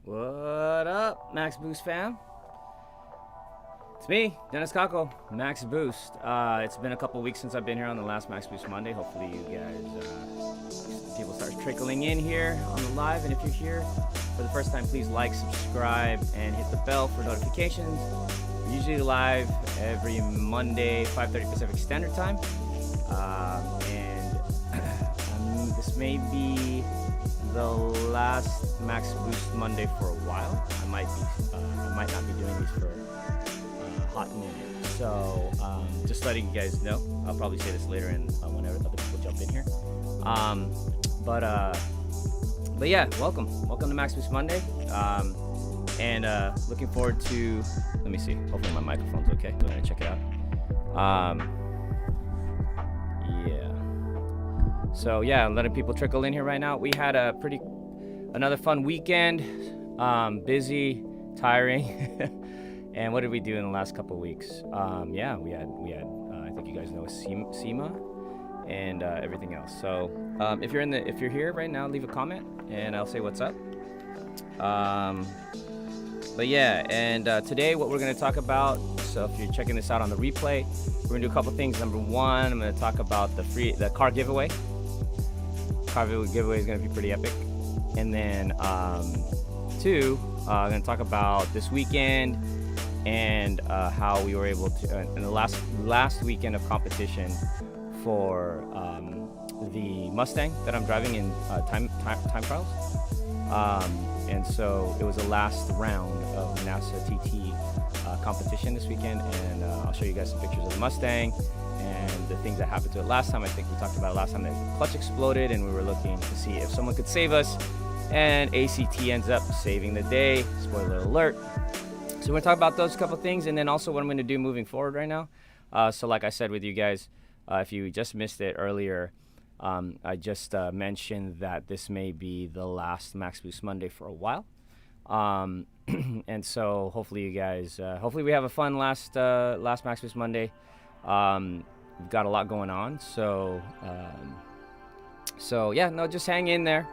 What up, MaxBoost fam? It's me, Dennis Caco, MaxBoost. It's been a couple weeks since I've been here on the last MaxBoost Monday. Hopefully you guys, people start trickling in here on the live. And if you're here for the first time, please like, subscribe, and hit the bell for notifications. We're usually live every Monday, 5:30 Pacific Standard Time. This may be the last MaxBoost Monday for a while. I might not be doing these for a hot minute. So just letting you guys know. I'll probably say this later and whenever other people jump in here. But yeah, welcome to MaxBoost Monday. And looking forward to. Let me see. Hopefully my microphone's okay. We're gonna check it out. Yeah. So yeah, letting people trickle in here right now. We had another fun weekend, busy, tiring. And what did we do in the last couple of weeks? Yeah, we had I think you guys know SEMA and everything else. So if you're here right now, leave a comment and I'll say what's up. But yeah, and today what we're gonna talk about. So if you're checking this out on the replay, we're gonna do a couple things. Number one, I'm gonna talk about the car giveaway. Car giveaway is gonna be pretty epic. And then two, I'm gonna talk about this weekend and how we were able to in the last weekend of competition for the Mustang that I'm driving in time trials. And so it was the last round of NASA TT competition this weekend, and I'll show you guys some pictures of the Mustang and the things that happened to it last time. I think we talked about it last time. The clutch exploded and we were looking to see if someone could save us, and ACT ends up saving the day. Spoiler alert. So we're gonna talk about those couple things, and then also what I'm gonna do moving forward right now. So like I said with you guys, if you just missed it earlier, I just mentioned that this may be the last MaxBoost Monday for a while. And so hopefully you guys, hopefully we have a fun last MaxBoost Monday. We've got a lot going on. So yeah, no, just hang in there.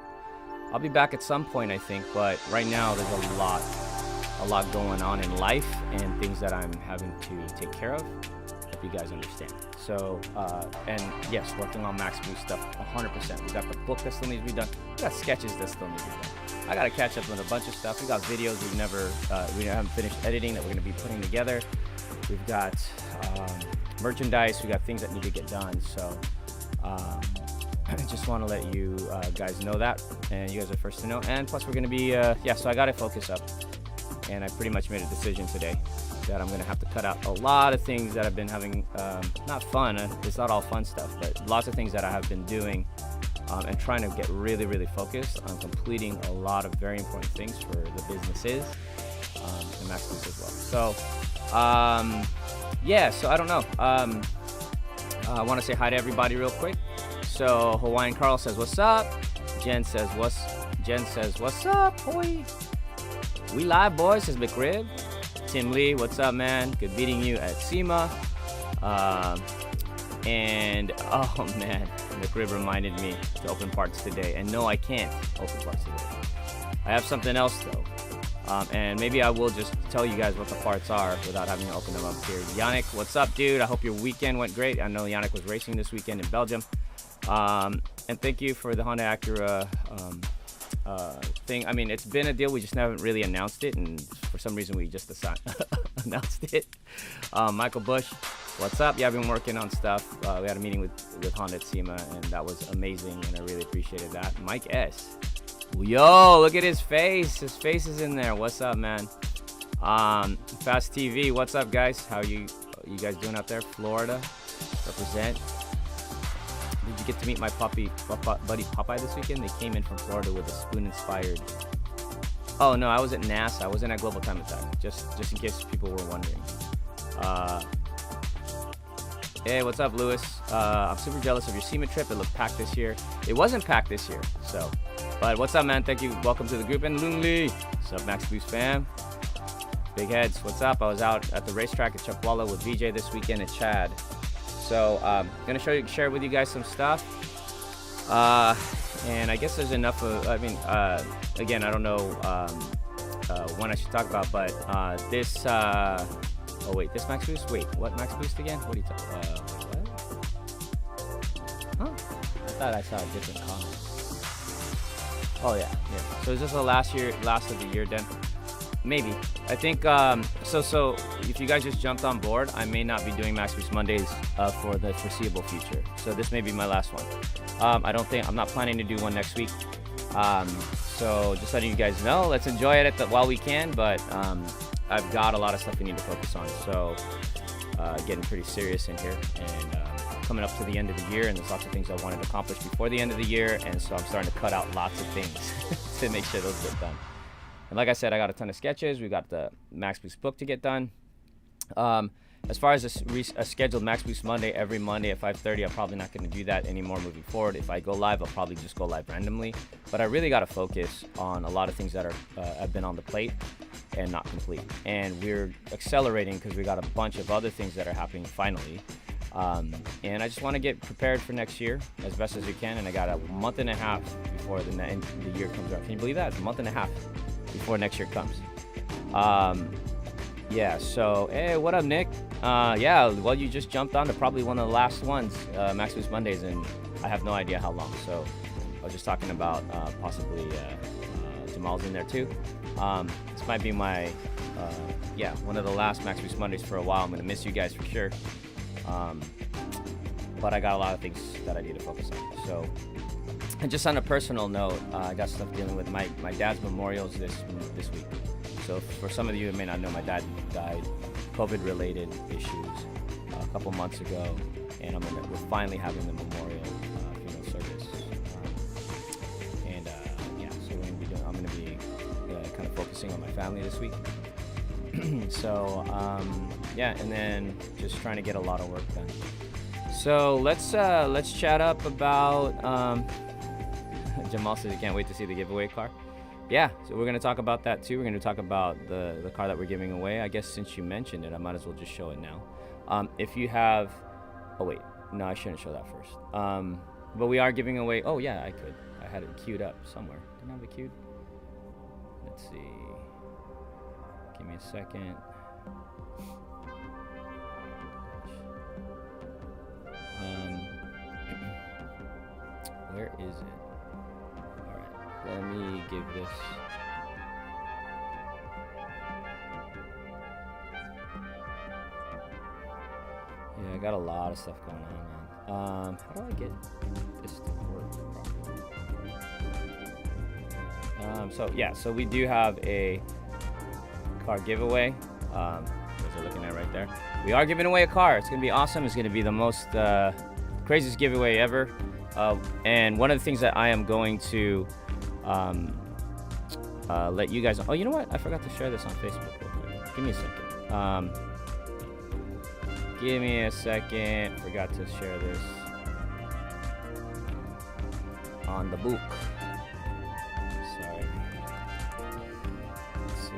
I'll be back at some point, I think, but right now there's a lot going on in life and things that I'm having to take care of. Hope you guys understand. So, and yes, working on MaxBoost stuff 100%. We got the book that still needs to be done. We got sketches that still need to be done. I got to catch up on a bunch of stuff. We got videos we haven't finished editing that we're going to be putting together. We've got merchandise. We got things that need to get done. So, I just want to let you guys know that, and you guys are first to know. And plus, we're going to be, so I got to focus up. And I pretty much made a decision today that I'm going to have to cut out a lot of things that I've been having, not fun, it's not all fun stuff, but lots of things that I have been doing and trying to get really, really focused on completing a lot of very important things for the businesses and MaxBoost as well. So, yeah, so I don't know. I want to say hi to everybody real quick. So Hawaiian Carl says, what's up? Jen says, what's up, boy? We live, boys, says McRib. Tim Lee, what's up, man? Good meeting you at SEMA. And oh man, McRib reminded me to open parts today. And no, I can't open parts today. I have something else though. And maybe I will just tell you guys what the parts are without having to open them up here. Yannick, what's up, dude? I hope your weekend went great. I know Yannick was racing this weekend in Belgium. And thank you for the Honda Acura thing. I mean, it's been a deal. We just haven't really announced it, and for some reason we just announced it. Michael Bush, what's up? Yeah, I've been working on stuff. We had a meeting with Honda at SEMA, and that was amazing, and I really appreciated that. Mike S. Yo, look at his face. His face is in there. What's up, man? Fast TV, what's up, guys? How you guys doing out there? Florida, represent. Did you get to meet my buddy Popeye this weekend? They came in from Florida with a spoon-inspired. Oh no, I was at NASA. I wasn't at Global Time Attack. Just in case people were wondering. Hey, what's up, Lewis? I'm super jealous of your SEMA trip. It looked packed this year. It wasn't packed this year, so. But what's up, man? Thank you. Welcome to the group. And Loon Lee. What's up, MaxBoost fam? Big Headz, what's up? I was out at the racetrack at Chuckwalla with VJ this weekend at Chad. So I'm gonna share with you guys some stuff. And I guess there's enough of, again, I don't know one I should talk about, but this. Oh wait, this MaxBoost. Wait, what MaxBoost again? What are you talking? What? Huh? I thought I saw a different comment. Oh yeah. So is this the last of the year, then? Maybe. I think so if you guys just jumped on board, I may not be doing MaxBoost Mondays for the foreseeable future. So this may be my last one. I'm not planning to do one next week. So just letting you guys know, let's enjoy it while we can, but I've got a lot of stuff we need to focus on. So getting pretty serious in here, and coming up to the end of the year, and there's lots of things I wanted to accomplish before the end of the year, and so I'm starting to cut out lots of things to make sure those get done. And like I said, I got a ton of sketches. We got the MaxBoost book to get done. As far as a scheduled MaxBoost Monday, every Monday at 5:30, I'm probably not going to do that anymore moving forward. If I go live, I'll probably just go live randomly. But I really got to focus on a lot of things that have been on the plate and not complete. And we're accelerating because we got a bunch of other things that are happening finally. And I just want to get prepared for next year as best as we can. And I got a month and a half before the year comes around. Can you believe that? It's a month and a half before next year comes. Yeah, so, hey, what up, Nick? Yeah, well, you just jumped on to probably one of the last ones, MaxBoost Mondays, and I have no idea how long. So I was just talking about possibly Jamal's in there too. This might be my, one of the last MaxBoost Mondays for a while. I'm going to miss you guys for sure. But I got a lot of things that I need to focus on. So, and just on a personal note, I got stuff dealing with my dad's memorials this week. So for some of you who may not know, my dad died COVID-related issues a couple months ago, and we're finally having the memorial funeral service. So I'm going to be kind of focusing on my family this week. So and then just trying to get a lot of work done. So let's chat up about. Jamal says he can't wait to see the giveaway car. Yeah, so we're going to talk about that too. We're going to talk about the car that we're giving away. I guess since you mentioned it, I might as well just show it now. If you have... Oh, wait. No, I shouldn't show that first. But we are giving away... Oh, yeah, I could. I had it queued up somewhere. Didn't I have it queued? Let's see. Give me a second. Where is it? Let me give this. Yeah, I got a lot of stuff going on, man. How do I get this to work properly? So we do have a car giveaway. You guys are looking at right there. We are giving away a car. It's gonna be awesome. It's gonna be the most craziest giveaway ever. And one of the things that I am going to let you guys know. Oh, you know what? I forgot to share this on Facebook real quick. Give me a second. Forgot to share this on the book. Sorry. Let's see.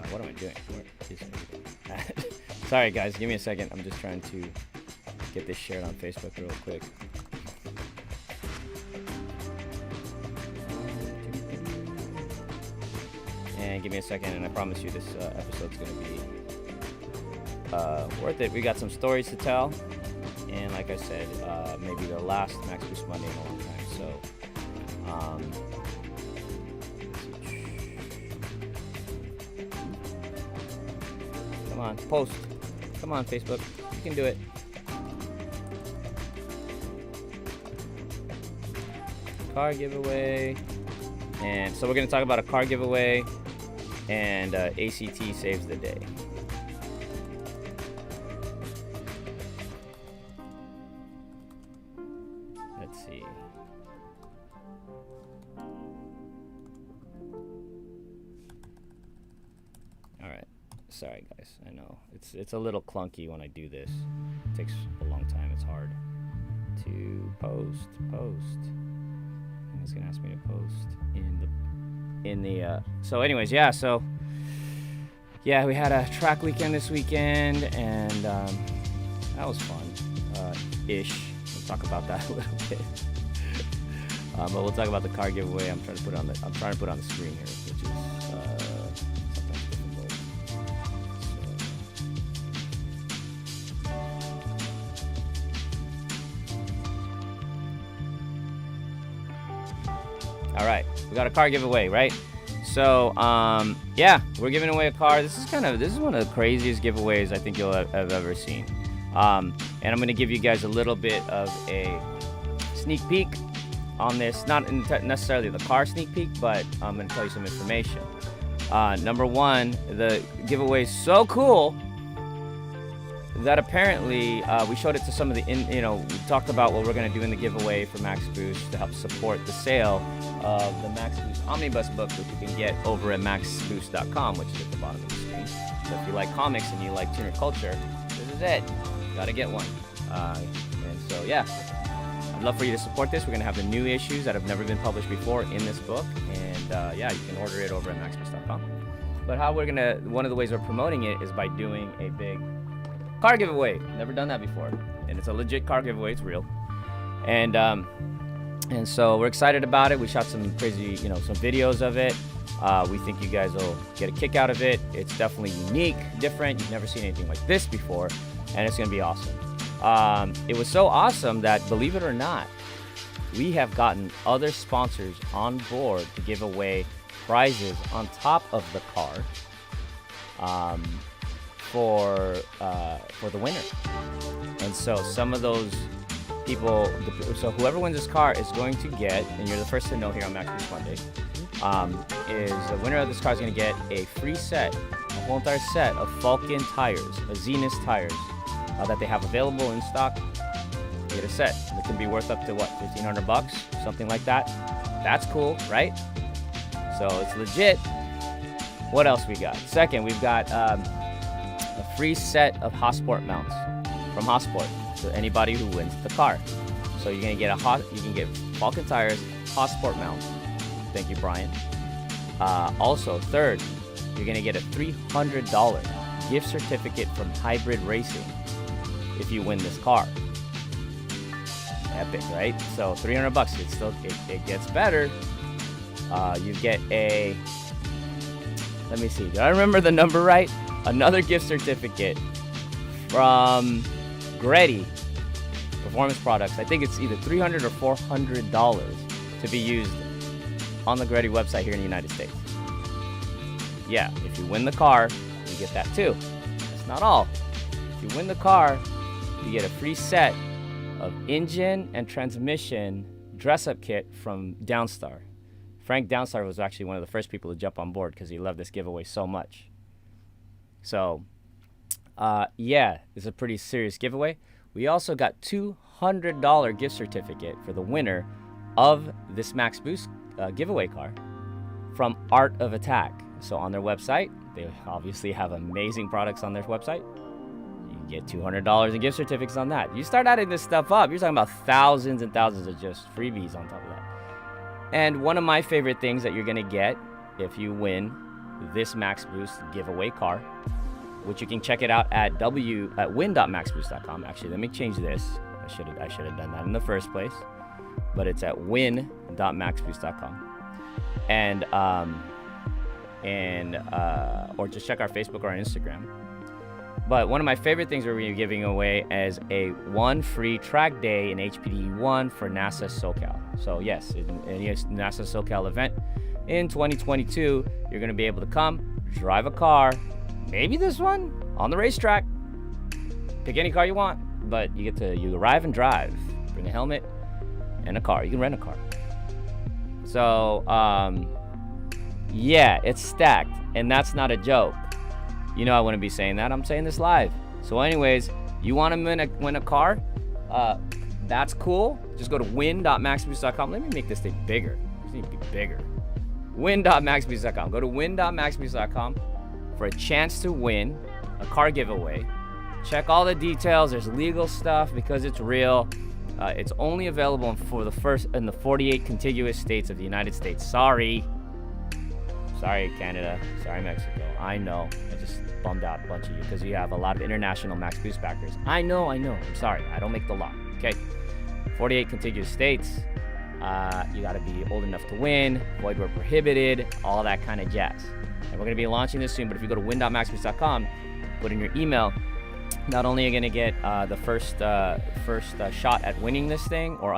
What am I doing? Where is it? Sorry guys, give me a second. I'm just trying to get this shared on Facebook real quick. And give me a second, and I promise you this episode's gonna be worth it. We got some stories to tell, and like I said, maybe the last MaxBoost Monday in a long time. So come on, post. Come on, Facebook. You can do it. Car giveaway. And so we're going to talk about a car giveaway and ACT saves the day. Let's see. All right. Sorry guys, I know it's a little clunky when I do this. It takes a long time. It's hard to to post. And it's gonna ask me to post in the so anyways, yeah, so yeah, we had a track weekend this weekend, and that was fun ish. We'll talk about that a little bit. But we'll talk about the car giveaway. I'm trying to put it on the screen here, which is sometimes difficult. All right, we got a car giveaway, right? So, yeah, we're giving away a car. This is one of the craziest giveaways I think you'll have ever seen. And I'm going to give you guys a little bit of a sneak peek on this. Not necessarily the car sneak peek, but I'm going to tell you some information. Number one, the giveaway is so cool that apparently we showed it to some of the, we talked about what we're going to do in the giveaway for MaxBoost to help support the sale of the MaxBoost Omnibus book, which you can get over at MaxBoost.com, which is at the bottom of the screen. So if you like comics and you like tuner culture, this is it. You gotta get one. And so, yeah, I'd love for you to support this. We're gonna have the new issues that have never been published before in this book, and yeah, you can order it over at MaxBoost.com. But one of the ways we're promoting it is by doing a big car giveaway. Never done that before, and it's a legit car giveaway. It's real, and so we're excited about it. We shot some crazy, some videos of it. We think you guys will get a kick out of it. It's definitely unique, different. You've never seen anything like this before, and it's gonna be awesome. It was so awesome that, believe it or not, we have gotten other sponsors on board to give away prizes on top of the car for the winner. And so some of those people, so whoever wins this car is going to get, and you're the first to know here on MaxBoost Monday, is the winner of this car is going to get a free set, a whole entire set of Falcon tires, a Zenith tires that they have available in stock. You get a set. It can be worth up to what, $1,500, something like that. That's cool, right? So it's legit. What else we got? Second, we've got a free set of Hasport mounts from Hasport to anybody who wins the car. So you're gonna get you can get Falcon tires, Hasport mounts. Thank you, Brian. Also, third, you're gonna get a $300 gift certificate from Hybrid Racing if you win this car. Epic, right? So $300. It gets better. You get a, let me see, do I remember the number right? Another gift certificate from Greddy Performance Products. I think it's either $300 or $400 to be used on the Greddy website here in the United States. Yeah, if you win the car, you get that too. That's not all. If you win the car, you get a free set of engine and transmission dress-up kit from Downstar. Frank Downstar was actually one of the first people to jump on board because he loved this giveaway so much. So, yeah, it's a pretty serious giveaway. We also got $200 gift certificate for the winner of this MaxBoost giveaway car from Art of Attack. So on their website, they obviously have amazing products on their website. You get $200 in gift certificates on that. You start adding this stuff up, you're talking about thousands and thousands of just freebies on top of that. And one of my favorite things that you're gonna get if you win this MaxBoost giveaway car, which you can check it out at win.maxboost.com. Actually, let me change this. I should have done that in the first place, but it's at win.maxboost.com. Or just check our Facebook or our Instagram. But one of my favorite things we're giving away is a one free track day in HPD1 for NASA SoCal. So yes, in a NASA SoCal event in 2022, you're going to be able to come, drive a car, maybe this one, on the racetrack. Pick any car you want, but you arrive and drive. Bring a helmet and a car. You can rent a car. So, yeah, it's stacked, and that's not a joke. You know I wouldn't be saying that. I'm saying this live. So anyways, you want to win a car? That's cool. Just go to win.maxboost.com. Let me make this thing bigger. This needs to be bigger. Win.maxboost.com. Go to win.maxboost.com for a chance to win a car giveaway. Check all the details. There's legal stuff because it's real. It's only available in the 48 contiguous states of the United States. Sorry Canada, sorry Mexico. I know, I just bummed out a bunch of you because you have a lot of international MaxBoost backers. I know, I'm sorry, I don't make the law. Okay, 48 contiguous states. You got to be old enough to win, void where prohibited, all that kind of jazz. And we're going to be launching this soon, but if you go to win.maxboost.com, put in your email, not only are you going to get the first shot at winning this thing or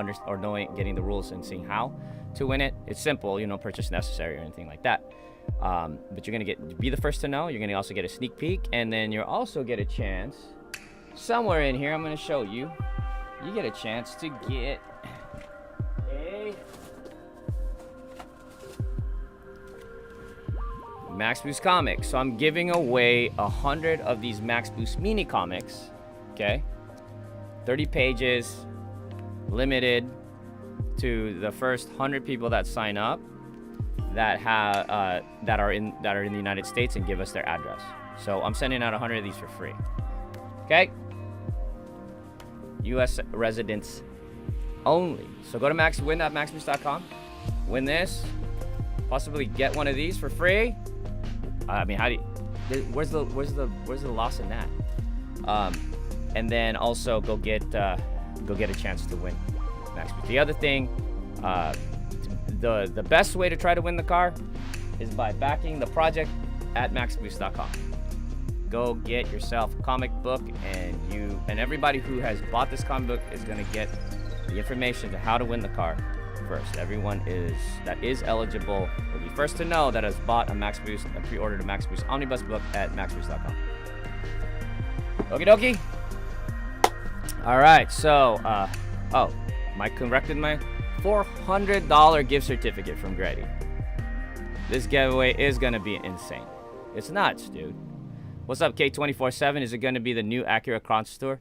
getting the rules and seeing how to win it. It's simple, no purchase necessary or anything like that. But you're going to be the first to know. You're going to also get a sneak peek, and then you'll also get a chance somewhere in here. I'm going to show you. You get a chance to get a MaxBoost comic. So I'm giving away 100 of these MaxBoost mini comics. Okay, 30 pages, limited to the first 100 people that sign up that are in the United States and give us their address. So I'm sending out 100 of these for free. Okay, U.S. residents only. So go to win.maxboost.com, win this, possibly get one of these for free. I mean, where's the loss in that? And then also go get a chance to win MaxBoost. The other thing, the best way to try to win the car is by backing the project at maxboost.com. Go get yourself a comic book, and everybody who has bought this comic book is going to get the information to how to win the car first. Everyone that is eligible will be first to know that has bought a pre-ordered a MaxBoost Omnibus book at maxboost.com. Okie dokie. All right, so Mike corrected my $400 gift certificate from Grady. This giveaway is going to be insane. It's nuts, dude. What's up, K247? Is it going to be the new Acura Crunch Tour?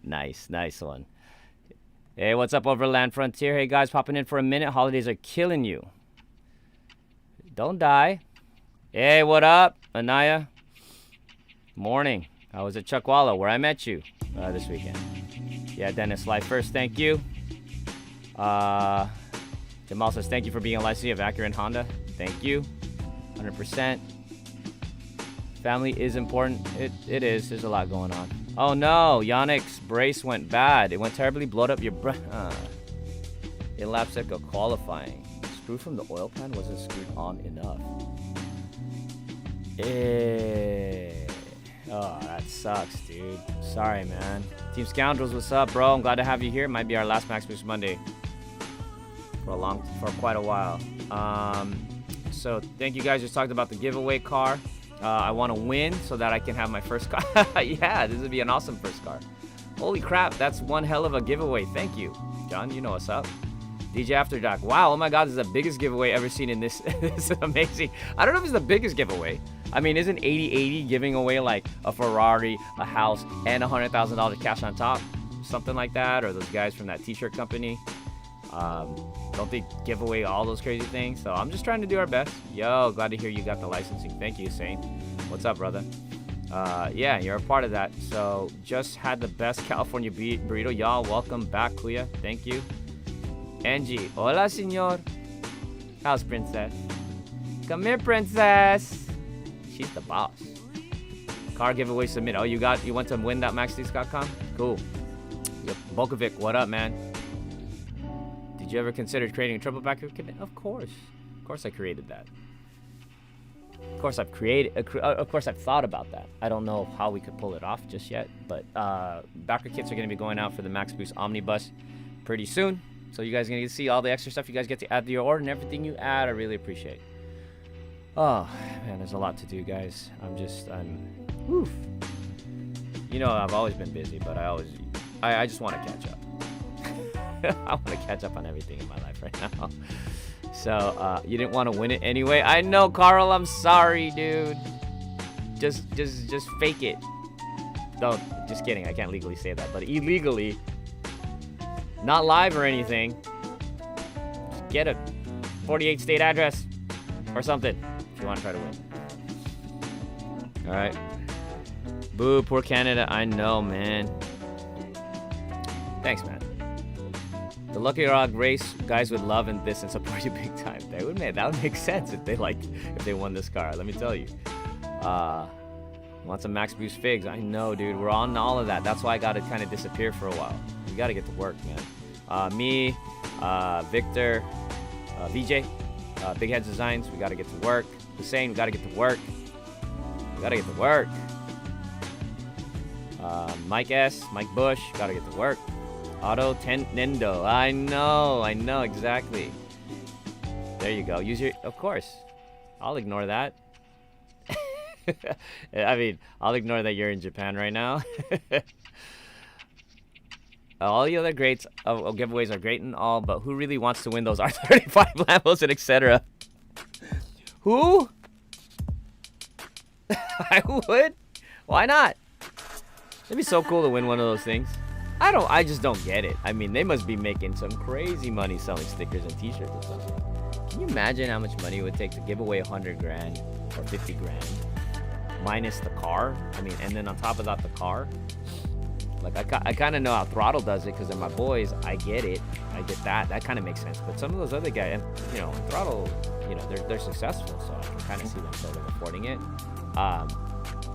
Nice one. Hey, what's up, Overland Frontier? Hey, guys, popping in for a minute. Holidays are killing you. Don't die. Hey, what up, Anaya? Morning. I was at Chuckwalla, where I met you this weekend. Yeah, Dennis, live first. Thank you. Jamal says, thank you for being a licensee of Acura and Honda. Thank you. 100%. Family is important. It is. There's a lot going on. Oh no, Yannick's brace went bad. It went terribly, blowed up your It lapsed echo qualifying. Screw from the oil pan wasn't screwed on enough. Oh, that sucks, dude. Sorry, man. Team Scoundrels, what's up, bro? I'm glad to have you here. Might be our last MaxBoost Monday for quite a while. So thank you guys. Just talked about the giveaway car. I want to win so that I can have my first car. Yeah, this would be an awesome first car. Holy crap, that's one hell of a giveaway. Thank you, John. You know what's up. DJ After Dark. Wow, oh my God, this is the biggest giveaway ever seen in this. This is amazing. I don't know if it's the biggest giveaway. I mean, isn't 80/80 giving away like a Ferrari, a house, and $100,000 cash on top? Something like that, or those guys from that t-shirt company. Don't they give away all those crazy things? So I'm just trying to do our best. Yo, glad to hear you got the licensing. Thank you, Saint. What's up, brother? Yeah, you're a part of that. So just had the best California burrito. Y'all, welcome back, Kuya. Thank you. Angie, hola, señor. How's Princess? Come here, Princess. She's the boss. Car giveaway submit. Oh, you went to win.maxboost.com? Cool. Yep. Bokovic, what up, man? Did you ever consider creating a triple backer kit? Of course I created that. Of course I've thought about that. I don't know how we could pull it off just yet, but backer kits are going to be going out for the MaxBoost Omnibus pretty soon. So you guys are going to see all the extra stuff you guys get to add to your order, and everything you add I really appreciate. Oh man, there's a lot to do, guys. Woof. I've always been busy, but I just want to catch up. I want to catch up on everything in my life right now. So, you didn't want to win it anyway. I know, Carl. I'm sorry, dude. Just fake it. Don't. Just kidding. I can't legally say that, but illegally, not live or anything. Just get a 48 state address or something if you want to try to win. All right. Boo, poor Canada. I know, man. Thanks, man. The Lucky Rock race guys would love and this and support you big time. That would make sense if they won this car. Let me tell you. Want some MaxBoost figs? I know, dude. We're on all of that. That's why I got to kind of disappear for a while. We got to get to work, man. Me, Victor, VJ, Big Headz Designs. We got to get to work. Hussein, we got to get to work. We got to get to work. Mike S, Mike Bush, got to get to work. Auto Nendo. I know, exactly. There you go. Use your, of course. I'll ignore that. I mean, I'll ignore that you're in Japan right now. All the other greats of giveaways are great and all, but who really wants to win those R35 Lambos and etc.? Who? I would. Why not? It'd be so cool to win one of those things. I just don't get it. I mean, they must be making some crazy money selling stickers and t-shirts or something. Can you imagine how much money it would take to give away 100 grand or 50 grand minus the car? I mean, and then on top of that, the car. Like, I kind of know how Throttle does it because they're my boys. I get it. I get that. That kind of makes sense. But some of those other guys, and, you know, Throttle, you know, they're successful, so I can kind of see them sort of affording it.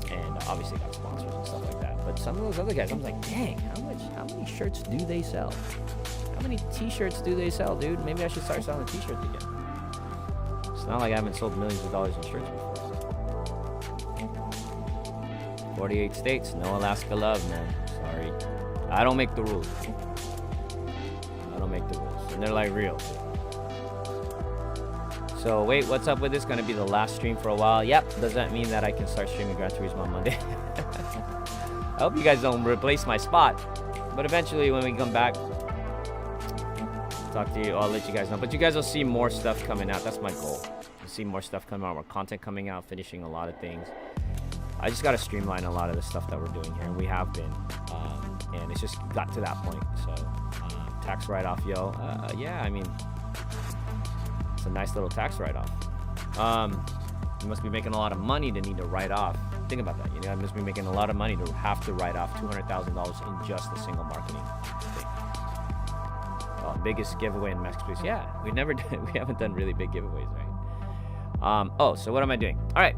And obviously got sponsors and stuff like that. But some of those other guys, I'm like, dang, how many shirts do they sell? How many t-shirts do they sell, dude? Maybe I should start selling t-shirts again. It's not like I haven't sold millions of dollars in shirts before. 48 states, no Alaska love, man. Sorry. I don't make the rules. I don't make the rules. And they're like real. So wait, what's up with this? Gonna be the last stream for a while. Yep, does that mean that I can start streaming Gran Turismo on Monday? I hope you guys don't replace my spot. But eventually when we come back, talk to you, I'll let you guys know. But you guys will see more stuff coming out. That's my goal. You'll see more stuff coming out, more content coming out, finishing a lot of things. I just gotta streamline a lot of the stuff that we're doing here, and we have been. And it's just got to that point. So tax write-off, yo. Yeah, I mean, it's a nice little tax write-off. You must be making a lot of money to need to write off. Think about that. You know, I must be making a lot of money to have to write off $200,000 in just a single marketing thing. Biggest giveaway in MaxBoost. Yeah, we haven't done really big giveaways, right? Oh, so what am I doing? All right.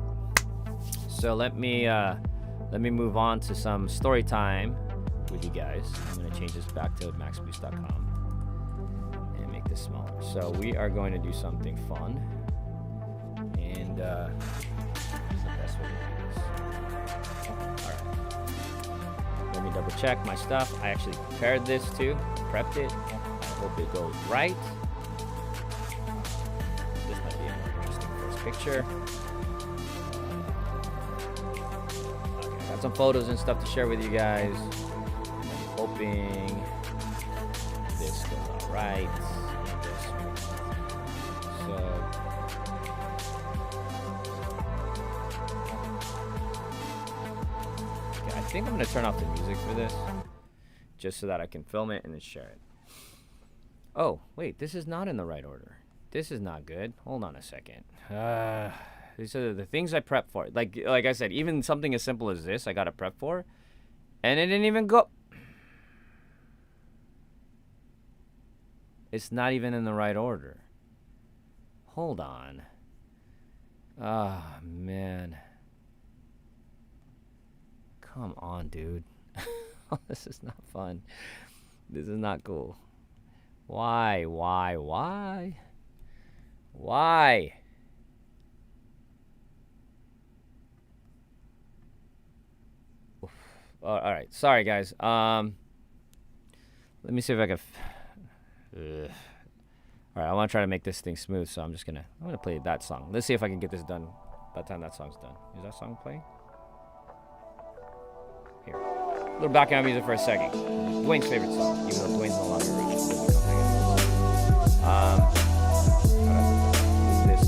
So let me move on to some story time with you guys. I'm gonna change this back to maxboost.com and make this smaller. So we are going to do something fun, and what's the best way to do this? All right. Let me double check my stuff. I actually prepared this too, prepped it. I hope it goes right. This might be a more interesting first picture. Some photos and stuff to share with you guys. I'm hoping this goes all right. So okay, I think I'm gonna turn off the music for this, just so that I can film it and then share it. Oh wait, this is not in the right order. This is not good. Hold on a second. These are the things I prep for. Like I said, even something as simple as this, I got to prep for. And it didn't even go. It's not even in the right order. Hold on. Oh, man. Come on, dude. This is not fun. This is not cool. Why? All right, sorry guys. Let me see if I can. All right, I want to try to make this thing smooth, so I'm gonna play that song. Let's see if I can get this done by the time that song's done. Is that song playing? Here, a little background music for a second. Dwayne's favorite song, even though Dwayne's no longer rich. This.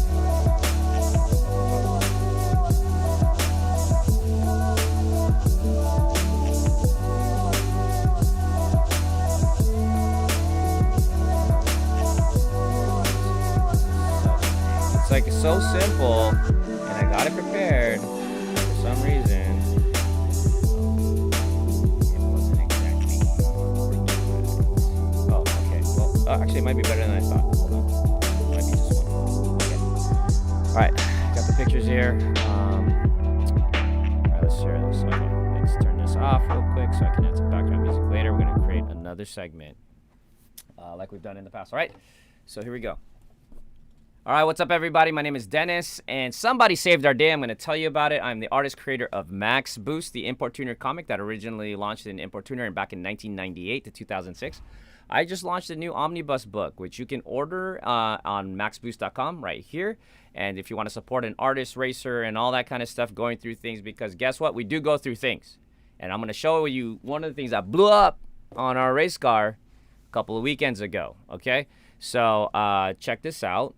Like, it's so simple, and I got it prepared for some reason. It wasn't exactly. Actually, it might be better than I thought. Hold on. It might be just one. Okay. All right. Got the pictures here. All right, let's share this. Okay. Let's turn this off real quick so I can add some background music later. We're going to create another segment like we've done in the past. All right. So here we go. All right, what's up, everybody? My name is Dennis, and somebody saved our day. I'm going to tell you about it. I'm the artist creator of MaxBoost, the Import Tuner comic that originally launched in Import Tuner back in 1998 to 2006. I just launched a new omnibus book, which you can order on maxboost.com right here. And if you want to support an artist, racer, and all that kind of stuff, going through things, because guess what? We do go through things. And I'm going to show you one of the things that blew up on our race car a couple of weekends ago, okay? So check this out.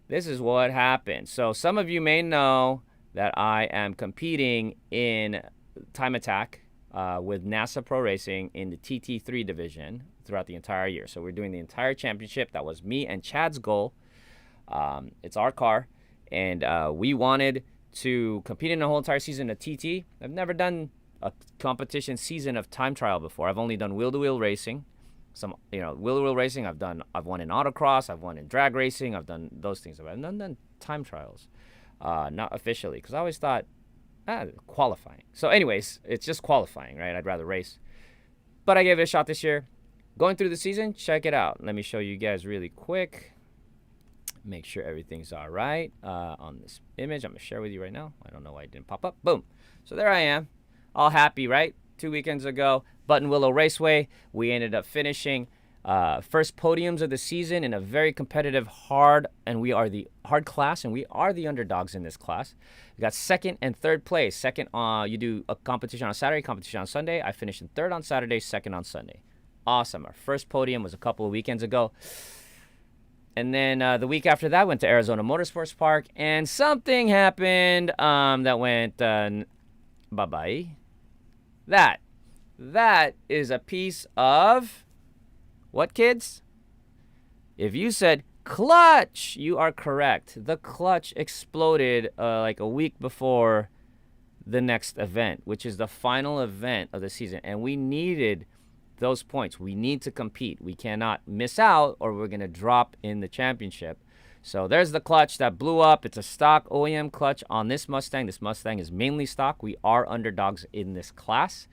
This is what happened. So some of you may know that I am competing in time attack with NASA Pro Racing in the TT3 division throughout the entire year. So we're doing the entire championship. That was me and Chad's goal. It's our car, and we wanted to compete in the whole entire season of TT. I've never done a competition season of time trial before. I've only done wheel-to-wheel racing. Some, wheel-to-wheel racing. I've won in autocross. I've won in drag racing. I've done those things. I've done time trials, not officially, because I always thought qualifying. So, anyways, it's just qualifying, right? I'd rather race, but I gave it a shot this year. Going through the season, check it out. Let me show you guys really quick. Make sure everything's all right on this image. I'm gonna share with you right now. I don't know why it didn't pop up. Boom. So there I am, all happy, right? 2 weekends ago, Button Willow Raceway. We ended up finishing first podiums of the season in a very competitive hard class, and we are the underdogs in this class. We got second and third place. Second, you do a competition on Saturday, competition on Sunday. I finished in third on Saturday, second on Sunday. Awesome. Our first podium was a couple of weekends ago. And then the week after that, went to Arizona Motorsports Park, and something happened that went bye-bye. That is a piece of what, kids? If you said clutch, you are correct. The clutch exploded like a week before the next event, which is the final event of the season. And we needed those points. We need to compete. We cannot miss out, or we're going to drop in the championship. So there's the clutch that blew up. It's a stock OEM clutch on this Mustang. This Mustang is mainly stock. We are underdogs in this class.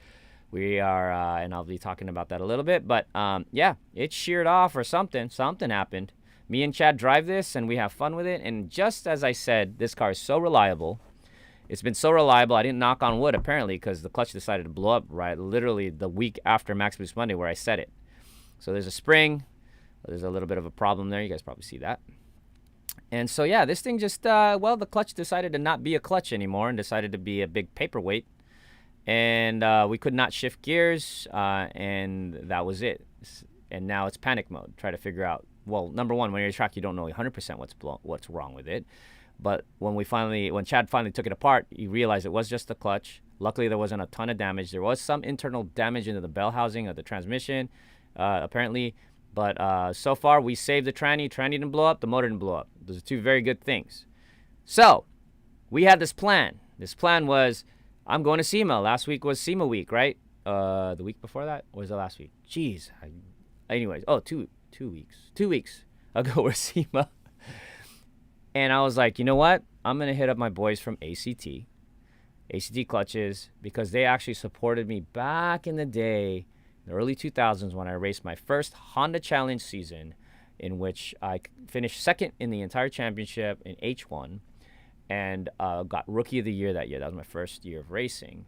We are, and I'll be talking about that a little bit. But, yeah, it sheared off or something. Something happened. Me and Chad drive this, and we have fun with it. And just as I said, this car is so reliable. It's been so reliable. I didn't knock on wood, apparently, because the clutch decided to blow up right literally the week after MaxBoost Monday where I set it. So there's a spring. There's a little bit of a problem there. You guys probably see that. And so, yeah, this thing just, the clutch decided to not be a clutch anymore and decided to be a big paperweight. And we could not shift gears, and that was it. And now it's panic mode. Try to figure out, well, number one, when you're at track, you don't know 100% what's wrong with it. But when Chad finally took it apart, he realized it was just the clutch. Luckily, there wasn't a ton of damage. There was some internal damage into the bell housing of the transmission, apparently. But so far, we saved the tranny. Tranny didn't blow up. The motor didn't blow up. Those are two very good things. So we had this plan. This plan was, I'm going to SEMA. Last week was SEMA week, right? The week before that? Or was it last week? Jeez. Anyways, 2 weeks. 2 weeks ago, we're SEMA. And I was like, you know what? I'm going to hit up my boys from ACT Clutches, because they actually supported me back in the day, in the early 2000s, when I raced my first Honda Challenge season, in which I finished second in the entire championship in H1 and got Rookie of the Year that year. That was my first year of racing.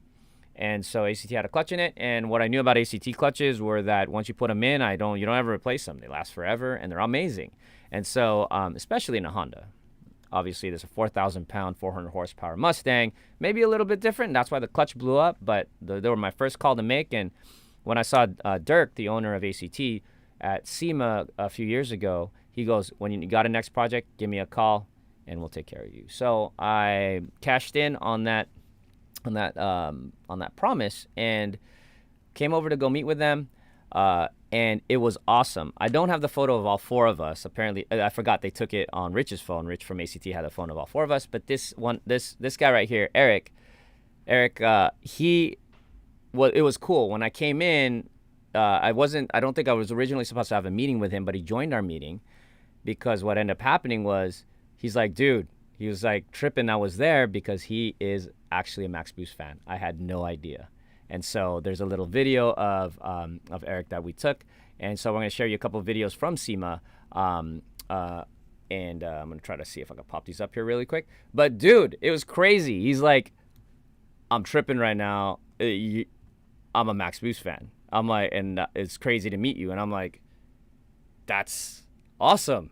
And so ACT had a clutch in it, and what I knew about ACT clutches were that once you put them in, you don't ever replace them. They last forever, and they're amazing. And so, especially in a Honda. Obviously, there's a 4,000-pound, 400-horsepower Mustang. Maybe a little bit different. That's why the clutch blew up, but they were my first call to make. And when I saw Dirk, the owner of ACT, at SEMA a few years ago, he goes, when you got a next project, give me a call, and we'll take care of you. So I cashed in on that promise and came over to go meet with them. And it was awesome. I don't have the photo of all four of us. Apparently, I forgot they took it on Rich's phone. Rich from ACT had a phone of all four of us. But this guy right here, Eric, it was cool. When I came in, I don't think I was originally supposed to have a meeting with him, but he joined our meeting because what ended up happening was he's like, dude, he was like tripping I was there because he is actually a MaxBoost fan. I had no idea. And so there's a little video of Eric that we took. And so we're going to share you a couple of videos from SEMA. And I'm going to try to see if I can pop these up here really quick. But dude, it was crazy. He's like, I'm tripping right now. I'm a MaxBoost fan. I'm like, and it's crazy to meet you. And I'm like, that's awesome.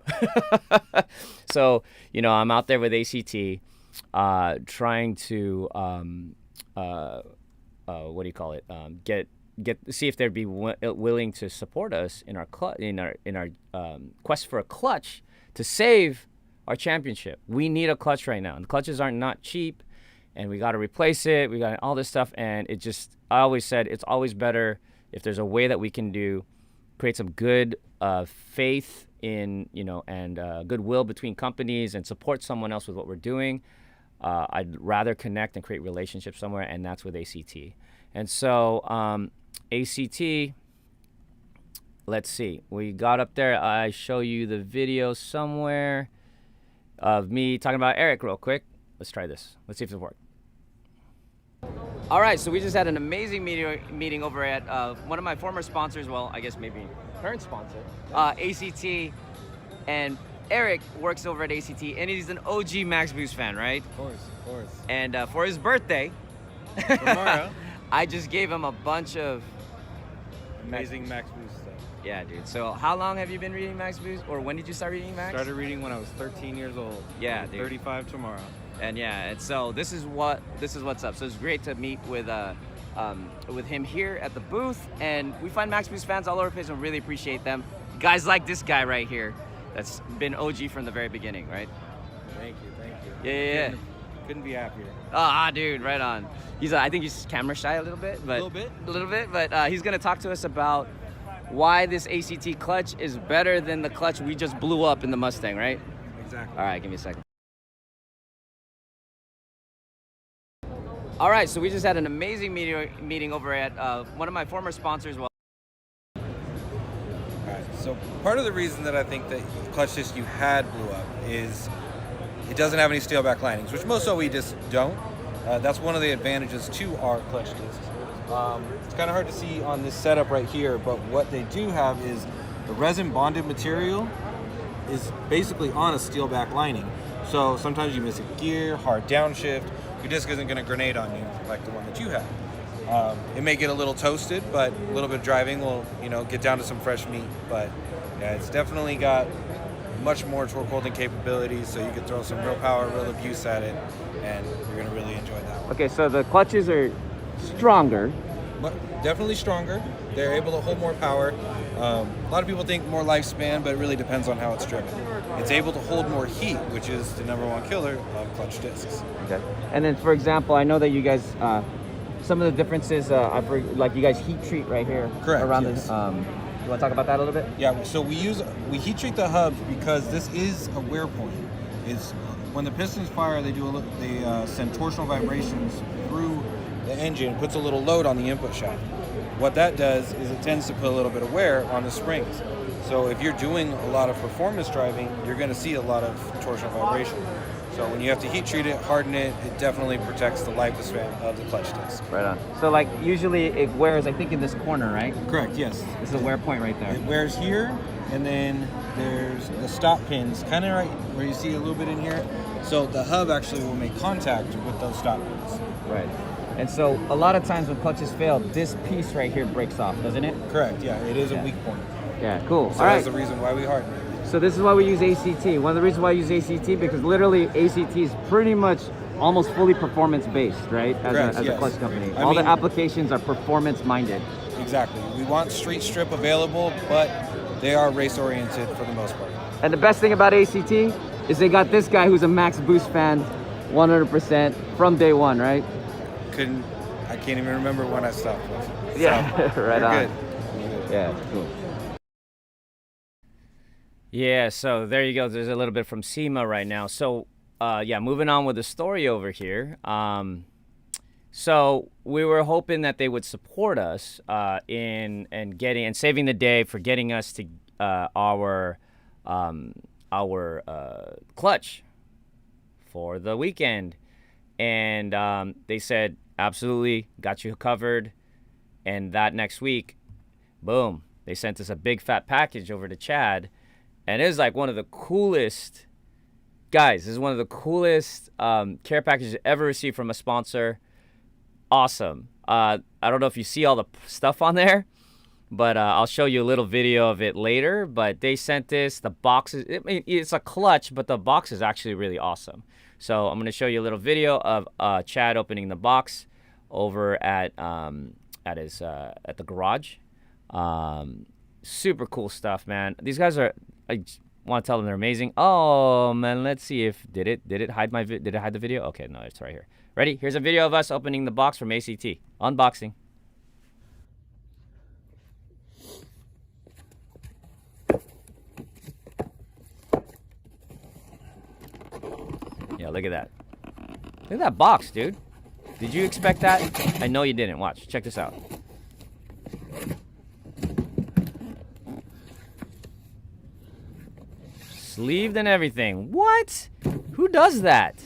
So, you know, I'm out there with ACT, trying to, what do you call it? See if they'd be willing to support us in our quest for a clutch to save our championship. We need a clutch right now, and the clutches are not cheap, and we got to replace it. We got all this stuff, and I always said it's always better if there's a way that we can create some good faith in, you know, and goodwill between companies and support someone else with what we're doing. I'd rather connect and create relationships somewhere, and that's with ACT. And so ACT, let's see. We got up there. I show you the video somewhere of me talking about Eric real quick. Let's try this. Let's see if it works. All right, so we just had an amazing meeting over at one of my former sponsors, well, I guess maybe current sponsor, ACT. And Eric works over at ACT, and he's an OG MaxBoost fan, right? Of course. And for his birthday, tomorrow, I just gave him a bunch of amazing MaxBoost stuff. Yeah, dude. So how long have you been reading MaxBoost, or when did you start reading Max? Started reading when I was 13 years old. Yeah, dude. 35 tomorrow. And yeah, and so this is what's up. So it's great to meet with him here at the booth, and we find MaxBoost fans all over the place and really appreciate them. Guys like this guy right here, that's been OG from the very beginning, right? Thank you. Yeah. Couldn't be happier. Ah, dude, right on. I think he's camera shy a little bit, but a little bit, but he's gonna talk to us about why this ACT clutch is better than the clutch we just blew up in the Mustang, right? Exactly. All right, give me a second. All right, so we just had an amazing meeting over at one of my former sponsors. All right, so part of the reason that I think that the clutch disc you had blew up is it doesn't have any steel back linings, which most OE discs don't. That's one of the advantages to our clutch discs. It's kind of hard to see on this setup right here, but what they do have is the resin bonded material is basically on a steel back lining. So sometimes you miss a gear, hard downshift, your disc isn't going to grenade on you like the one that you have. It may get a little toasted, but a little bit of driving will, get down to some fresh meat. But yeah, it's definitely got much more torque holding capabilities, so you can throw some real power, real abuse at it, and you're going to really enjoy that one. Okay, so the clutches are stronger. But definitely stronger. They're able to hold more power. A lot of people think more lifespan, but it really depends on how it's driven. It's able to hold more heat, which is the #1 killer of clutch discs. Okay. And then, for example, I know that you guys, some of the differences, like you guys heat treat right here. Correct. Around yes. You want to talk about that a little bit? Yeah. So we heat treat the hubs because this is a wear point. It's when the pistons fire, they send torsional vibrations through the engine. It puts a little load on the input shaft. What that does is it tends to put a little bit of wear on the springs. So if you're doing a lot of performance driving, you're going to see a lot of torsional vibration. So when you have to heat treat it, harden it, it definitely protects the lifespan of the clutch disc. Right on. So like usually it wears, I think, in this corner, right? Correct, yes. This is a wear point right there. It wears here, and then there's the stop pins, kind of right where you see a little bit in here. So the hub actually will make contact with those stop pins. Right. And so a lot of times when clutches fail, this piece right here breaks off, doesn't it? Correct, yeah. It is a weak point. Yeah, cool. So all right. That's the reason why we harden it. So this is why we use ACT. One of the reasons why I use ACT, because literally ACT is pretty much almost fully performance based, right? As a clutch company. All the applications are performance minded. Exactly. We want street strip available, but they are race oriented for the most part. And the best thing about ACT is they got this guy who's a MaxBoost fan 100% from day one, right? I can't even remember when I stopped. Yeah, so, right on. Good. Yeah, cool. Yeah, so there you go. There's a little bit from SEMA right now. So, yeah, moving on with the story over here. So we were hoping that they would support us in getting and saving the day for getting us to our clutch for the weekend. And they said, absolutely, got you covered. And that next week, boom, they sent us a big fat package over to Chad. And it was like one of the coolest, guys, this is one of the coolest care packages ever received from a sponsor. Awesome. I don't know if you see all the stuff on there, but I'll show you a little video of it later. But they sent this, the boxes, it's a clutch, but the box is actually really awesome. So I'm going to show you a little video of Chad opening the box over at the garage. Super cool stuff, man. These guys are, I want to tell them they're amazing. Oh man, let's see if did it hide the video? Okay, no, it's right here. Ready? Here's a video of us opening the box from ACT. Unboxing. Yeah, look at that. Look at that box, dude. Did you expect that? I know you didn't. Watch. Check this out. Sleeved and everything. What? Who does that?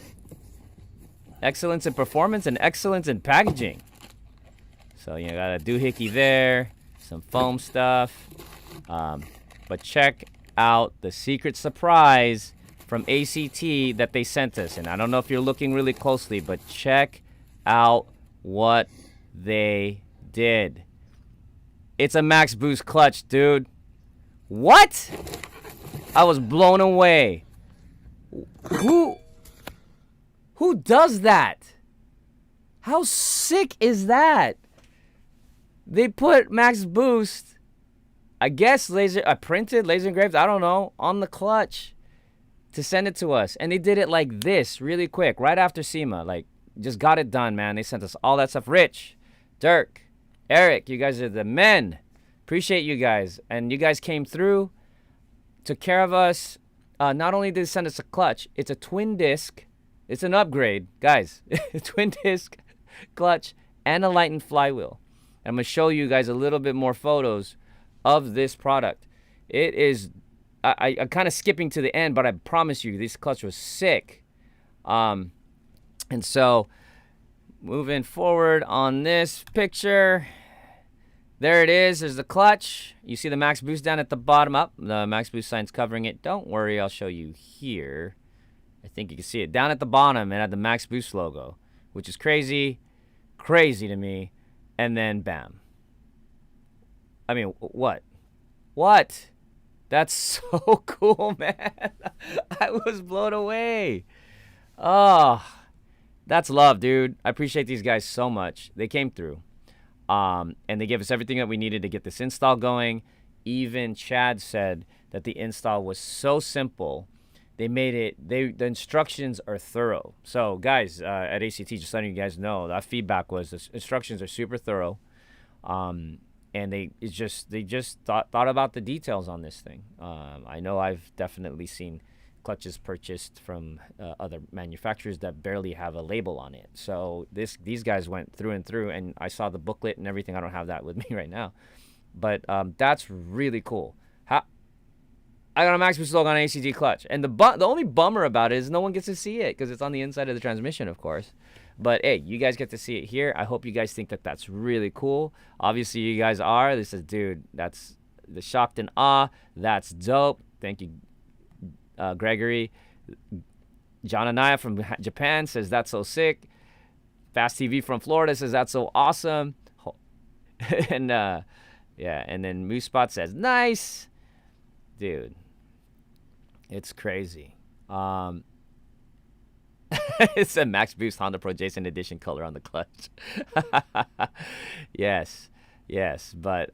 Excellence in performance and excellence in packaging. So you got a doohickey there, some foam stuff. But check out the secret surprise from ACT that they sent us. And I don't know if you're looking really closely, but check out what they did. It's a MaxBoost clutch, dude. What? I was blown away. Who does that? How sick is that? They put MaxBoost, I guess printed, laser engraved, I don't know, on the clutch to send it to us. And they did it like this, really quick, right after SEMA. Like, just got it done, man. They sent us all that stuff. Rich, Dirk, Eric, you guys are the men. Appreciate you guys. And you guys came through, took care of us. Not only did they send us a clutch, it's a twin disc. It's an upgrade, guys. Twin disc clutch and a lightened flywheel. I'm going to show you guys a little bit more photos of this product. It is, I'm kind of skipping to the end, but I promise you, this clutch was sick. And so, moving forward on this picture, there it is. There's the clutch. You see the MaxBoost down at the bottom up. The MaxBoost sign's covering it. Don't worry, I'll show you here. I think you can see it down at the bottom and at the MaxBoost logo, which is crazy to me. And then bam. I mean, what? That's so cool, man. I was blown away. Oh, that's love, dude. I appreciate these guys so much. They came through. And they gave us everything that we needed to get this install going. Even Chad said that the install was so simple. They made it, the instructions are thorough. So guys, at ACT, just letting you guys know, that feedback was the instructions are super thorough. And they just thought about the details on this thing. I know I've definitely seen clutches purchased from other manufacturers that barely have a label on it. So these guys went through and through, and I saw the booklet and everything. I don't have that with me right now, but that's really cool. I got a MaxBoost logo on an ACG clutch, and the only bummer about it is no one gets to see it because it's on the inside of the transmission, of course. But hey, you guys get to see it here. I hope you guys think that that's really cool. Obviously, you guys are. This is, dude, that's the shocked and awe. That's dope. Thank you, Gregory. John Anaya from Japan says that's so sick. Fast TV from Florida says that's so awesome. And yeah, and then Moose Spot says nice. Dude, it's crazy. It's a MaxBoost Honda Pro Jason Edition color on the clutch. yes, but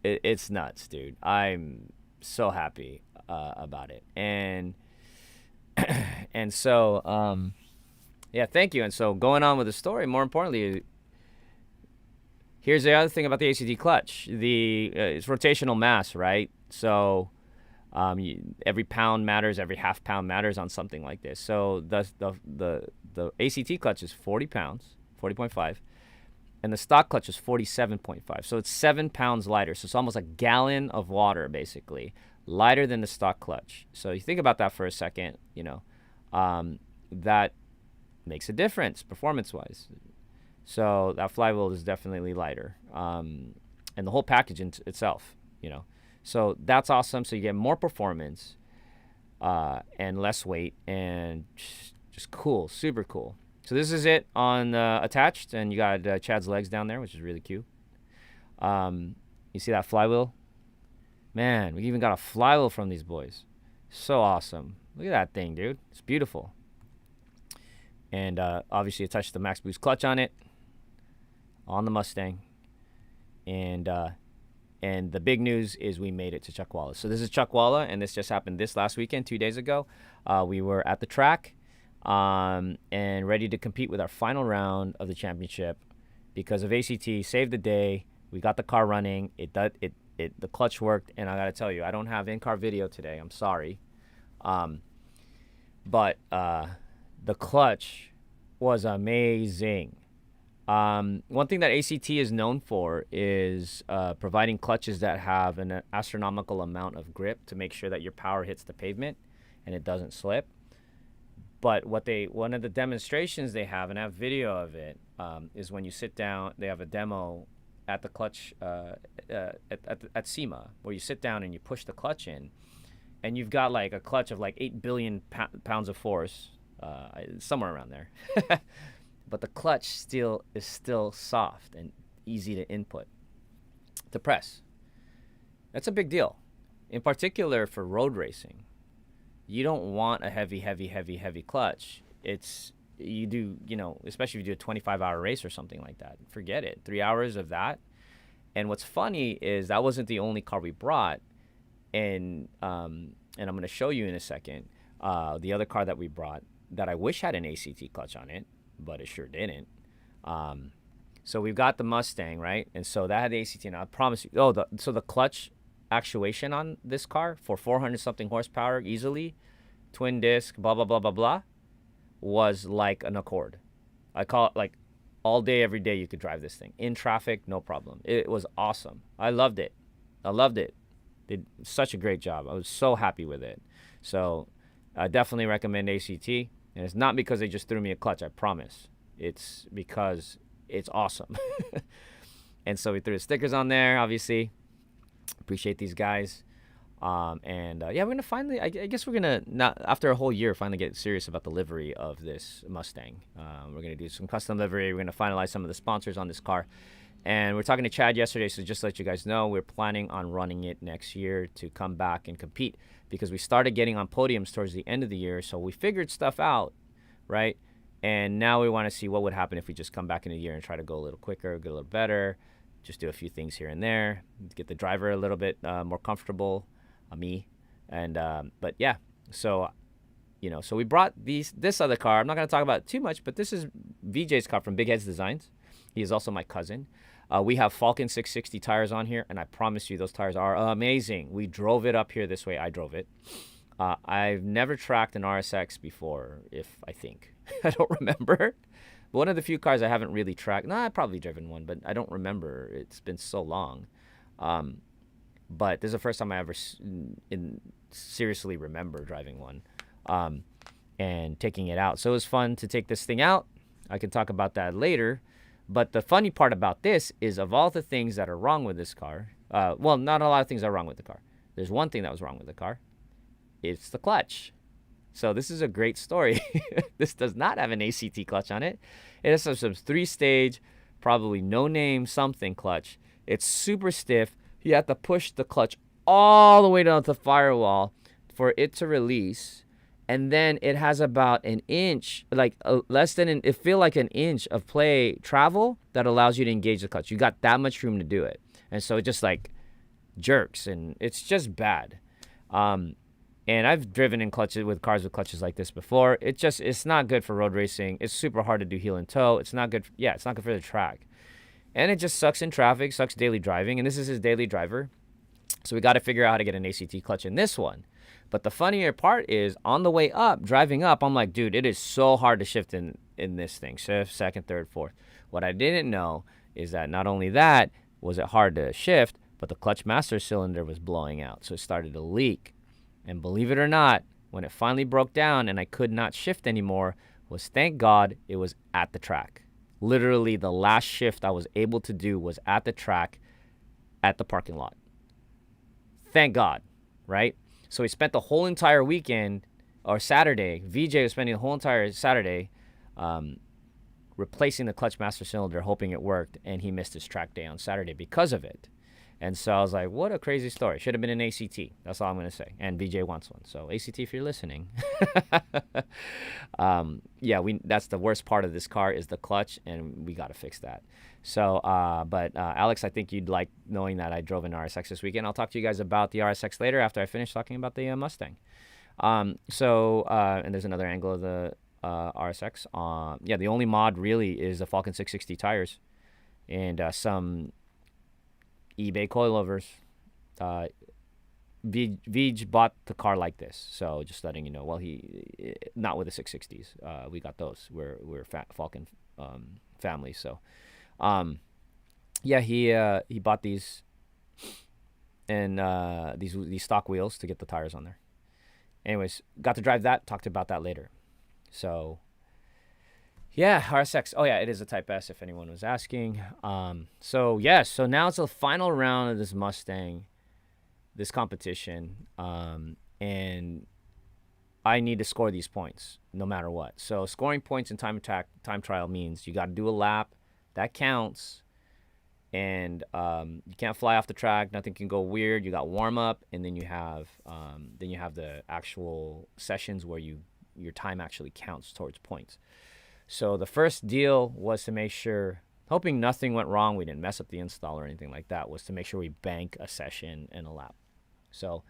it's nuts, dude. I'm so happy about it, and so yeah, thank you. And so going on with the story, more importantly, here's the other thing about the ACT clutch. It's rotational mass, right? So every pound matters, every half pound matters on something like this. So the ACT clutch is 40 pounds, 40.5. And the stock clutch is 47.5. So it's 7 pounds lighter. So it's almost a gallon of water, basically, lighter than the stock clutch. So you think about that for a second, that makes a difference performance-wise. So that flywheel is definitely lighter. And the whole package itself, So that's awesome. So you get more performance and less weight and just cool, super cool. So this is it on attached, and you got Chad's legs down there, which is really cute. You see that flywheel? Man, we even got a flywheel from these boys. So awesome. Look at that thing, dude. It's beautiful. And obviously attached the MaxBoost clutch on it, on the Mustang. And the big news is we made it to Chuckwalla. So this is Chuckwalla, and this just happened this last weekend, 2 days ago. We were at the track. And ready to compete with our final round of the championship because of ACT. Saved the day. We got the car running. The clutch worked, and I gotta tell you, I don't have in-car video today. I'm sorry, but the clutch was amazing. One thing that ACT is known for is providing clutches that have an astronomical amount of grip to make sure that your power hits the pavement and it doesn't slip. But one of the demonstrations they have, and I have video of it, is when you sit down. They have a demo at the clutch at SEMA, where you sit down and you push the clutch in, and you've got like a clutch of like 8 billion pounds of force, somewhere around there. But the clutch is still soft and easy to input, to press. That's a big deal, in particular for road racing. You don't want a heavy clutch. You do, especially if you do a 25-hour race or something like that. Forget it. 3 hours of that. And what's funny is that wasn't the only car we brought. And I'm going to show you in a second the other car that we brought that I wish had an ACT clutch on it, but it sure didn't. So we've got the Mustang, right? And so that had the ACT. And I promise you, so the clutch actuation on this car for 400 something horsepower easily, twin disc, blah blah blah blah blah, was like an Accord. I call it like all day every day you could drive this thing in traffic, no problem. It was awesome. I loved it. Did such a great job. I was so happy with it. So I definitely recommend ACT, and it's not because they just threw me a clutch, I promise. It's because it's awesome. And so we threw the stickers on there, obviously. Appreciate these guys. Yeah, we're gonna finally, I guess we're gonna, not after a whole year, finally get serious about the livery of this Mustang. We're gonna do some custom livery. We're gonna finalize some of the sponsors on this car, and we're talking to Chad yesterday, so just to let you guys know, we're planning on running it next year to come back and compete, because we started getting on podiums towards the end of the year, so we figured stuff out, right? And now we want to see what would happen if we just come back in a year and try to go a little quicker, get a little better, just do a few things here and there, get the driver a little bit more comfortable, me. And but yeah, so so we brought this other car. I'm not going to talk about it too much, but this is VJ's car from Big Headz Designs. He is also my cousin. We have Falcon 660 tires on here, and I promise you those tires are amazing. We drove it up here this way. I drove it. I've never tracked an RSX before, I think. I don't remember. But one of the few cars I haven't really tracked. No, I've probably driven one, but I don't remember. It's been so long. But this is the first time I ever seriously remember driving one and taking it out. So it was fun to take this thing out. I can talk about that later. But the funny part about this is, of all the things that are wrong with this car, well, not a lot of things are wrong with the car. There's one thing that was wrong with the car. It's the clutch. So this is a great story. This does not have an ACT clutch on it. It has some 3-stage, probably no-name something clutch. It's super stiff. You have to push the clutch all the way down to the firewall for it to release. And then it has about an inch, like it feel like an inch of play travel that allows you to engage the clutch. You got that much room to do it. And so it just like jerks, and it's just bad. And I've driven in clutches with cars with clutches like this before. It's not good for road racing. It's super hard to do heel and toe. It's not good. It's not good for the track. And it just sucks in traffic, sucks daily driving. And this is his daily driver. So we got to figure out how to get an ACT clutch in this one. But the funnier part is on the way up, driving up, I'm like, dude, it is so hard to shift in this thing. Shift, second, third, fourth. What I didn't know is that not only that was it hard to shift, but the clutch master cylinder was blowing out. So it started to leak. And believe it or not, when it finally broke down and I could not shift anymore, was thank God it was at the track. Literally the last shift I was able to do was at the track at the parking lot. Thank God, right? So we spent the whole entire weekend, or Saturday, VJ was spending the whole entire Saturday replacing the clutch master cylinder, hoping it worked, and he missed his track day on Saturday because of it. And so I was like, what a crazy story. Should have been an ACT. That's all I'm going to say. And VJ wants one. So ACT, if you're listening. That's the worst part of this car is the clutch, and we got to fix that. So, Alex, I think you'd like knowing that I drove an RSX this weekend. I'll talk to you guys about the RSX later after I finish talking about the Mustang. And there's another angle of the RSX. The only mod really is the Falcon 660 tires and some eBay coilovers. Vij bought the car like this, so just letting you know. Well, he not with the 660s. We got those. We're Falcon family, so he bought these and these stock wheels to get the tires on there. Anyways, got to drive that. Talked about that later. So yeah, RSX. Oh yeah, it is a Type S if anyone was asking. So now it's the final round of this Mustang, this competition, and I need to score these points no matter what. So scoring points in time trial means you got to do a lap. That counts. And you can't fly off the track. Nothing can go weird. You got warm up, and then you have the actual sessions where your time actually counts towards points. So the first deal was to make sure, hoping nothing went wrong, we didn't mess up the install or anything like that, was to make sure we bank a session and a lap. So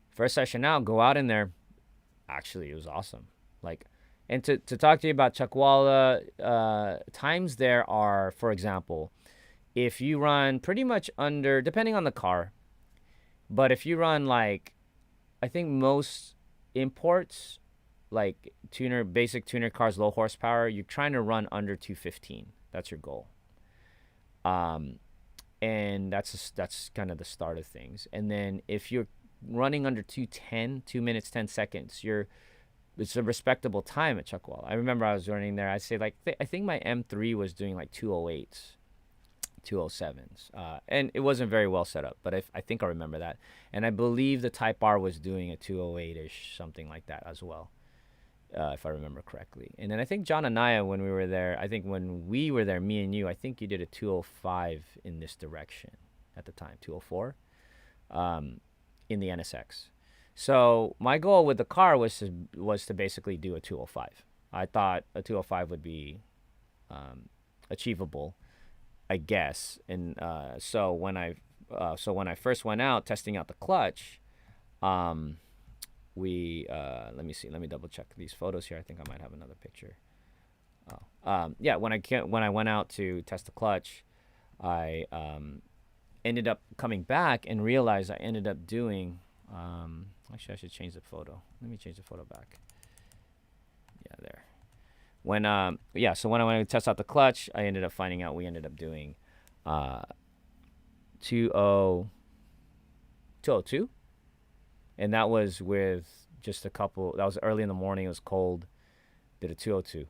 first session out, go out in there. Actually, it was awesome. And to talk to you about Chakwala, times there are, for example, if you run pretty much under, depending on the car, but if you run I think most imports, basic tuner cars, low horsepower, you're trying to run under 215. That's your goal. And that's kind of the start of things. And then if you're running under 210, 2 minutes, 10 seconds, it's a respectable time at Chakwala. I remember I was running there. I'd say I think my M3 was doing 208s. 207s, and it wasn't very well set up, but I think I remember that. And I believe the Type R was doing a 208-ish, something like that as well, if I remember correctly. And then I think John and Naya, when we were there, me and you, I think you did a 205 in this direction at the time, 204, in the NSX. So my goal with the car was to basically do a 205. I thought a 205 would be achievable, I guess. And so when I first went out testing out the clutch, we let me double check these photos here. I think I might have another picture. When I went out to test the clutch, I ended up coming back and realized I ended up doing actually I should change the photo. Let me change the photo back. Yeah, there. When I went to test out the clutch, I ended up finding out we ended up doing 202, and that was with just a couple. That was early in the morning. It was cold. Did a 202.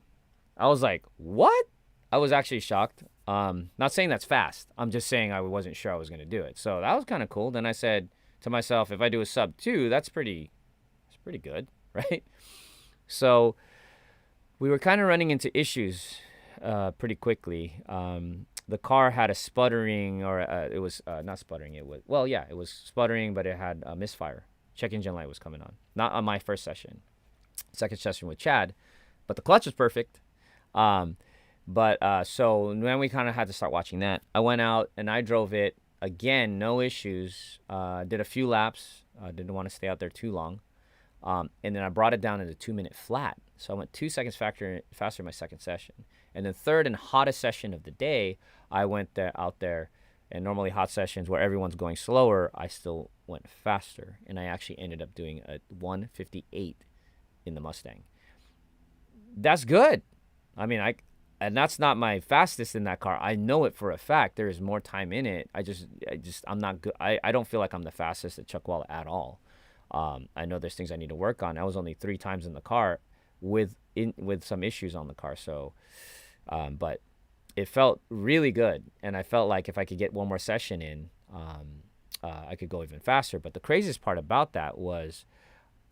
I was like, what? I was actually shocked. Not saying that's fast. I'm just saying I wasn't sure I was going to do it. So that was kind of cool. Then I said to myself, if I do a sub 2, that's pretty good, right? So we were kind of running into issues pretty quickly. The car had a sputtering, or it was not sputtering. It was sputtering, but it had a misfire. Check engine light was coming on. Not on my first session. Second session with Chad, but the clutch was perfect. So then we kind of had to start watching that. I went out and I drove it again, no issues. Did a few laps. Didn't want to stay out there too long. And then I brought it down into 2 minute flat. So I went 2 seconds faster in my second session. And then third and hottest session of the day, I went out there And normally hot sessions where everyone's going slower, I still went faster. And I actually ended up doing a 158 in the Mustang. That's good. I mean, and that's not my fastest in that car. I know it for a fact. There is more time in it. I'm not good. I don't feel like I'm the fastest at Chuckwalla at all. I know there's things I need to work on. I was only 3 times in the car with some issues on the car. So, but it felt really good. And I felt like if I could get one more session in, I could go even faster. But the craziest part about that was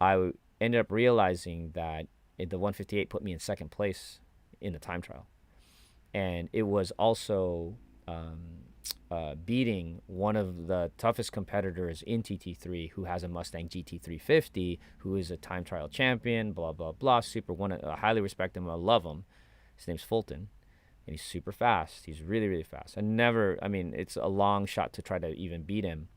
I ended up realizing that the 158 put me in second place in the time trial. And it was also beating one of the toughest competitors in TT3 who has a Mustang GT350, who is a time trial champion, blah, blah, blah. I highly respect him. I love him. His name's Fulton. And he's super fast. He's really, really fast. It's a long shot to try to even beat him.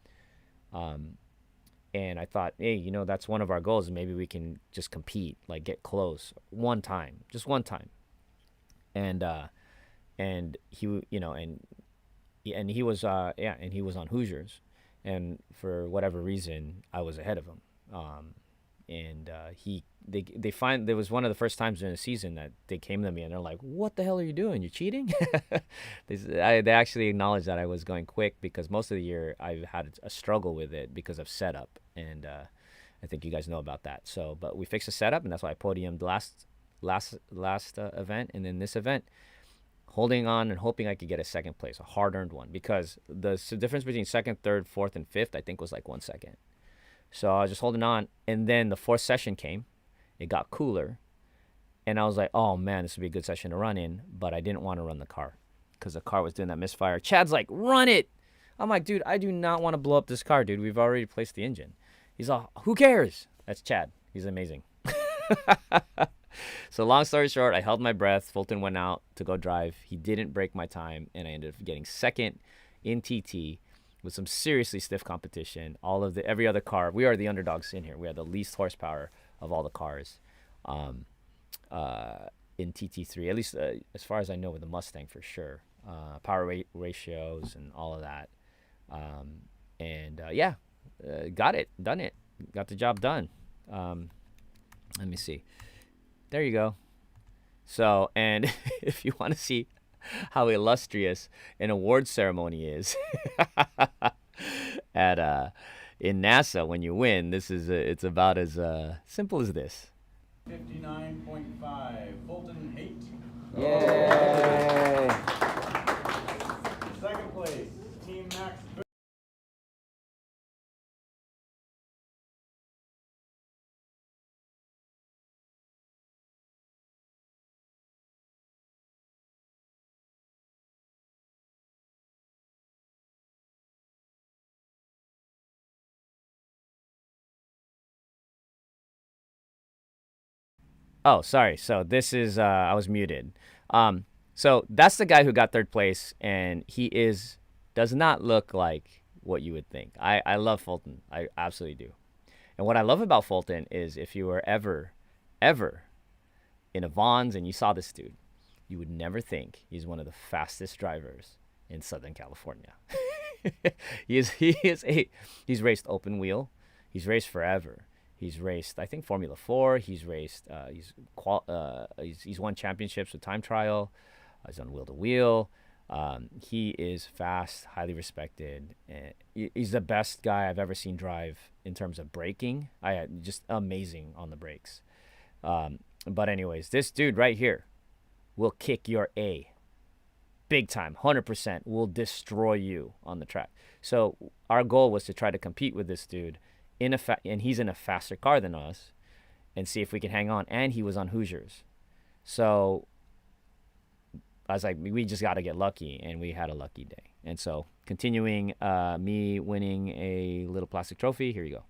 And I thought, hey, that's one of our goals. Maybe we can just compete, like get close just one time. And he, and he was on Hoosiers, and for whatever reason, I was ahead of him. There was one of the first times during the season that they came to me and they're like, "What the hell are you doing? You're cheating?" They actually acknowledged that I was going quick because most of the year I've had a struggle with it because of setup, and I think you guys know about that. So, but we fixed the setup, and that's why I podiumed last event, and then this event, holding on and hoping I could get a second place, a hard-earned one, because the difference between second, third, fourth, and fifth, I think, was like 1 second. So I was just holding on, and then the fourth session came. It got cooler, and I was like, oh, man, this would be a good session to run in, but I didn't want to run the car because the car was doing that misfire. Chad's like, run it. I'm like, dude, I do not want to blow up this car, dude. We've already replaced the engine. He's all, who cares? That's Chad. He's amazing. So long story short, I held my breath. Fulton went out to go drive. He didn't break my time, and I ended up getting second in TT with some seriously stiff competition. Every other car, we are the underdogs in here. We are the least horsepower of all the cars in TT3, at least as far as I know with the Mustang for sure. Power ratios and all of that. Got it, done it, got the job done. Let me see. There you go. So, and if you want to see how illustrious an award ceremony is in NASA when you win, it's about as simple as this. 59.5, Fulton Haight. Yay! Second place, Team MaxBoost. Oh, sorry. So this is I was muted. So that's the guy who got third place, and he does not look like what you would think. I love Fulton. I absolutely do. And what I love about Fulton is if you were ever in a Vons and you saw this dude, you would never think he's one of the fastest drivers in Southern California. He's raced open wheel. He's raced forever. He's raced, I think, Formula 4. He's raced. He's won championships with time trial. He's on wheel to wheel. He is fast, highly respected. He's the best guy I've ever seen drive in terms of braking. Just amazing on the brakes. But anyways, this dude right here will kick your A. Big time, 100%. Will destroy you on the track. So our goal was to try to compete with this dude and he's in a faster car than us, and see if we can hang on. And he was on Hoosiers. So I was like, we just got to get lucky, and we had a lucky day. And so continuing me winning a little plastic trophy, here you go.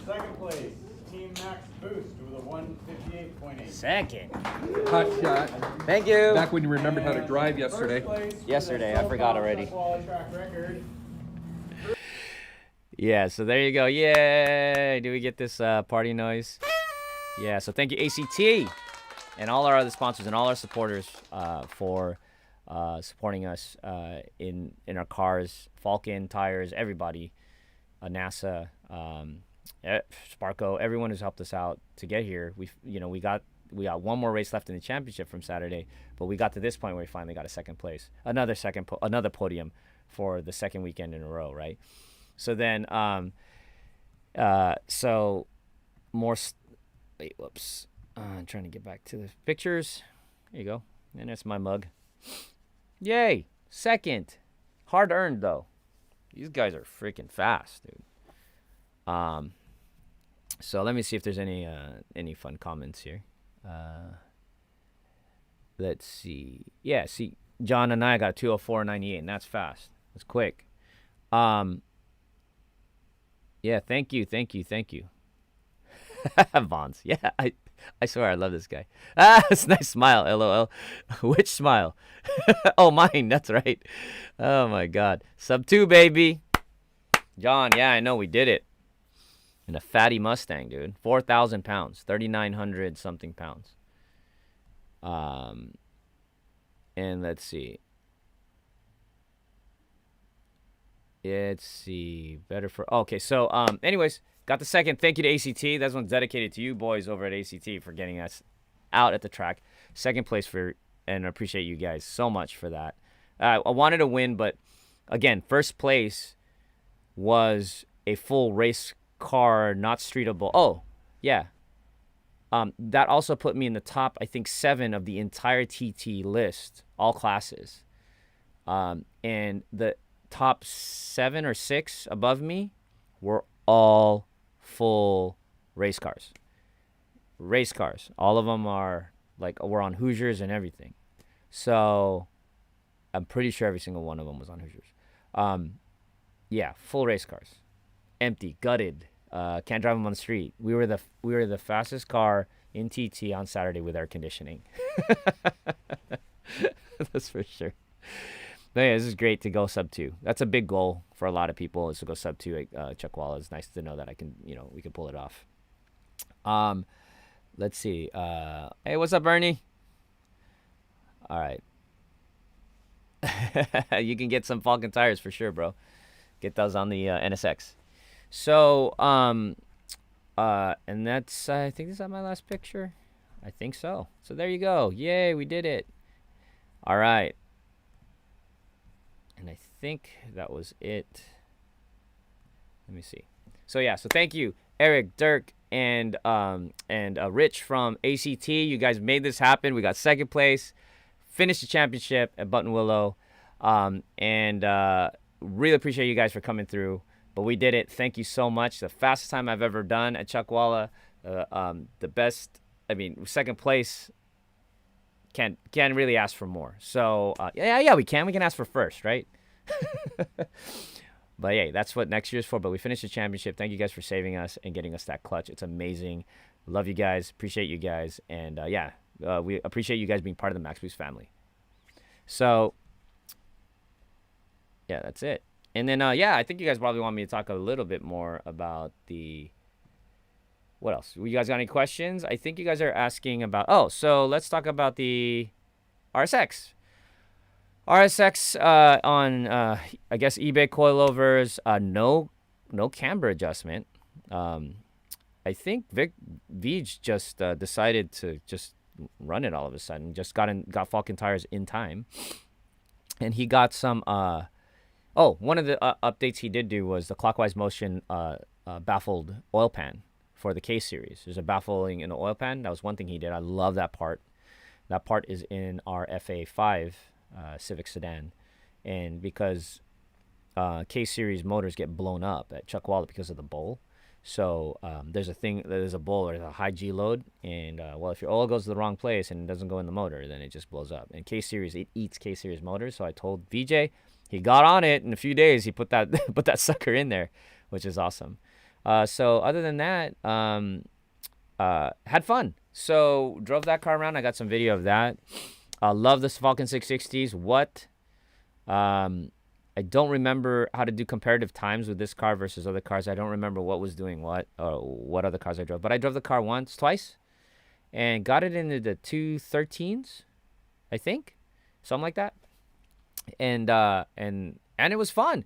Second place, Team MaxBoost with a 158.8. Second. Hot shot. Thank you. Back when you remembered how to drive yesterday. Yesterday, I forgot already. Track record. Yeah, so there you go. Yay! Do we get this party noise? Yeah, so thank you, ACT, and all our other sponsors and all our supporters for supporting us in our cars, Falcon tires, everybody, NASA, Sparko, everyone who's helped us out to get here. We got one more race left in the championship from Saturday, but we got to this point where we finally got a second place, another podium for the second weekend in a row, right? So then, wait, whoops. I'm trying to get back to the pictures. There you go. And that's my mug. Yay! Second. Hard earned, though. These guys are freaking fast, dude. So let me see if there's any fun comments here. Let's see. Yeah, see, John and I got 2:04.98, and that's fast. That's quick. Yeah, thank you. Vons. Yeah, I swear I love this guy. It's a nice smile, LOL. Which smile? Oh, mine, that's right. Oh, my God. Sub 2, baby. John, yeah, I know we did it. In a fatty Mustang, dude. 4,000 pounds. 3,900 something pounds. And let's see. Better for... Okay, so, anyways, got the second. Thank you to ACT. That one's dedicated to you boys over at ACT for getting us out at the track. Second place and I appreciate you guys so much for that. I wanted to win, but, again, first place was a full race car, not streetable. Oh, yeah. That also put me in the top, I think, 7 of the entire TT list, all classes. And the top 7 or 6 above me were all full race cars. All of them are, we're on Hoosiers and everything. So I'm pretty sure every single one of them was on Hoosiers. Yeah, full race cars. Empty, gutted, can't drive them on the street. We were the fastest car in TT on Saturday with air conditioning. That's for sure. But yeah, this is great to go sub 2. That's a big goal for a lot of people, is to go sub 2 at Chuckwalla. It's nice to know that we can pull it off. Let's see. Hey, what's up, Ernie? All right. You can get some Falcon tires for sure, bro. Get those on the NSX. So, and that's, I think this is my last picture. I think so. So there you go. Yay, we did it. All right. And I think that was it. Let me see. So yeah, so thank you, Eric, Dirk, and Rich from ACT. You guys made this happen. We got second place, finished the championship at Button Willow, and really appreciate you guys for coming through. But we did it. Thank you so much. The fastest time I've ever done at Chuckwalla. The best. I mean, second place. Can't really ask for more. So yeah, we can. We can ask for first, right? But yeah, that's what next year's for. But we finished the championship. Thank you guys for saving us and getting us that clutch. It's amazing. Love you guys. Appreciate you guys. And we appreciate you guys being part of the MaxBoost family. So yeah, that's it. And then I think you guys probably want me to talk a little bit more about what else? You guys got any questions? I think you guys are asking about... so let's talk about the RSX. RSX on, I guess, eBay coilovers. No camber adjustment. I think Vij just decided to just run it all of a sudden. Just got Falcon tires in time. And he got some... one of the updates he did do was the clockwise motion baffled oil pan for the K series. There's a baffling in the oil pan. That was one thing he did. I love that part. That part is in our FA5 Civic sedan. And because K series motors get blown up at Chuckwalla because of the bowl. So there's a bowl or a high G load. And if your oil goes to the wrong place and it doesn't go in the motor, then it just blows up. And K series, it eats K series motors. So I told VJ, he got on it in a few days. He put that sucker in there, which is awesome. So other than that, had fun. So drove that car around. I got some video of that. Love the Falcon 660s. I don't remember how to do comparative times with this car versus other cars. I don't remember what was doing what other cars I drove. But I drove the car twice, and got it into the 213s, I think. Something like that. and it was fun.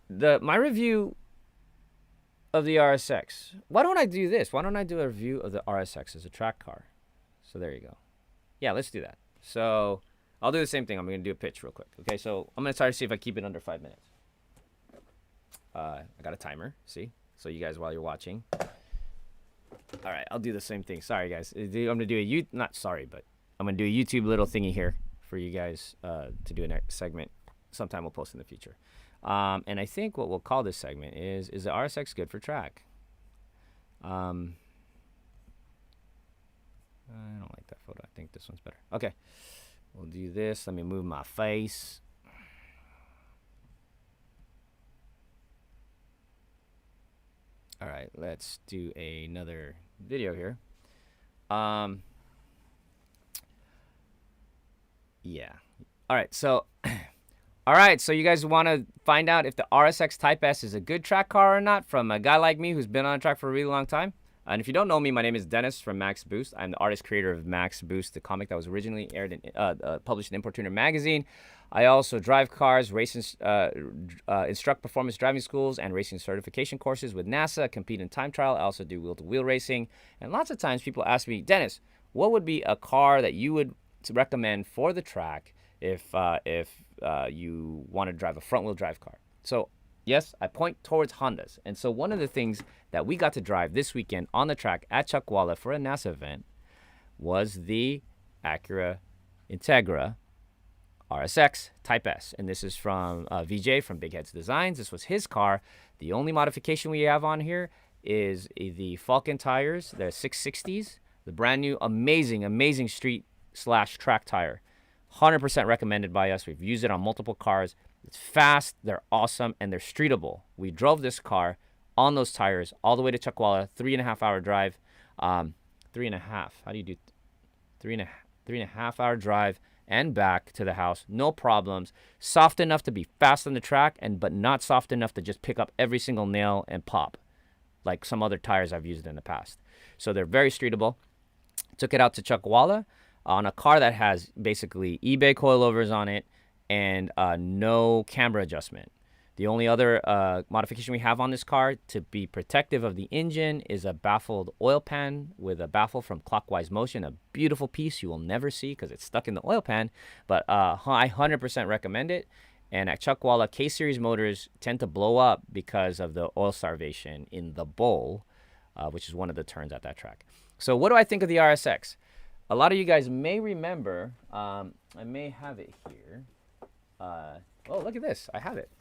My review of the RSX. Why don't I do this? Why don't I do a review of the RSX as a track car? So there you go. Yeah, let's do that. So I'll do the same thing. I'm going to do a pitch real quick. Okay, so I'm going to try to see if I keep it under 5 minutes. I got a timer, see? So you guys, while you're watching. All right, I'll do the same thing. Sorry, guys. I'm going to do not sorry, but I'm going to do a YouTube little thingy here for you guys to do a next segment. Sometime we'll post in the future. And I think what we'll call this segment is the RSX good for track? I don't like that photo. I think this one's better. Okay, we'll do this. Let me move my face. All right, let's do another video here. Yeah. All right, so you guys want to find out if the RSX Type S is a good track car or not from a guy like me who's been on a track for a really long time. And if you don't know me, my name is Dennis from MaxBoost. I'm the artist creator of MaxBoost, the comic that was originally published in Importuner magazine. I also drive cars, instruct performance driving schools and racing certification courses with NASA, compete in time trial. I also do wheel-to-wheel racing. And lots of times people ask me, Dennis, what would be a car that you would recommend for the track if you want to drive a front-wheel drive car? So yes, I point towards Hondas. And so one of the things that we got to drive this weekend on the track at Chuckwalla for a NASA event was the Acura Integra RSX Type S. And this is from VJ from Big Headz Designs. This was his car. The only modification we have on here is the Falcon tires, the 660s, the brand new, amazing street/track tire. 100% recommended by us. We've used it on multiple cars. It's fast, they're awesome, and they're streetable. We drove this car on those tires all the way to Chuckwalla, 3.5 hour drive. 3.5. How do you do 3.5 hour drive and back to the house? No problems. Soft enough to be fast on the track, but not soft enough to just pick up every single nail and pop, like some other tires I've used in the past. So they're very streetable. Took it out to Chuckwalla on a car that has basically eBay coilovers on it and no camber adjustment. The only other modification we have on this car to be protective of the engine is a baffled oil pan with a baffle from Clockwise Motion, a beautiful piece you will never see because it's stuck in the oil pan, but I 100% recommend it. And at Chuckwalla, K-Series motors tend to blow up because of the oil starvation in the bowl, which is one of the turns at that track. So what do I think of the RSX? A lot of you guys may remember, I may have it here. Oh, look at this. I have it.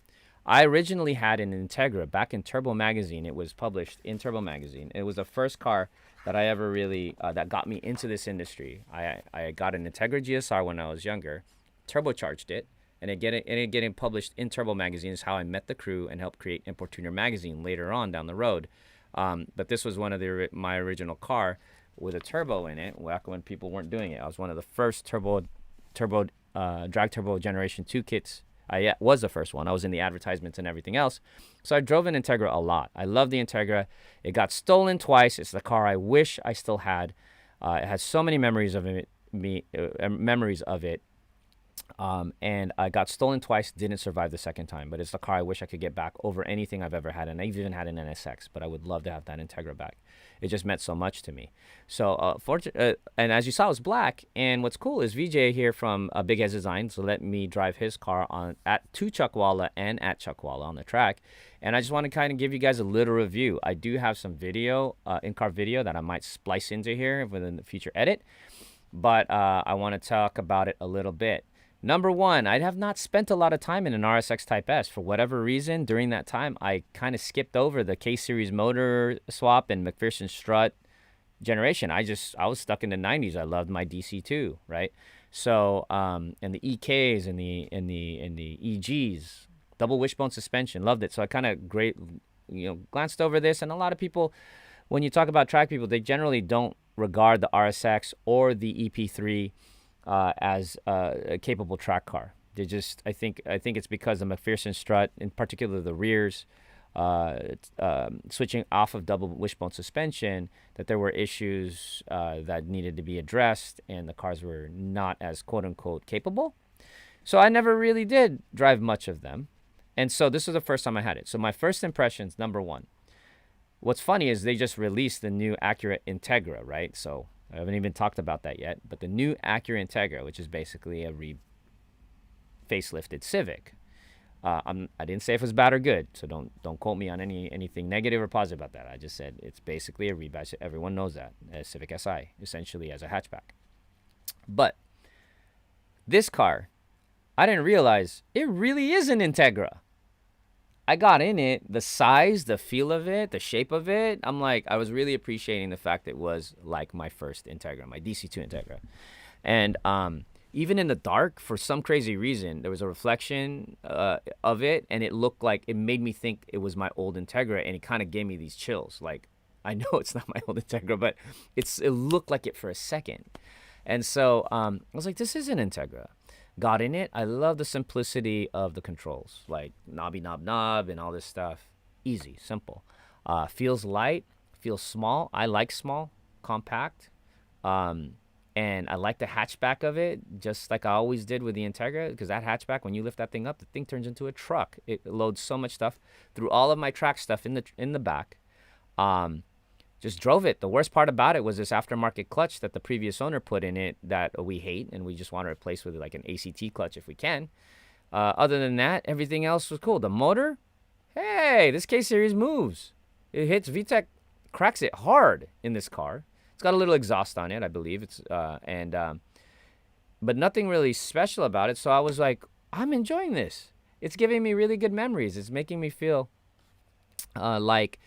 I originally had an Integra back in Turbo Magazine. It was published in Turbo Magazine. It was the first car that I ever really, that got me into this industry. I got an Integra GSR when I was younger, turbocharged it, and it getting published in Turbo Magazine is how I met the crew and helped create Importuner Magazine later on down the road. But this was one of my original car with a turbo in it back when people weren't doing it. I was one of the first drag turbo generation 2 kits. I was the first one. I was in the advertisements and everything else. So I drove an Integra a lot. I love the Integra. It got stolen twice. It's the car I wish I still had. It has so many memories of it. And I got stolen twice, didn't survive the second time. But it's the car I wish I could get back over anything I've ever had. And I've even had an NSX, but I would love to have that Integra back. It just meant so much to me. So, and as you saw, it was black. And what's cool is VJ here from Big Headz Designs so let me drive his car to Chuckwalla and at Chuckwalla on the track. And I just want to kind of give you guys a little review. I do have some video, in-car video that I might splice into here within the future edit. But I want to talk about it a little bit. Number one, I have not spent a lot of time in an RSX Type S. For whatever reason, during that time, I kind of skipped over the K-Series motor swap and McPherson strut generation. I was stuck in the 90s. I loved my DC2, right? So, and the EKs and the EGs, double wishbone suspension, loved it. So I kind of glanced over this. And a lot of people, when you talk about track people, they generally don't regard the RSX or the EP3 as a capable track car. They just, I think it's because the McPherson strut, in particular the rears, switching off of double wishbone suspension, that there were issues that needed to be addressed, and the cars were not as quote unquote capable. So I never really did drive much of them. And so this was the first time I had it. So my first impressions, number one. What's funny is they just released the new Acura Integra, right? So I haven't even talked about that yet. But the new Acura Integra, which is basically a facelifted Civic. I didn't say if it was bad or good, so don't quote me on anything negative or positive about that. I just said it's basically a rebadge. Everyone knows that, a Civic Si, essentially as a hatchback. But this car, I didn't realize it really is an Integra. I got in it, the size, the feel of it, the shape of it. I'm like, I was really appreciating the fact it was like my first Integra, my DC2 Integra. And even in the dark, for some crazy reason, there was a reflection of it, and it looked like, it made me think it was my old Integra, and it kind of gave me these chills. Like, I know it's not my old Integra, but it looked like it for a second. And so I was like, this is an Integra. Got in it. I love the simplicity of the controls, like knobby knob and all this stuff. Easy, simple. Feels light, feels small. I like small, compact. And I like the hatchback of it, just like I always did with the Integra, because that hatchback, when you lift that thing up, the thing turns into a truck. It loads so much stuff. Threw all of my track stuff in the back. Just drove it. The worst part about it was this aftermarket clutch that the previous owner put in it that we hate, and we just want to replace with like an ACT clutch if we can. Other than that, everything else was cool. The motor, hey, this K-Series moves. It hits VTEC, cracks it hard in this car. It's got a little exhaust on it, I believe. But nothing really special about it. So I was like, I'm enjoying this. It's giving me really good memories. It's making me feel like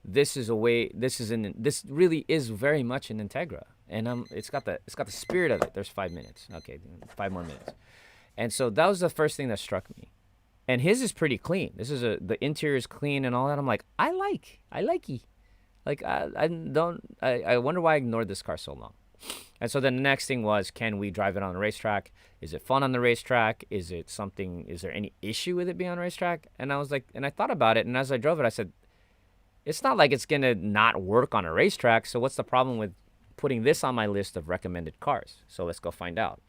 this really is very much an Integra, and it's got the spirit of it. There's 5 minutes. Okay, 5 more minutes. And so that was the first thing that struck me. And his is pretty clean. The interior is clean and all that. I'm like, I likey. Like, I wonder why I ignored this car so long. And so then the next thing was, can we drive it on the racetrack? Is it fun on the racetrack? Is there any issue with it being on the racetrack? And I was like, and I thought about it, and as I drove it, I said, it's not like it's going to not work on a racetrack, so what's the problem with putting this on my list of recommended cars? So let's go find out.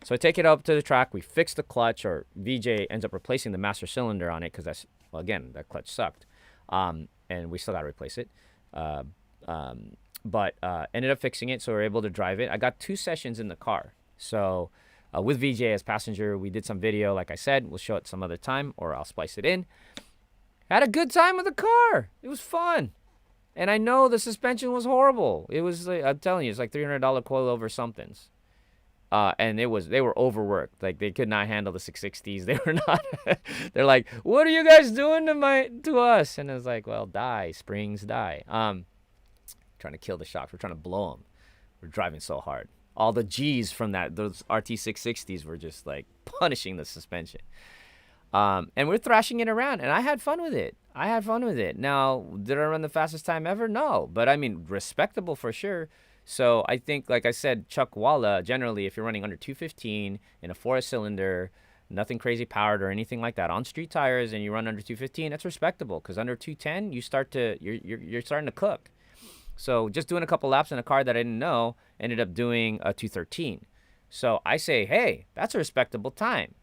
So I take it up to the track, we fix the clutch, or VJ ends up replacing the master cylinder on it, because again, that clutch sucked. And we still got to replace it. But ended up fixing it, so we were able to drive it. I got 2 sessions in the car. So with VJ as passenger, we did some video, like I said. We'll show it some other time, or I'll splice it in. Had a good time with the car. It was fun. And I know the suspension was horrible. It was, I'm telling you, it's like $300 coilover somethings. And they were overworked. Like, they could not handle the 660s. They were not. They're like, what are you guys doing to us? And I was like, well, springs die. Trying to kill the shocks. We're trying to blow them. We're driving so hard. All the G's from those RT 660s were just like punishing the suspension. And we're thrashing it around, and I had fun with it. Now, did I run the fastest time ever? No, but I mean, respectable for sure. So I think, like I said, Chuck Walla, generally, if you're running under 215 in a 4-cylinder, nothing crazy powered or anything like that, on street tires, and you run under 215, that's respectable, because under 210, you're starting to cook. So just doing a couple laps in a car that I didn't know, ended up doing a 213. So I say, hey, that's a respectable time.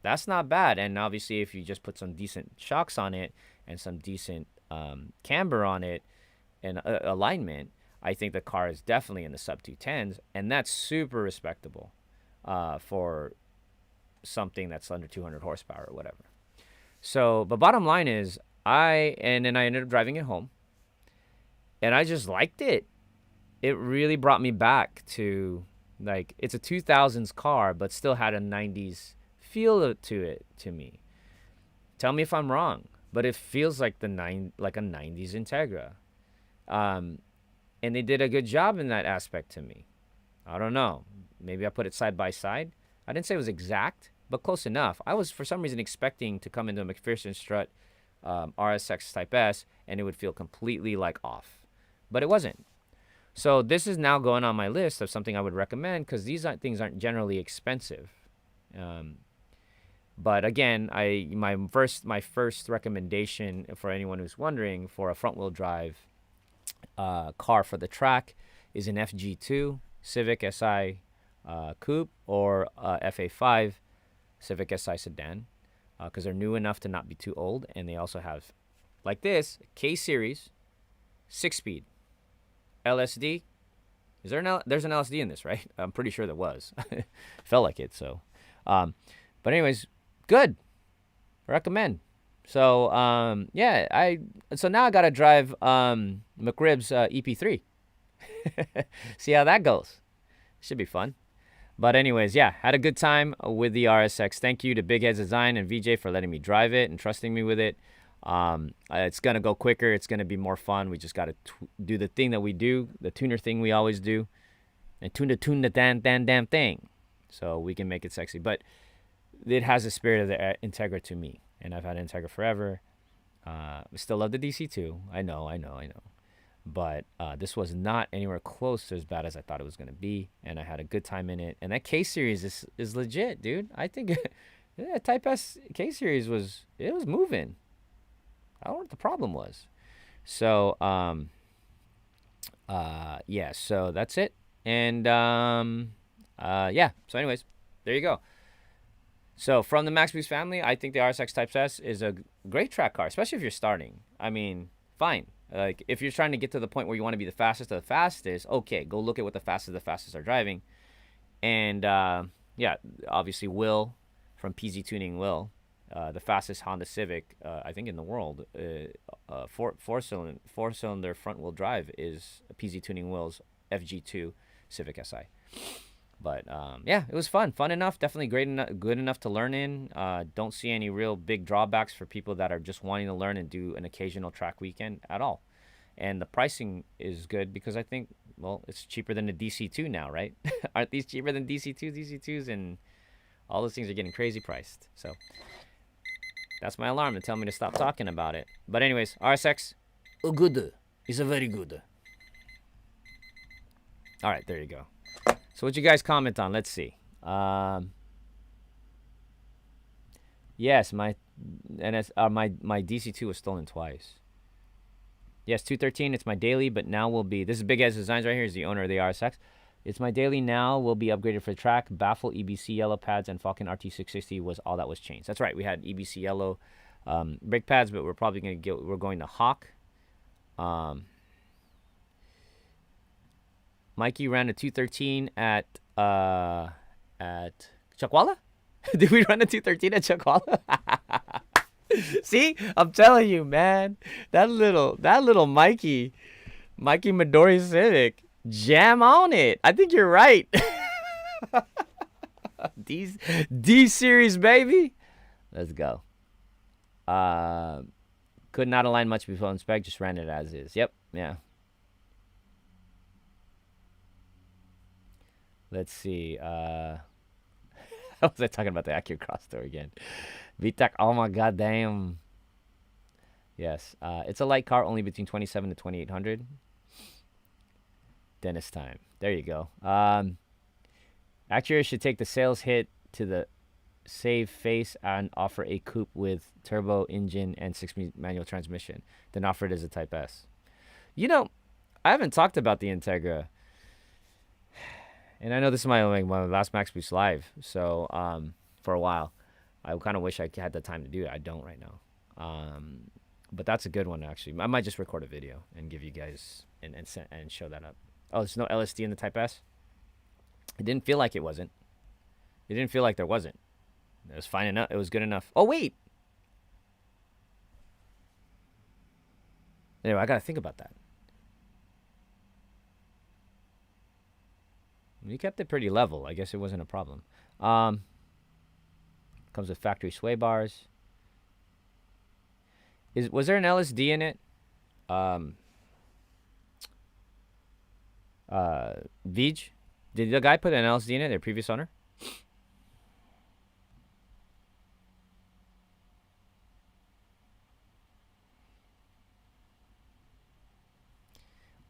That's not bad. And obviously, if you just put some decent shocks on it and some decent camber on it and alignment, I think the car is definitely in the sub 210s, and that's super respectable for something that's under 200 horsepower or whatever. So, but bottom line is, and then I ended up driving it home, and I just liked it. It really brought me back to, like, it's a 2000s car, but still had a 90s feel to it to me. Tell me if I'm wrong, but it feels like like a 90s Integra. And they did a good job in that aspect to me. I don't know. Maybe I put it side by side. I didn't say it was exact, but close enough. I was, for some reason, expecting to come into a McPherson Strut RSX Type S, and it would feel completely, like, off. But it wasn't. So this is now going on my list of something I would recommend, because these things aren't generally expensive. But again, my first recommendation for anyone who's wondering for a front-wheel drive car for the track is an FG2 Civic Si Coupe or FA5 Civic Si sedan, because they're new enough to not be too old, and they also have, like this, K Series, 6-speed, LSD. There's an LSD in this, right? I'm pretty sure there was. Felt like it, so. But anyways, good. Recommend. So so now I gotta drive McRib's EP3. See how that goes. Should be fun. But anyways, yeah, had a good time with the RSX. Thank you to Big Headz Design and VJ for letting me drive it and trusting me with it. It's gonna go quicker. It's gonna be more fun. We just gotta do the thing that we do, the tuner thing we always do, and tune the damn thing, so we can make it sexy. But it has the spirit of the Integra to me, and I've had Integra forever. Still love the DC2. I know. But this was not anywhere close to as bad as I thought it was going to be, and I had a good time in it. And that K-Series is legit, dude. I think Type S K-Series was moving. I don't know what the problem was. So, yeah, so that's it. And, yeah, so anyways, there you go. So from the MaxBoost family, I think the RSX Type S is a great track car, especially if you're starting. I mean, fine. Like, if you're trying to get to the point where you want to be the fastest of the fastest, okay, go look at what the fastest are driving. And, yeah, obviously Will from PZ Tuning Will, the fastest Honda Civic, I think in the world, four-cylinder front-wheel drive is PZ Tuning Will's FG2 Civic Si. But, yeah, it was fun enough, definitely good enough to learn in. Don't see any real big drawbacks for people that are just wanting to learn and do an occasional track weekend at all. And the pricing is good because I think, well, it's cheaper than the DC2 now, right? Aren't these cheaper than DC2s? DC2s and all those things are getting crazy priced. So that's my alarm to tell me to stop talking about it. But anyways, RSX, good. It's a very good. All right, there you go. So what you guys comment on? Let's see. Yes, my DC2 was stolen twice. Yes, 213. It's my daily, but now will be. This is Big Headz Designs right here. Is the owner of the RSX. It's my daily now. Will be upgraded for the track. Baffle, EBC yellow pads, and Falcon RT660 was all that was changed. That's right. We had EBC yellow brake pads, but we're probably going to get. We're going to Hawk. Mikey ran a 213 at Chakwala? Did we run a 213 at Chakwala? See, I'm telling you, man, that little Mikey Midori Civic, jam on it. I think you're right. D series, baby. Let's go. Could not align much before inspect, just ran it as is. Yep, yeah. Let's see. How was I talking about the Acura Cross Store again? VTEC, oh my goddamn. Yes. It's a light car, only between 27 to 2800. Dentist time. There you go. Acura should take the sales hit to the save face and offer a coupe with turbo engine and 6-speed manual transmission. Then offer it as a Type S. You know, I haven't talked about the Integra. And I know this is my last MaxBoost live, so for a while. I kind of wish I had the time to do it. I don't right now. But that's a good one, actually. I might just record a video and give you guys and show that up. Oh, there's no LSD in the Type S? It didn't feel like it wasn't. It didn't feel like there wasn't. It was fine enough. It was good enough. Oh, wait. Anyway, I got to think about that. We kept it pretty level. I guess it wasn't a problem. Comes with factory sway bars. Was there an LSD in it? Vij? Did the guy put an LSD in it, their previous owner?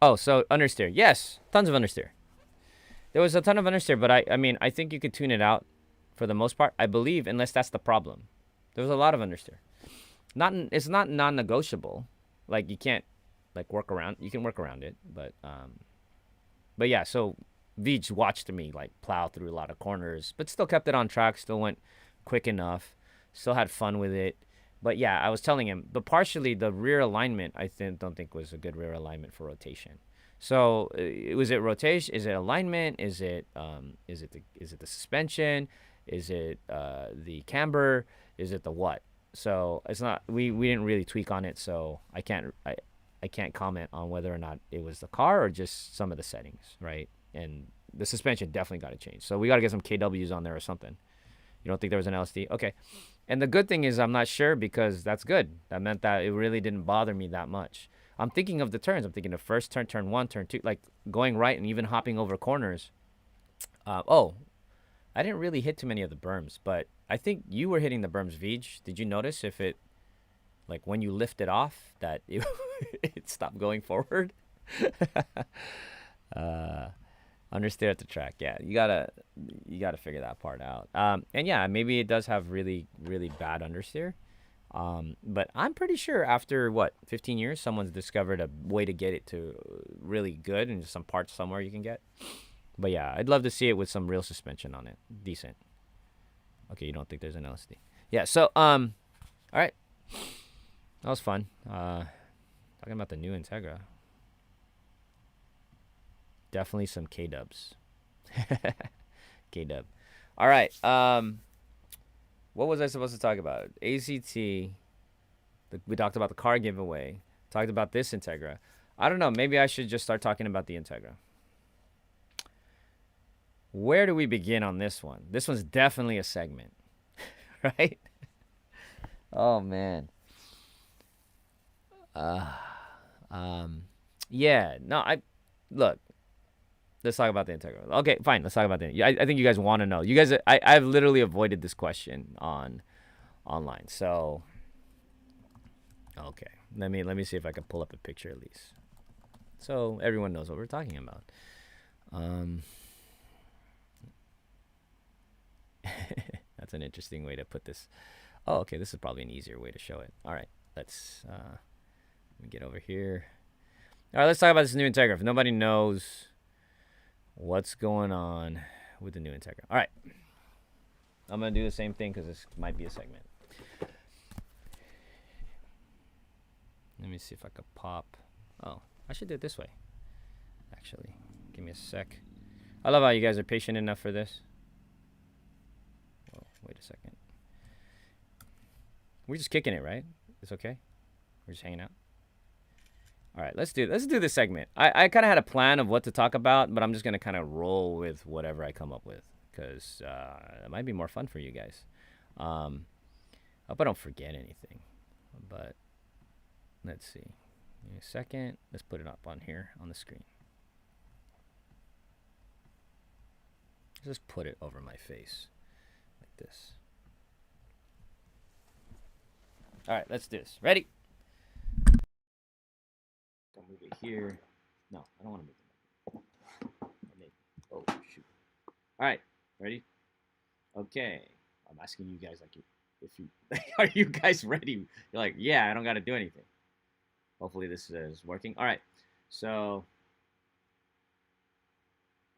Oh, so understeer. Yes, tons of understeer. There was a ton of understeer, but I mean, I think you could tune it out for the most part. I believe, unless that's the problem. There was a lot of understeer. It's not non-negotiable. Like, you can't, like, work around. You can work around it, but yeah. So Vij watched me like plow through a lot of corners, but still kept it on track. Still went quick enough. Still had fun with it. But yeah, I was telling him, but partially the rear alignment don't think was a good rear alignment for rotation. So was it rotation? Is it alignment? Is it the suspension? Is it the camber? Is it the what? So it's not, we didn't really tweak on it, so I can't comment on whether or not it was the car or just some of the settings, right? And the suspension definitely got to change. So we got to get some KWs on there or something. You don't think there was an LSD? Okay. And the good thing is I'm not sure, because that's good. That meant that it really didn't bother me that much. I'm thinking of the turns. I'm thinking of first turn, turn 1, turn 2, like going right and even hopping over corners. Oh, I didn't really hit too many of the berms, but I think you were hitting the berms, Vij. Did you notice if it, like when you lift it off, that it stopped going forward? Understeer at the track. Yeah, you gotta figure that part out. And yeah, maybe it does have really, really bad understeer. But I'm pretty sure after 15 years, someone's discovered a way to get it to really good, and some parts somewhere you can get. But yeah, I'd love to see it with some real suspension on it. Decent. Okay, you don't think there's an LSD? Yeah. So all right, that was fun. Talking about the new Integra. Definitely some K-dubs. K-dub. All right. What was I supposed to talk about? ACT. We talked about the car giveaway. Talked about this Integra. I don't know. Maybe I should just start talking about the Integra. Where do we begin on this one? This one's definitely a segment. Right? Oh, man. Yeah. No, look. Let's talk about the Integra. Okay, fine. Let's talk about the. I think you guys want to know. You guys, I've literally avoided this question online. So, okay, let me see if I can pull up a picture at least, so everyone knows what we're talking about. That's an interesting way to put this. Oh, okay. This is probably an easier way to show it. All right, let me get over here. All right, let's talk about this new Integra. If nobody knows what's going on with the new Integra. All right. I'm going to do the same thing because this might be a segment. Let me see if I could pop. Oh, I should do it this way. Actually, give me a sec. I love how you guys are patient enough for this. Whoa, wait a second. We're just kicking it, right? It's okay? We're just hanging out? All right, let's do this segment. I kind of had a plan of what to talk about, but I'm just going to kind of roll with whatever I come up with, because it might be more fun for you guys. I hope I don't forget anything, but let's see. Give me a second. Let's put it up on here on the screen. Just put it over my face like this. All right, let's do this. Ready? I'll move it here. No, I don't want to move it. Oh, shoot. All right, ready? Okay. I'm asking you guys, like, if you are you guys ready? You're like, yeah, I don't got to do anything. Hopefully this is working. All right. So,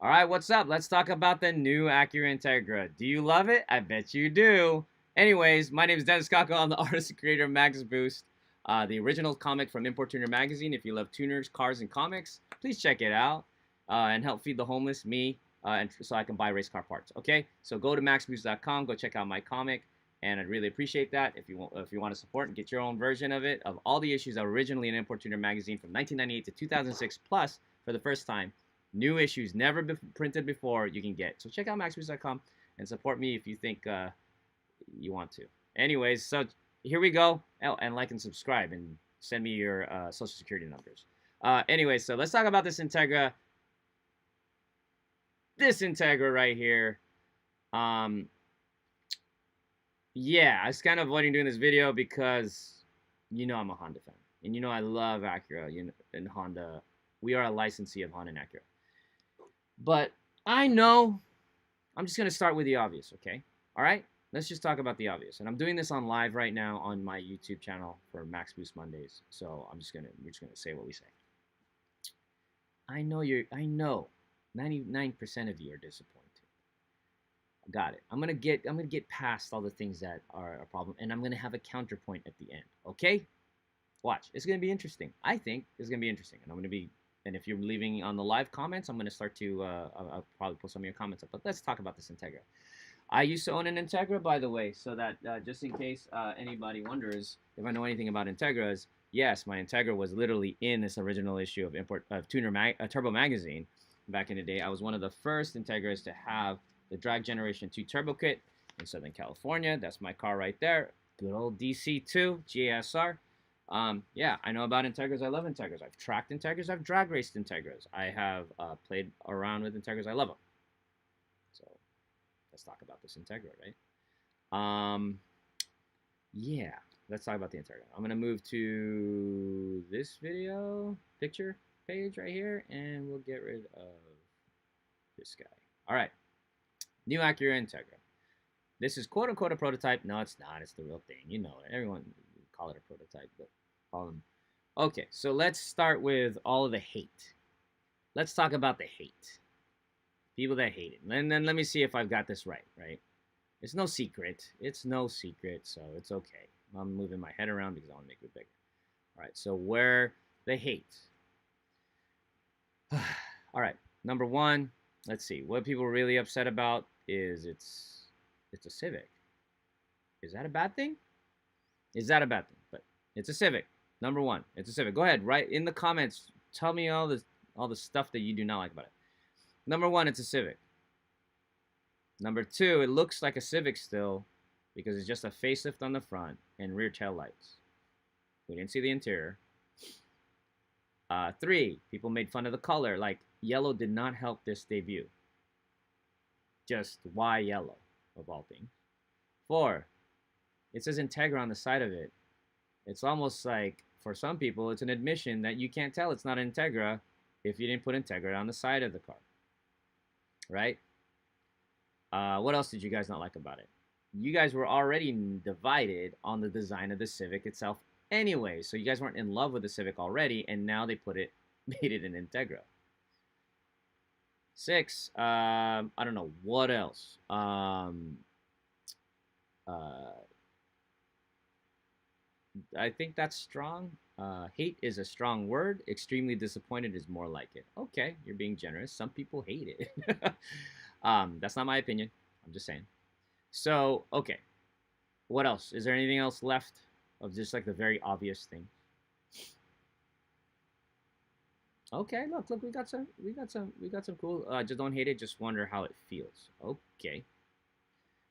all right, what's up? Let's talk about the new Acura Integra. Do you love it? I bet you do. Anyways, my name is Dennis Caco. I'm the artist and creator of MaxBoost, the original comic from Import Tuner Magazine. If you love tuners, cars, and comics, please check it out and help feed the homeless, me, and so I can buy race car parts. Okay, so go to maxboost.com, go check out my comic, and I'd really appreciate that if you want to support and get your own version of it, of all the issues that were originally in Import Tuner Magazine from 1998 to 2006, plus for the first time, new issues never been printed before you can get. So check out maxboost.com and support me if you think you want to. Anyways, so here we go. Oh, and like and subscribe and send me your social security numbers. Anyways, so let's talk about this Integra. This Integra right here. Yeah, I was kind of avoiding doing this video because you know I'm a Honda fan. And you know I love Acura and Honda. We are a licensee of Honda and Acura. But I know I'm just going to start with the obvious, okay? All right? Let's just talk about the obvious. And I'm doing this on live right now on my YouTube channel for MaxBoost Mondays. So we're just gonna say what we say. I know 99% of you are disappointed. Got it. I'm gonna get past all the things that are a problem, and I'm gonna have a counterpoint at the end. Okay? Watch. It's gonna be interesting. I think it's gonna be interesting, and I'm gonna be. And if you're leaving on the live comments, I'm gonna start to. I'll probably put some of your comments up. But let's talk about this Integra. I used to own an Integra, by the way, so that just in case anybody wonders if I know anything about Integras, yes, my Integra was literally in this original issue of Turbo Magazine back in the day. I was one of the first Integras to have the Drag Generation 2 Turbo Kit in Southern California. That's my car right there. Good old DC2 GSR. Yeah, I know about Integras. I love Integras. I've tracked Integras. I've drag raced Integras. I have played around with Integras. I love them. So let's talk about this Integra, right? Yeah, let's talk about the Integra. I'm gonna move to this video picture page right here, and we'll get rid of this guy. All right, new Acura Integra. This is quote unquote a prototype. No, it's not. It's the real thing. You know it. Everyone call it a prototype, but call them. Okay, so let's start with all of the hate. Let's talk about the hate. People that hate it. And then let me see if I've got this right, right? It's no secret. It's no secret, so it's okay. I'm moving my head around because I want to make it bigger. All right, so where the hate. All right, number one, let's see. What people are really upset about is it's a Civic. Is that a bad thing? Is that a bad thing? But it's a Civic. Number one, it's a Civic. Go ahead, write in the comments. Tell me all the stuff that you do not like about it. Number one, it's a Civic. Number two, it looks like a Civic still because it's just a facelift on the front and rear tail lights. We didn't see the interior. Three, people made fun of the color. Like, yellow did not help this debut. Just why yellow, of all things. Four, it says Integra on the side of it. It's almost like, for some people, it's an admission that you can't tell it's not an Integra if you didn't put Integra on the side of the car. Right? What else did you guys not like about it? You guys were already divided on the design of the Civic itself anyway, so you guys weren't in love with the Civic already, and now they made it an Integra. Six, I don't know, what else? I think that's strong. Hate is a strong word. Extremely disappointed is more like it. Okay, you're being generous. Some people hate it. That's not my opinion. I'm just saying. So, okay. What else? Is there anything else left of just like the very obvious thing? Okay, look, we got some cool. Just don't hate it. Just wonder how it feels. Okay.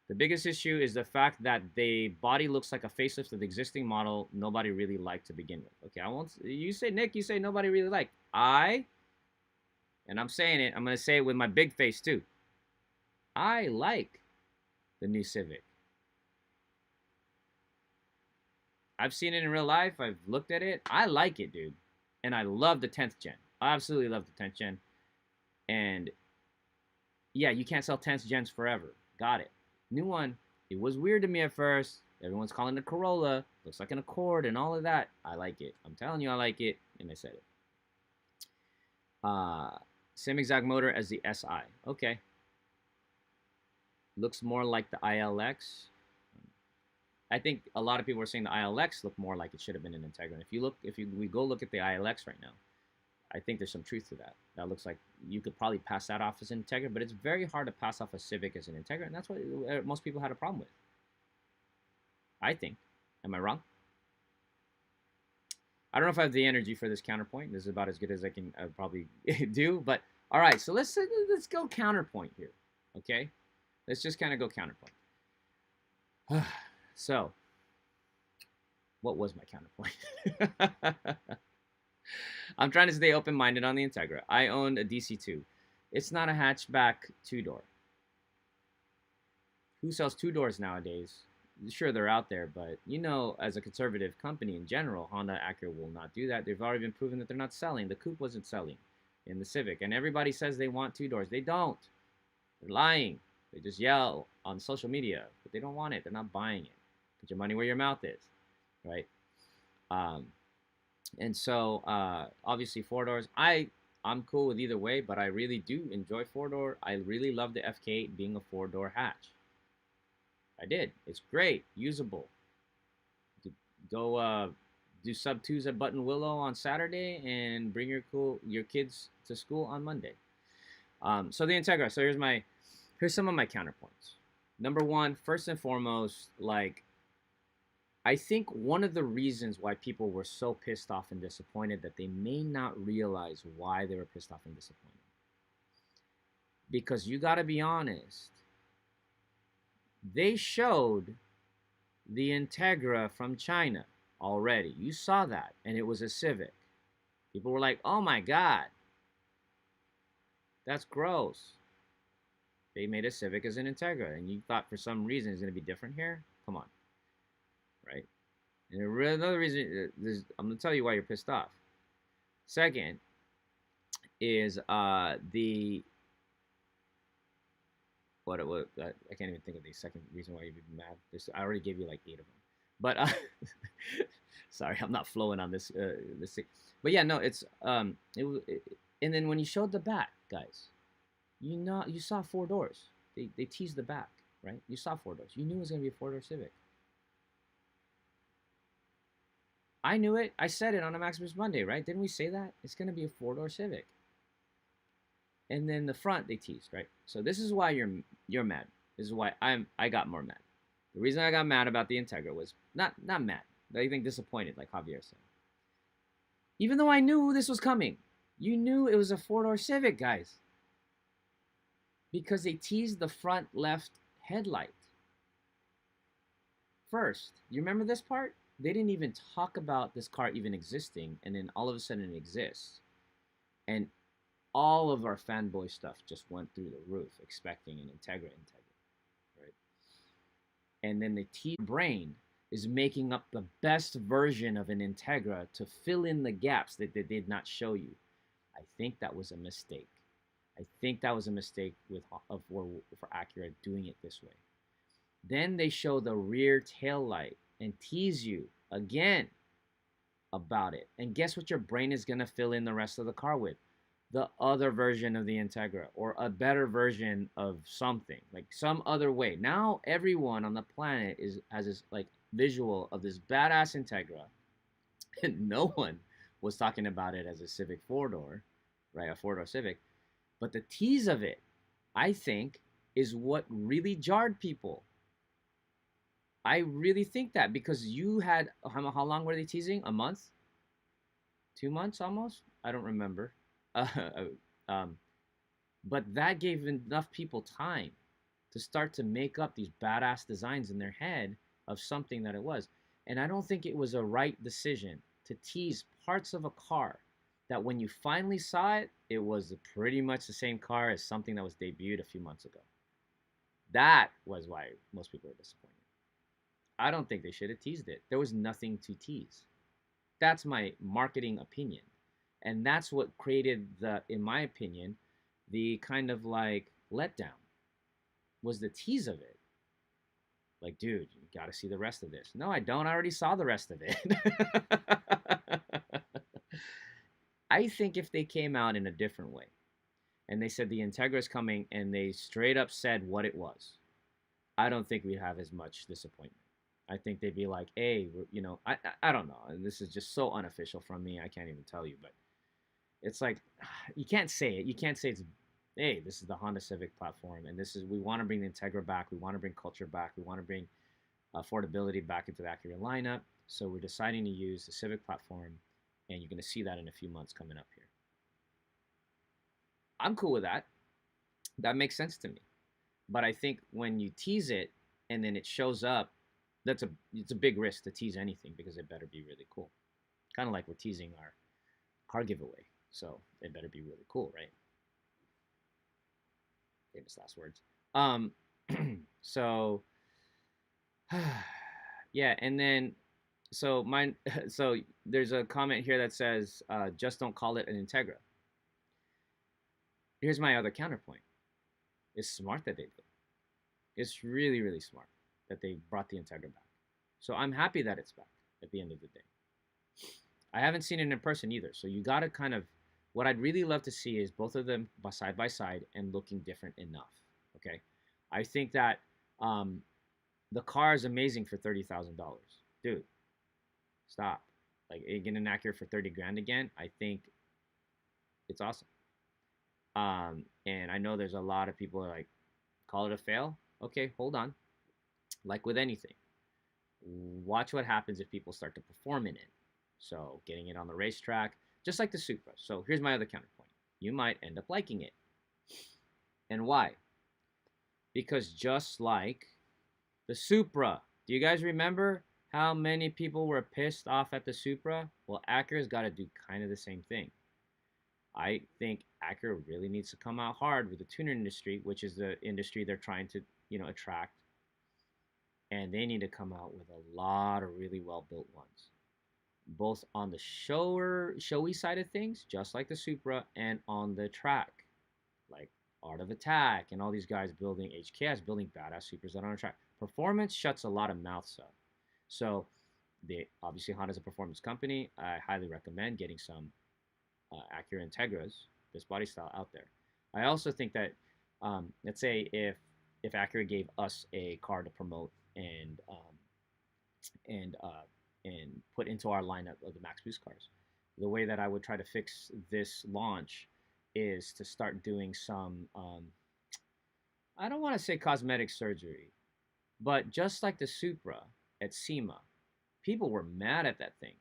The biggest issue is the fact that the body looks like a facelift of the existing model nobody really liked to begin with. Okay, I won't. You say, Nick, you say nobody really liked. And I'm saying it, I'm going to say it with my big face too. I like the new Civic. I've seen it in real life. I've looked at it. I like it, dude. And I love the 10th gen. I absolutely love the 10th gen. And yeah, you can't sell 10th gens forever. Got it. New one. It was weird to me at first. Everyone's calling it a Corolla. Looks like an Accord and all of that. I like it. I'm telling you I like it. And I said it. Same exact motor as the SI. Okay. Looks more like the ILX. I think a lot of people are saying the ILX looked more like it should have been an Integra. And we go look at the ILX right now, I think there's some truth to that. That looks like you could probably pass that off as an Integra, but it's very hard to pass off a Civic as an Integra, and that's what most people had a problem with. I think. Am I wrong? I don't know if I have the energy for this counterpoint. This is about as good as I can probably do. But all right, so let's go counterpoint here. Okay, let's just kind of go counterpoint. So, what was my counterpoint? I'm trying to stay open-minded on the Integra. I owned a DC2. It's not a hatchback two-door. Who sells two-doors nowadays? Sure, they're out there, but you know, as a conservative company in general, Honda, Acura will not do that. They've already been proven that they're not selling. The coupe wasn't selling in the Civic, and everybody says they want two-doors. They don't. They're lying. They just yell on social media, but they don't want it. They're not buying it. Put your money where your mouth is, right? And so, obviously, four doors. I I'm cool with either way, but I really do enjoy four-door. I really love the FK8 being a four-door hatch. I did. It's great, usable. Go do sub twos at Button Willow on Saturday and bring your kids to school on Monday. So the Integra. So here's some of my counterpoints. Number one, first and foremost, like, I think one of the reasons why people were so pissed off and disappointed that they may not realize why they were pissed off and disappointed. Because you got to be honest, they showed the Integra from China already. You saw that, and it was a Civic. People were like, oh my God, that's gross. They made a Civic as an Integra, and you thought for some reason it's going to be different here? Come on. Right? And another reason, I'm going to tell you why you're pissed off. Second is I can't even think of the second reason why you'd be mad. I already gave you like 8 of them. But sorry, I'm not flowing on this thing. But yeah, no, and then when you showed the back, guys, you saw 4 doors. They teased the back, right? You saw 4 doors. You knew it was gonna be a 4-door Civic. I knew it. I said it on a MaxBoost Monday, right? Didn't we say that? It's gonna be a 4-door Civic. And then the front they teased, right? So this is why you're mad. This is why I got more mad. The reason I got mad about the Integra was not mad. I think disappointed, like Javier said. Even though I knew this was coming, you knew it was a 4-door Civic, guys, because they teased the front left headlight first. You remember this part? They didn't even talk about this car even existing, and then all of a sudden it exists, and all of our fanboy stuff just went through the roof, expecting an Integra, right? And then the brain is making up the best version of an Integra to fill in the gaps that they did not show you. I think that was a mistake. I think that was a mistake for Acura doing it this way. Then they show the rear tail light and tease you again about it. And guess what your brain is going to fill in the rest of the car with? The other version of the Integra, or a better version of something, like some other way. Now everyone on the planet has this like visual of this badass Integra, and no one was talking about it as a Civic 4-door, right? A 4-door Civic. But the tease of it, I think, is what really jarred people. I really think that, because you had, how long were they teasing? A month? 2 months almost? I don't remember. But that gave enough people time to start to make up these badass designs in their head of something that it was. And I don't think it was a right decision to tease parts of a car that when you finally saw it, it was pretty much the same car as something that was debuted a few months ago. That was why most people were disappointed. I don't think they should have teased it. There was nothing to tease. That's my marketing opinion. And that's what created in my opinion, the kind of like letdown, was the tease of it. Like, dude, you got to see the rest of this. No, I don't. I already saw the rest of it. I think if they came out in a different way and they said the Integra is coming and they straight up said what it was, I don't think we'd have as much disappointment. I think they'd be like, hey, I don't know. And this is just so unofficial from me. I can't even tell you, but it's like, you can't say it. You can't say it's, hey, this is the Honda Civic platform, and we want to bring the Integra back. We want to bring culture back. We want to bring affordability back into the Acura lineup. So we're deciding to use the Civic platform, and you're going to see that in a few months coming up here. I'm cool with that. That makes sense to me. But I think when you tease it and then it shows up, it's a big risk to tease anything, because it better be really cool. Kind of like we're teasing our car giveaway. So it better be really cool, right? Famous last words. So yeah, and then so there's a comment here that says just don't call it an Integra. Here's my other counterpoint. It's smart that they did. It's really, really smart that they brought the Integra back. So I'm happy that it's back at the end of the day. I haven't seen it in person either, so you got to kind of What I'd really love to see is both of them side by side and looking different enough. Okay, I think that the car is amazing for $30,000, dude. Stop. Like getting an Acura for 30 grand again, I think it's awesome. And I know there's a lot of people like, call it a fail. Okay, hold on. Like with anything, watch what happens if people start to perform in it. So getting it on the racetrack, just like the Supra. So here's my other counterpoint. You might end up liking it. And why? Because just like the Supra, do you guys remember how many people were pissed off at the Supra? Well, Acura's got to do kind of the same thing. I think Acura really needs to come out hard with the tuner industry, which is the industry they're trying to, attract. And they need to come out with a lot of really well-built ones, both on the showy side of things, just like the Supra, and on the track, like Art of Attack and all these guys building, HKS building badass Supras that are on the track. Performance shuts a lot of mouths up. So obviously Honda's a performance company. I highly recommend getting some Acura Integras, this body style, out there. I also think that, let's say if Acura gave us a car to promote and put into our lineup of the MaxBoost cars, the way that I would try to fix this launch is to start doing some, I don't want to say cosmetic surgery, but just like the Supra at SEMA, people were mad at that thing.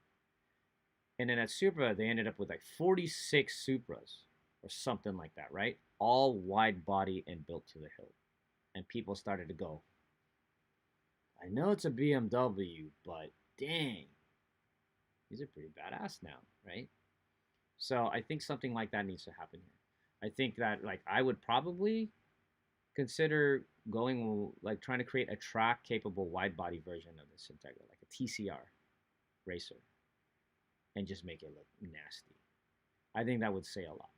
And then at Supra, they ended up with like 46 Supras or something like that, right? All wide body and built to the hilt. And people started to go, I know it's a BMW, but dang, these are pretty badass now, right? So I think something like that needs to happen here. I think that, like, I would probably consider going, like, trying to create a track capable wide body version of this Integra, like a TCR racer, and just make it look nasty. I think that would say a lot.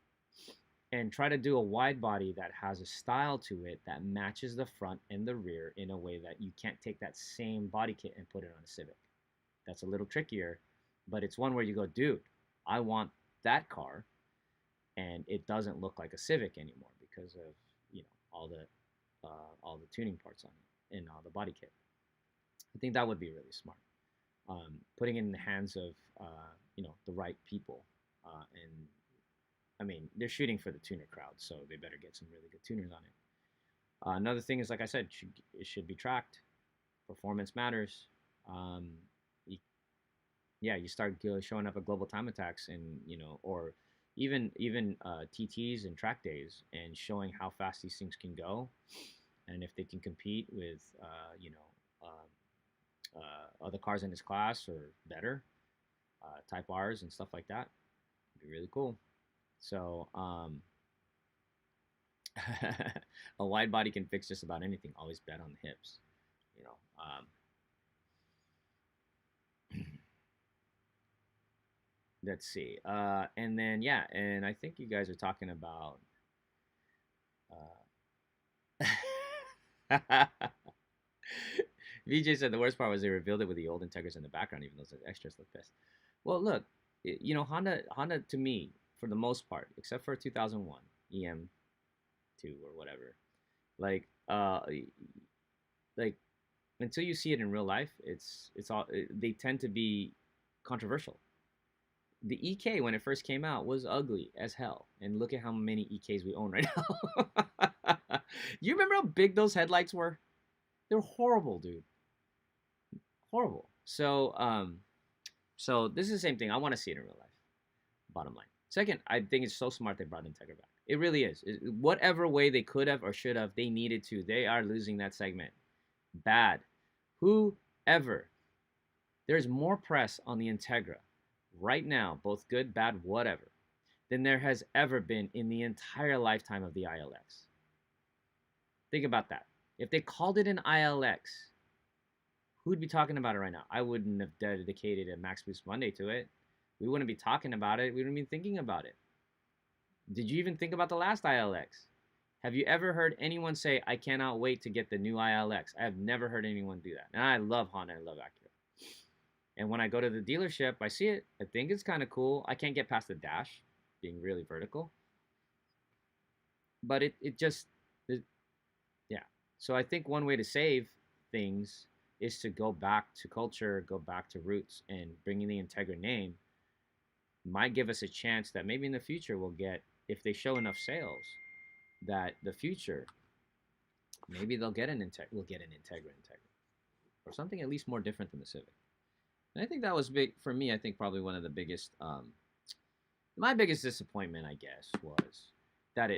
And try to do a wide body that has a style to it that matches the front and the rear in a way that you can't take that same body kit and put it on a Civic. That's a little trickier, but it's one where you go, dude, I want that car, and it doesn't look like a Civic anymore because of all the tuning parts on it and all the body kit. I think that would be really smart. Putting it in the hands of the right people, and I mean, they're shooting for the tuner crowd, so they better get some really good tuners on it. Another thing is, like I said, it should be tracked. Performance matters. You start showing up at global time attacks, and or even TTs and track days, and showing how fast these things can go, and if they can compete with other cars in this class or better, Type Rs and stuff like that. It'd be really cool. So a wide body can fix just about anything. Always bet on the hips. Let's see. And then and I think you guys are talking about VJ said the worst part was they revealed it with the old Integras in the background, even though the extras look pissed. Well, look, Honda to me, for the most part, except for 2001 EM2 or whatever, like until you see it in real life, they tend to be controversial. The EK, when it first came out, was ugly as hell, and look at how many EKs we own right now. You remember how big those headlights were? They were horrible, dude. Horrible. So this is the same thing. I want to see it in real life. Bottom line. Second, I think it's so smart they brought Integra back. It really is. Whatever way they could have or should have, they needed to. They are losing that segment. Bad. Whoever. There's more press on the Integra right now, both good, bad, whatever, than there has ever been in the entire lifetime of the ILX. Think about that. If they called it an ILX, who'd be talking about it right now? I wouldn't have dedicated a MaxBoost Monday to it. We wouldn't be talking about it. We wouldn't be thinking about it. Did you even think about the last ILX? Have you ever heard anyone say, I cannot wait to get the new ILX? I have never heard anyone do that. And I love Honda. I love Acura. And when I go to the dealership, I see it. I think it's kind of cool. I can't get past the dash being really vertical. But yeah. So I think one way to save things is to go back to culture, go back to roots, and bringing the Integra name might give us a chance that maybe in the future we'll get, if they show enough sales, that the future maybe we'll get an Integra, or something at least more different than the Civic. And I think that was big for me. I think probably one of the biggest, my biggest disappointment, I guess, was that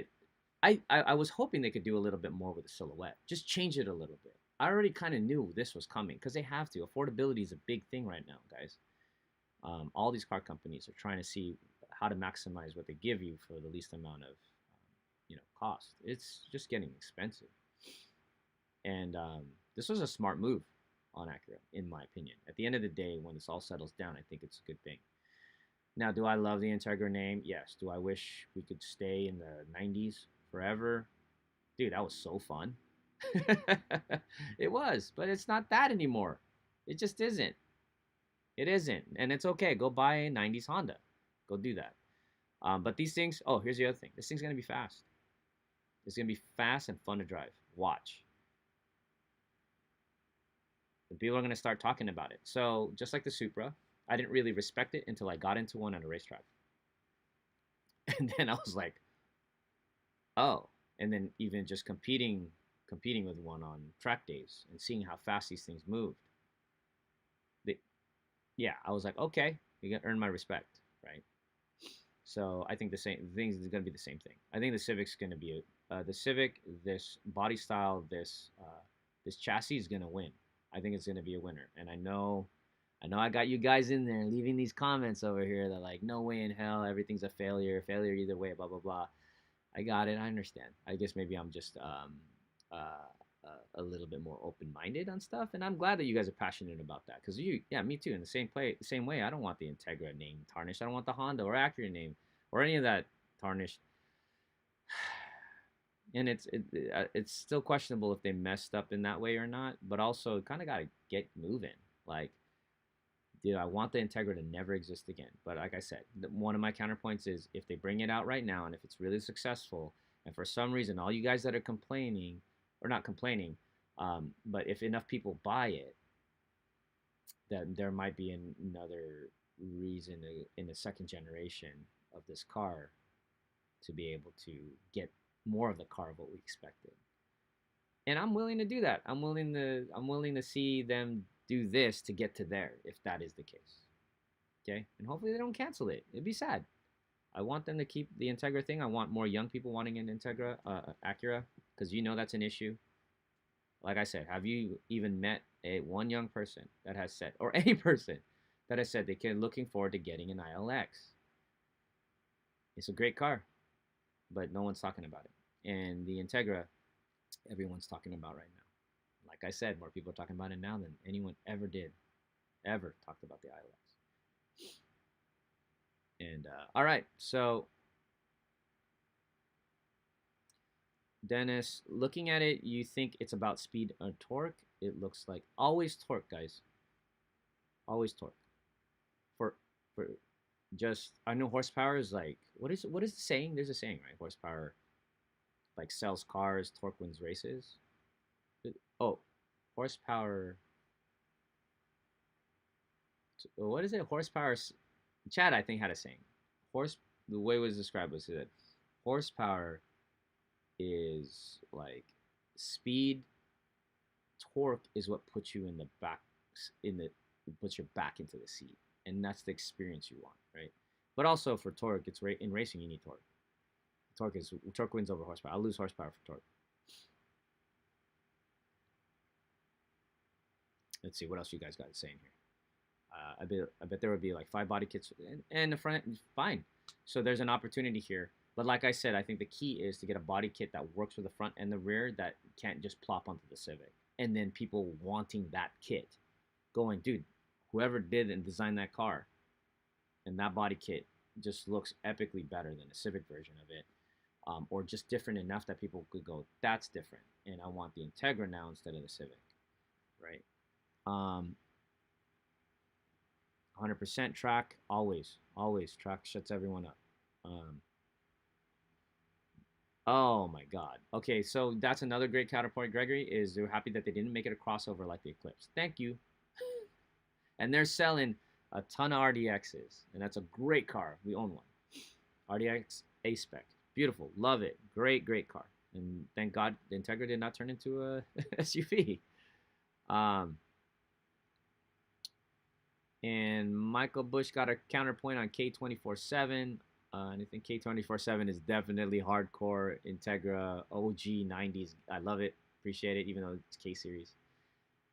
I was hoping they could do a little bit more with the silhouette, just change it a little bit. I already kind of knew this was coming because they have to. Affordability is a big thing right now, guys. All these car companies are trying to see how to maximize what they give you for the least amount of, cost. It's just getting expensive. And this was a smart move on Acura, in my opinion. At the end of the day, when this all settles down, I think it's a good thing. Now, do I love the Integra name? Yes. Do I wish we could stay in the 90s forever? Dude, that was so fun. It was, but it's not that anymore. It just isn't. It isn't. And it's okay. Go buy a 90s Honda. Go do that. But these things, oh, here's the other thing. This thing's going to be fast. It's going to be fast and fun to drive. Watch. And people are going to start talking about it. So just like the Supra, I didn't really respect it until I got into one at a racetrack. And then I was like, oh. And then even just competing with one on track days and seeing how fast these things moved. Yeah, I was like, okay, you got to earn my respect, right? So I think the things is going to be the same thing. I think the Civic's going to be the Civic. This body style, this chassis is going to win. I think it's going to be a winner. And I know I got you guys in there leaving these comments over here that like, no way in hell, everything's a failure either way, blah blah blah. I got it. I understand. I guess maybe I'm just a little bit more open-minded on stuff, and I'm glad that you guys are passionate about that. Because me too. In the same way, I don't want the Integra name tarnished. I don't want the Honda or Acura name or any of that tarnished. And it's still questionable if they messed up in that way or not. But also, kind of got to get moving. Like, dude, I want the Integra to never exist again. But like I said, one of my counterpoints is if they bring it out right now, and if it's really successful, and for some reason, all you guys that are complaining, or not complaining, but if enough people buy it, then there might be another reason in the second generation of this car to be able to get more of the car of what we expected. And I'm willing to do that. I'm willing to see them do this to get to there, if that is the case. Okay? And hopefully they don't cancel it. It'd be sad. I want them to keep the Integra thing. I want more young people wanting an Integra, Acura, because that's an issue. Like I said, have you even met one young person that has said, or any person that has said they're looking forward to getting an ILX? It's a great car, but no one's talking about it. And the Integra, everyone's talking about right now. Like I said, more people are talking about it now than anyone ever talked about the ILX. And all right, so Dennis, looking at it, you think it's about speed or torque? It looks like always torque, guys. Always torque. For just, I know horsepower is like, what is the saying? There's a saying, right? Horsepower like sells cars, torque wins races. Oh, horsepower. What is it? Horsepower. Chad, I think, had a saying. The way it was described was that horsepower is like speed, torque is what puts you in the back, puts your back into the seat, and that's the experience you want, right? But also for torque, it's in racing you need torque. Torque wins over horsepower. I'll lose horsepower for torque. Let's see what else you guys got saying here. I bet there would be like 5 body kits and the front, fine. So there's an opportunity here. But like I said, I think the key is to get a body kit that works for the front and the rear that can't just plop onto the Civic. And then people wanting that kit, going, dude, whoever did and designed that car and that body kit just looks epically better than a Civic version of it. Or just different enough that people could go, that's different. And I want the Integra now instead of the Civic, right? 100% track, always track shuts everyone up. Oh my God. Okay, so that's another great counterpoint, Gregory, is they're happy that they didn't make it a crossover like the Eclipse. Thank you. And they're selling a ton of RDXs, and that's a great car. We own one. RDX A-Spec. Beautiful. Love it. Great, great car. And thank God the Integra did not turn into a SUV. And Michael Bush got a counterpoint on K24/7. And I think K24/7 is definitely hardcore Integra OG 90s. I love it. Appreciate it, even though it's K-Series.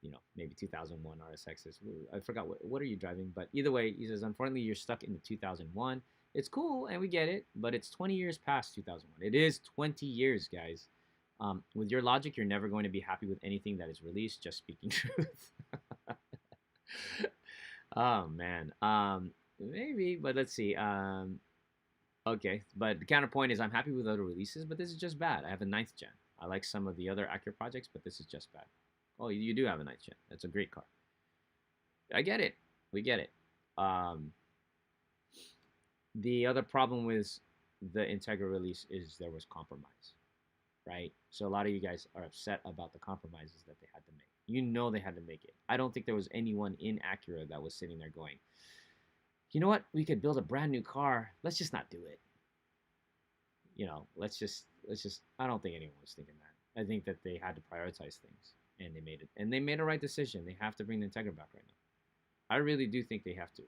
You know, maybe 2001 RSXs. I forgot what are you driving, but either way, he says, unfortunately, you're stuck in the 2001. It's cool, and we get it, but it's 20 years past 2001. It is 20 years, guys. With your logic, you're never going to be happy with anything that is released, just speaking truth. Oh, man. Maybe, but let's see. Okay, but the counterpoint is I'm happy with other releases, but this is just bad. I have a 9th gen. I like some of the other Acura projects, but this is just bad. Oh, you do have a 9th gen. That's a great car. I get it. We get it. The other problem with the Integra release is there was compromise, right? So a lot of you guys are upset about the compromises that they had to make. You know they had to make it. I don't think there was anyone in Acura that was sitting there going, you know what? We could build a brand new car. Let's just not do it. You know, let's just. I don't think anyone was thinking that. I think that they had to prioritize things, and they made it. And they made a right decision. They have to bring the Integra back right now. I really do think they have to.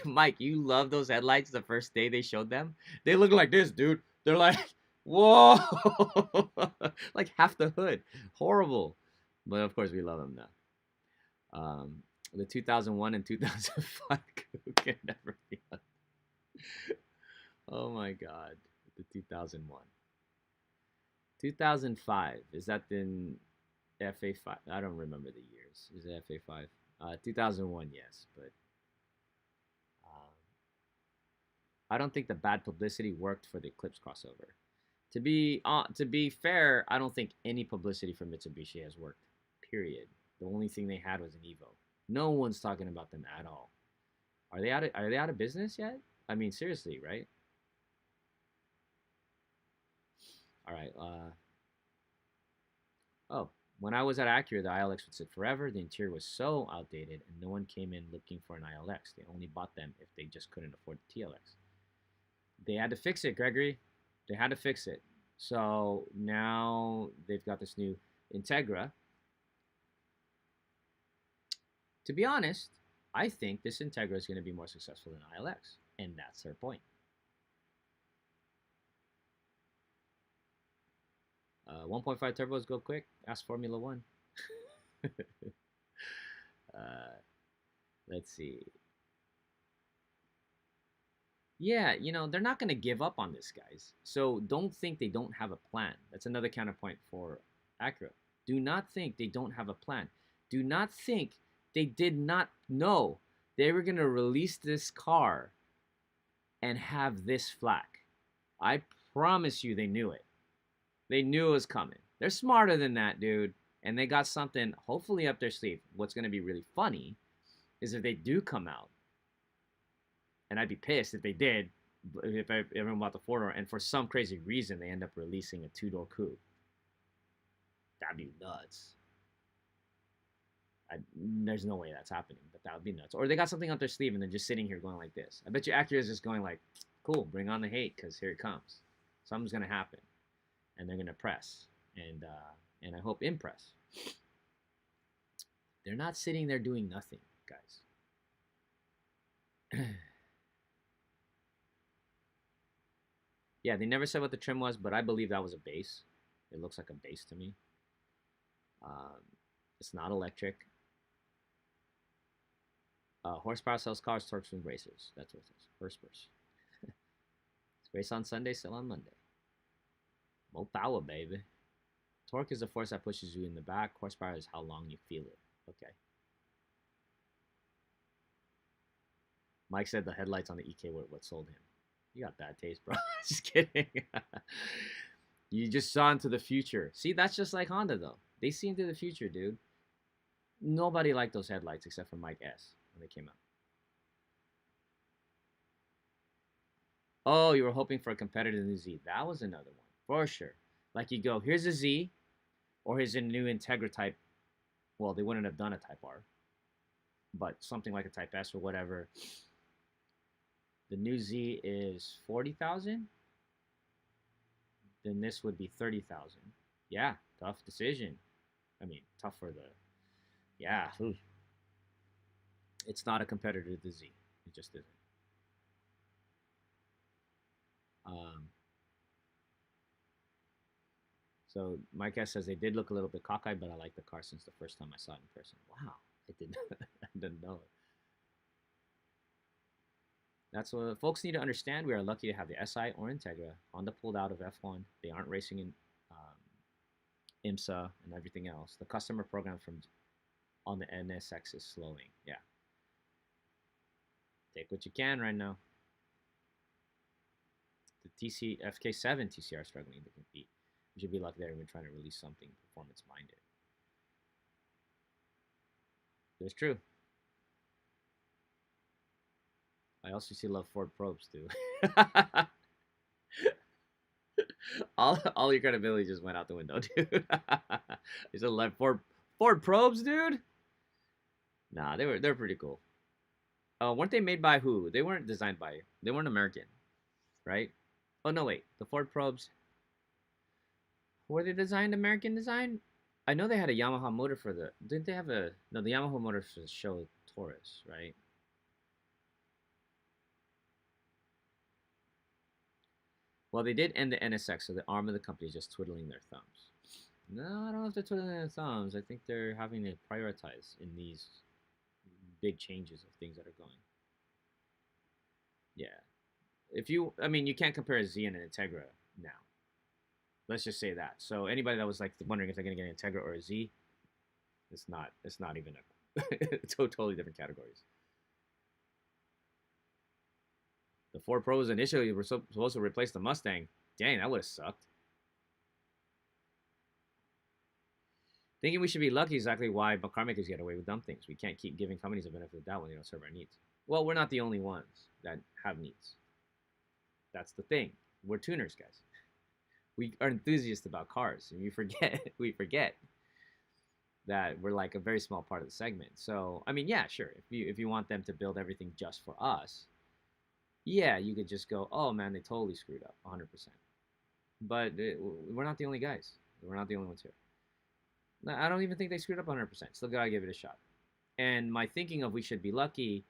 Mike, you love those headlights the first day they showed them? They look like this, dude. They're like, whoa! Like half the hood. Horrible. But of course, we love them now. The 2001 and 2005 can never be on. Oh my God. The 2001. 2005. Is that in FA5? I don't remember the years. Is it FA5? 2001, yes, but I don't think the bad publicity worked for the Eclipse crossover. To be fair, I don't think any publicity for Mitsubishi has worked. Period. The only thing they had was an Evo. No one's talking about them at all. Are they out of business yet? I mean, seriously, right? All right. Oh. When I was at Acura, the ILX would sit forever. The interior was so outdated, and no one came in looking for an ILX. They only bought them if they just couldn't afford the TLX. They had to fix it, Gregory. They had to fix it. So now they've got this new Integra. To be honest, I think this Integra is going to be more successful than ILX, and that's their point. 1.5 turbos go quick. Ask Formula One. Let's see. Yeah, you know, they're not going to give up on this, guys. So don't think they don't have a plan. That's another counterpoint for Acura. Do not think they don't have a plan. Do not think they did not know they were going to release this car and have this flack. I promise you they knew it. They knew it was coming. They're smarter than that, dude. And they got something hopefully up their sleeve. What's going to be really funny is if they do come out, and I'd be pissed if they did, if everyone bought the 4-door, and for some crazy reason they end up releasing a 2-door coupe. That'd be nuts. There's no way that's happening, but that would be nuts. Or they got something up their sleeve and they're just sitting here going like this. I bet you Acura is just going like, cool, bring on the hate, because here it comes. Something's going to happen. And they're going to press. And I hope impress. They're not sitting there doing nothing, guys. Yeah, they never said what the trim was, but I believe that was a base. It looks like a base to me. It's not electric. Horsepower sells cars, torques from racers. That's what it says. First verse. It's race on Sunday, sell on Monday. More power, baby. Torque is the force that pushes you in the back. Horsepower is how long you feel it. Okay. Mike said the headlights on the EK were what sold him. You got bad taste, bro. Just kidding. You just saw into the future. See, that's just like Honda, though. They see into the future, dude. Nobody liked those headlights except for Mike S. when they came out. Oh, you were hoping for a competitor to the Z. That was another one, for sure. Like you go, here's a Z, or here's a new Integra Type. Well, they wouldn't have done a Type R, but something like a Type S or whatever. The new Z is 40,000. Then this would be 30,000. Yeah, tough decision. I mean, tough for the. Yeah, it's not a competitor to the Z. It just isn't. So Mike S says they did look a little bit cockeyed, but I like the car since the first time I saw it in person. Wow, I didn't know it. That's what folks need to understand. We are lucky to have the SI or Integra. Honda pulled out of F1. They aren't racing in IMSA and everything else. The customer program from on the NSX is slowing. Yeah. Take what you can right now. The FK7 TCR struggling to compete. We should be lucky that we're trying to release something performance-minded. It's true. I also see love Ford probes too. all your credibility just went out the window, dude. You said love Ford probes, dude. Nah, they're pretty cool. Weren't they made by who? They weren't designed by. They weren't American, right? Oh no, wait. The Ford probes. Were they designed American design? I know they had a Yamaha motor for the. Didn't they have a? No, the Yamaha motor for the show Taurus, right? Well, they did end the NSX, so the arm of the company is just twiddling their thumbs. No, I don't know if they're twiddling their thumbs. I think they're having to prioritize in these big changes of things that are going. Yeah. I mean, you can't compare a Z and an Integra now. Let's just say that. So anybody that was like wondering if they're going to get an Integra or a Z, it's not even totally different categories. The Ford Pros initially were supposed to replace the Mustang. Dang, that would have sucked. Thinking we should be lucky is exactly why car makers get away with dumb things. We can't keep giving companies a benefit of the doubt when they don't serve our needs. Well, we're not the only ones that have needs. That's the thing. We're tuners, guys. We are enthusiasts about cars, and we forget that we're like a very small part of the segment. So, I mean, yeah, sure. If you want them to build everything just for us, yeah, you could just go, oh man, they totally screwed up, 100%. But we're not the only guys. We're not the only ones here. I don't even think they screwed up 100%. Still gotta give it a shot. And my thinking of we should be lucky,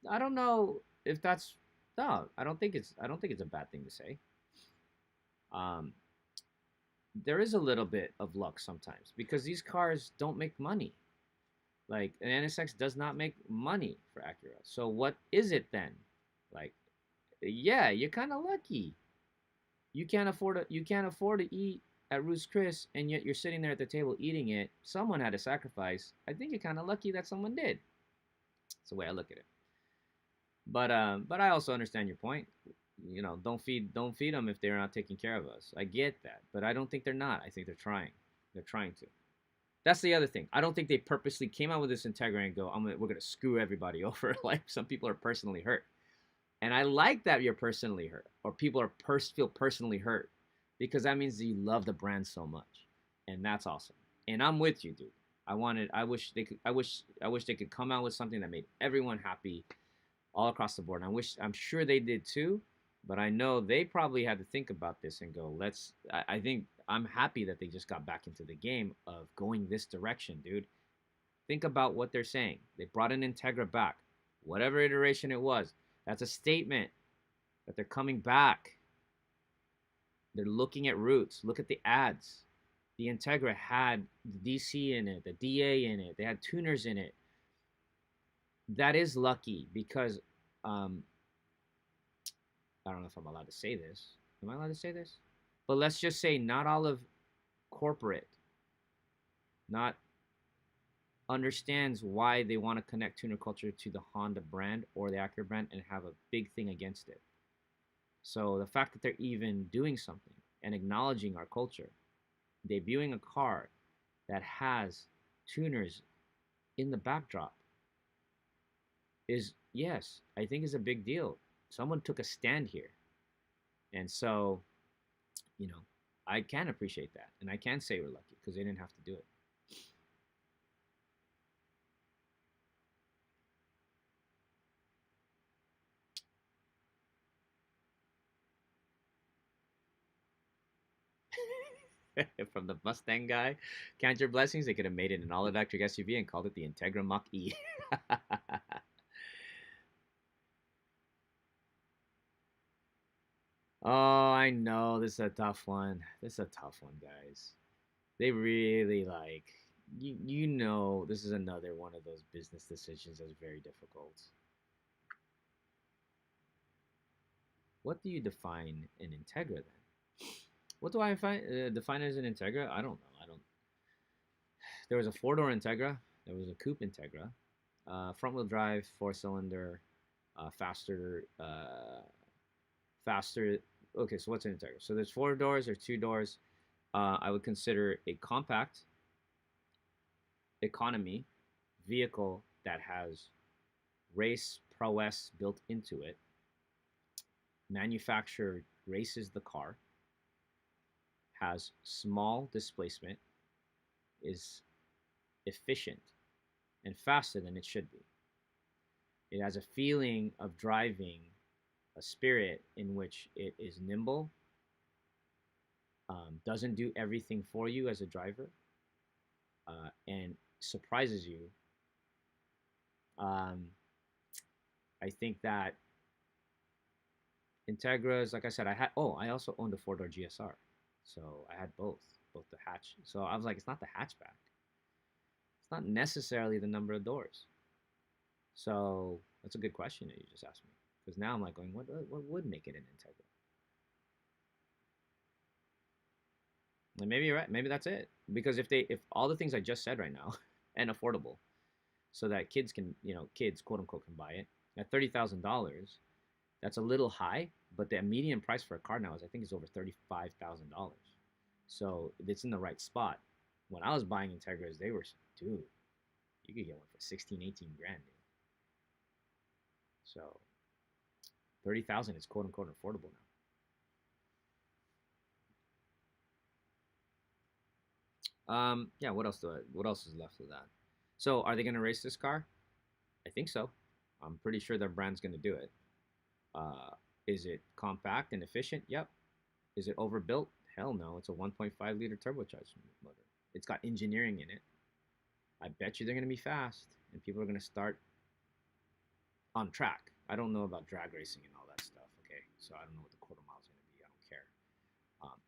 I don't know if that's no. I don't think it's a bad thing to say. There is a little bit of luck sometimes because these cars don't make money. Like an NSX does not make money for Acura. So what is it then? Like, yeah, you're kind of lucky. You can't afford to eat at Ruth's Chris, and yet you're sitting there at the table eating it. Someone had to sacrifice. I think you're kind of lucky that someone did. That's the way I look at it. But I also understand your point. You know, don't feed them if they're not taking care of us. I get that, but I don't think they're not. I think they're trying. They're trying to. That's the other thing. I don't think they purposely came out with this Integra and go, we're gonna screw everybody over. Like some people are personally hurt, and I like that you're personally hurt, or people are feel personally hurt, because that means that you love the brand so much, and that's awesome. And I'm with you, dude. I wish they could come out with something that made everyone happy, all across the board. And I'm sure they did too. But I know they probably had to think about this and go, I think I'm happy that they just got back into the game of going this direction, dude. Think about what they're saying. They brought an Integra back. Whatever iteration it was, that's a statement that they're coming back. They're looking at roots. Look at the ads. The Integra had the DC in it, the DA in it. They had tuners in it. That is lucky because I don't know if I'm allowed to say this. Am I allowed to say this? But let's just say not all of corporate not understands why they want to connect tuner culture to the Honda brand or the Acura brand and have a big thing against it. So the fact that they're even doing something and acknowledging our culture, debuting a car that has tuners in the backdrop is, yes, I think is a big deal. Someone took a stand here. And so, you know, I can appreciate that. And I can say we're lucky because they didn't have to do it. From the Mustang guy, count your blessings. They could have made it an all-electric SUV and called it the Integra Mach-E. Oh, I know. This is a tough one. This is a tough one, guys. They really like, you know, this is another one of those business decisions that's very difficult. What do you define an Integra then? What do I define as an Integra? I don't know. I don't. There was a four-door Integra. There was a coupe Integra. Front-wheel drive, four-cylinder, faster. Faster. Okay, so what's an Integra? So there's four doors or two doors. I would consider a compact economy vehicle that has race prowess built into it. Manufacturer races the car. Has small displacement. Is efficient and faster than it should be. It has a feeling of driving, a spirit in which it is nimble, doesn't do everything for you as a driver, and surprises you. I think that Integras, like I said, I also owned a four-door GSR, so I had both the hatch. So I was like, it's not the hatchback. It's not necessarily the number of doors. So that's a good question that you just asked me. Because now I'm like going, what would make it an Integra? And maybe you're right. Maybe that's it. Because if all the things I just said right now and affordable, so that kids can, kids quote unquote can buy it at $30,000, that's a little high. But the median price for a car now is over $35,000. So it's in the right spot. When I was buying Integras, they were, dude, you could get one for 16, 18 grand, dude. So 30,000 is quote unquote affordable now. Yeah, what else is left with that? So are they gonna race this car? I think so. I'm pretty sure their brand's gonna do it. Is it compact and efficient? Yep. Is it overbuilt? Hell no. It's a 1.5 liter turbocharged motor. It's got engineering in it. I bet you they're gonna be fast and people are gonna start on track. I don't know about drag racing and all that stuff, okay? So I don't know what the quarter mile is going to be. I don't care.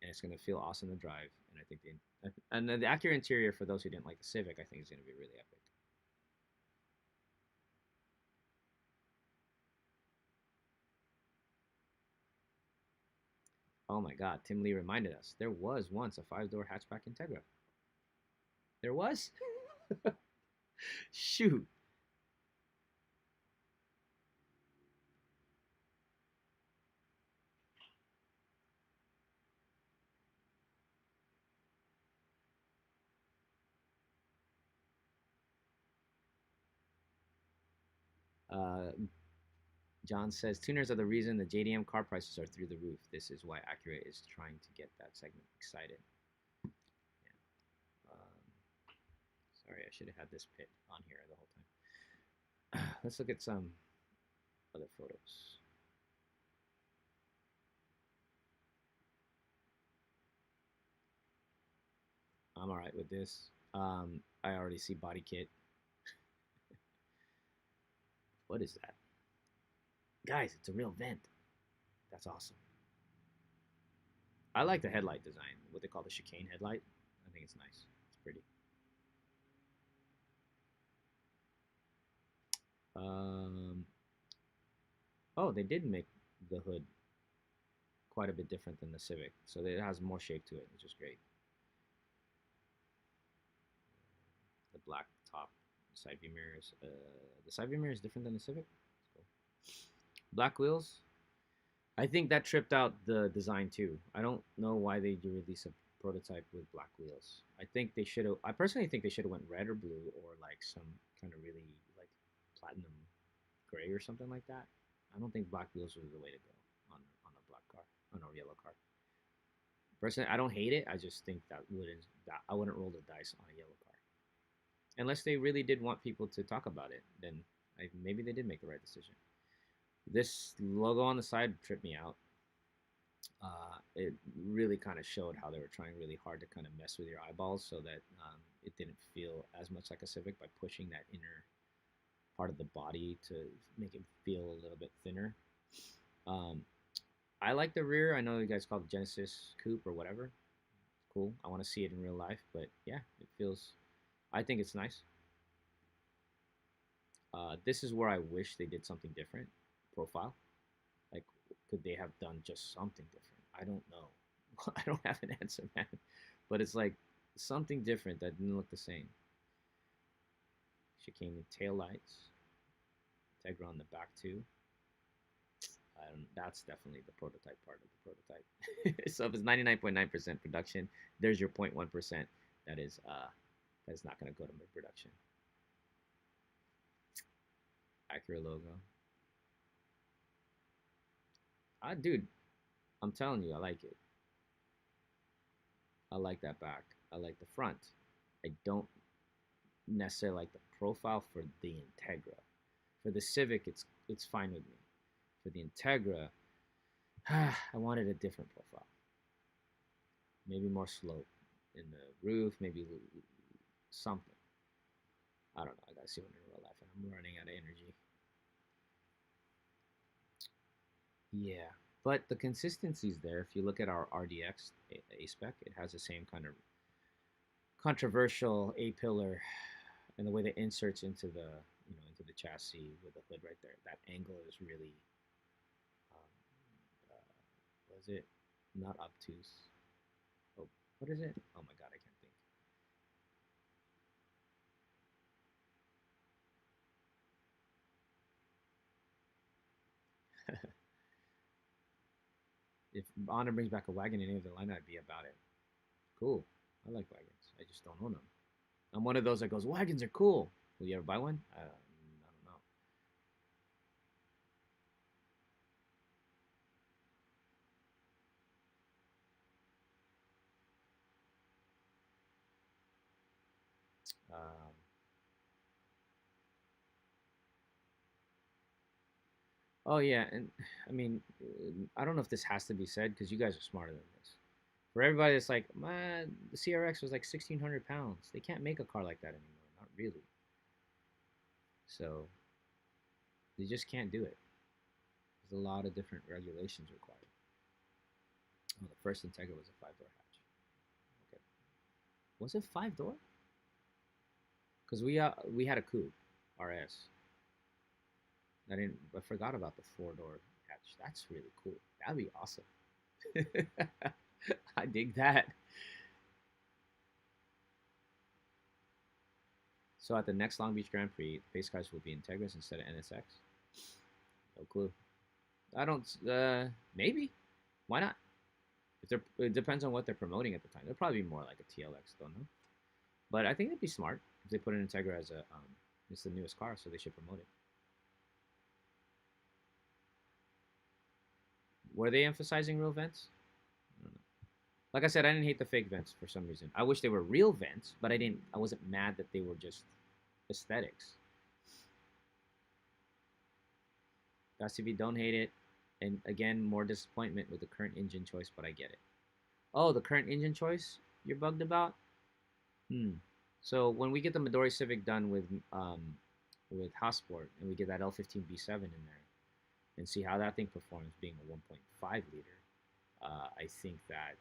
And it's going to feel awesome to drive. And I think the Acura interior, for those who didn't like the Civic, I think is going to be really epic. Oh my God, Tim Lee reminded us. There was once a 5-door hatchback Integra. There was? Shoot. John says, tuners are the reason the JDM car prices are through the roof. This is why Acura is trying to get that segment excited. Yeah. Sorry, I should have had this pit on here the whole time. Let's look at some other photos. I'm all right with this. I already see body kit. What is that? Guys, it's a real vent. That's awesome. I like the headlight design, what they call the chicane headlight. I think it's nice. It's pretty. Oh, they did make the hood quite a bit different than the Civic. So it has more shape to it, which is great. The black top side view mirrors. The side view mirror is different than the Civic. Black wheels. I think that tripped out the design too. I don't know why they release a prototype with black wheels. I think they should have. I personally think they should have went red or blue or like some trying to really like platinum gray or something like that, I don't think black wheels are the way to go on a black car, on a yellow car. Personally, I don't hate it. I just think that I wouldn't roll the dice on a yellow car, unless they really did want people to talk about it. Then maybe they did make the right decision. This logo on the side tripped me out. It really kind of showed how they were trying really hard to kind of mess with your eyeballs so that it didn't feel as much like a Civic by pushing that inner part of the body to make it feel a little bit thinner. I like the rear. I know you guys call it Genesis Coupe or whatever. Cool. I want to see it in real life, but yeah, it feels. I think it's nice. This is where I wish they did something different. Profile. Like, could they have done just something different? I don't know. I don't have an answer, man. But it's like something different that didn't look the same. She came with tail lights. Integra on the back too. That's definitely the prototype part of the prototype. So if it's 99.9% production, there's your 0.1% that is not going to go to mid-production. Acura logo. Dude, I'm telling you, I like it. I like that back. I like the front. I don't necessarily like the profile for the Integra. For the Civic, it's fine with me. For the Integra, I wanted a different profile. Maybe more slope in the roof, maybe something. I don't know. I gotta see one in real life, and I'm running out of energy. Yeah, but the consistency is there. If you look at our RDX A-Spec, it has the same kind of controversial A-pillar and the way that inserts into the into the chassis with the hood right there. That angle is really was it not obtuse? Oh, what is it? Oh my god, I can't think. If Honda brings back a wagon in any of the line, I'd be about it. Cool. I like wagons. I just don't own them. I'm one of those that goes, wagons are cool. Will you ever buy one? I don't know. Oh yeah, and I mean, I don't know if this has to be said because you guys are smarter than this. For everybody that's like, man, the CRX was like 1,600 pounds. They can't make a car like that anymore. Not really. So they just can't do it. There's a lot of different regulations required. Oh, the first Integra was a 5-door hatch. Okay, was it 5-door? Because we had a coupe, RS. I forgot about the 4-door hatch. That's really cool. That'd be awesome. I dig that. So at the next Long Beach Grand Prix, the pace cars will be Integras instead of NSX. No clue. I don't. Maybe. Why not? It depends on what they're promoting at the time. They'll probably be more like a TLX, don't know. But I think it'd be smart if they put an Integra as it's the newest car, so they should promote it. Were they emphasizing real vents? I don't know. Like I said, I didn't hate the fake vents for some reason. I wish they were real vents, but I wasn't mad that they were just aesthetics. That's if you don't hate it. And again, more disappointment with the current engine choice, but I get it. Oh, the current engine choice you're bugged about? So when we get the Midori Civic done with Hasport and we get that L15B7 in there and see how that thing performs being a 1.5 liter, I think that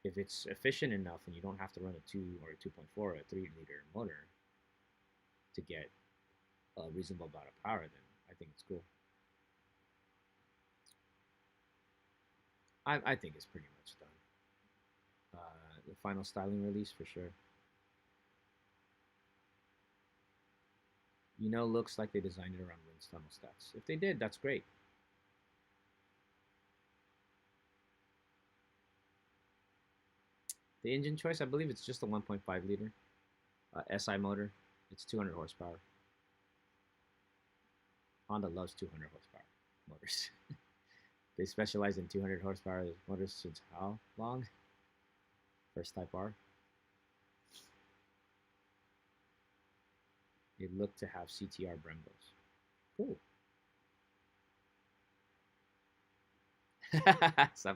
if it's efficient enough and you don't have to run a 2 or a 2.4 or a 3 liter motor to get a reasonable amount of power, then I think it's cool. I think it's pretty much done. The final styling release for sure. Looks like they designed it around wind tunnel stats. If they did, that's great. The engine choice, I believe it's just a 1.5 liter. SI motor. It's 200 horsepower. Honda loves 200 horsepower motors. They specialize in 200 horsepower motors since how long? First Type R. They look to have CTR Brembos. Cool. So,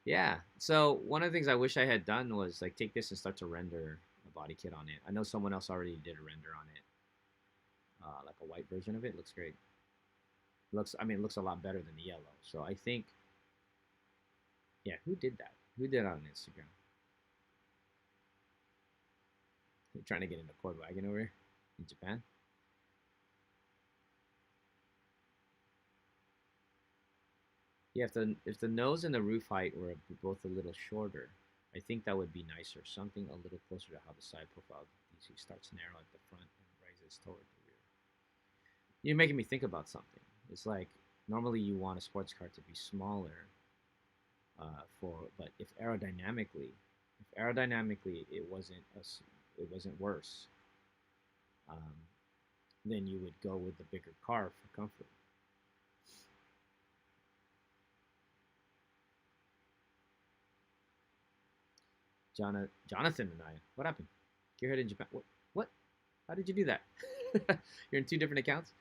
yeah. So one of the things I wish I had done was like take this and start to render a body kit on it. I know someone else already did a render on it. Like a white version of it. Looks great. It looks a lot better than the yellow. So I think, yeah, who did that? Who did it on Instagram? You're trying to get into Cord Wagon over here in Japan? Yeah, if the nose and the roof height were both a little shorter, I think that would be nicer. Something a little closer to how the side profile of the DC starts narrow at the front and rises toward the rear. You're making me think about something. It's like normally you want a sports car to be smaller, but if aerodynamically it wasn't worse, then you would go with the bigger car for comfort. Jonathan and I. What happened? Gearhead in Japan. What? How did you do that? You're in two different accounts.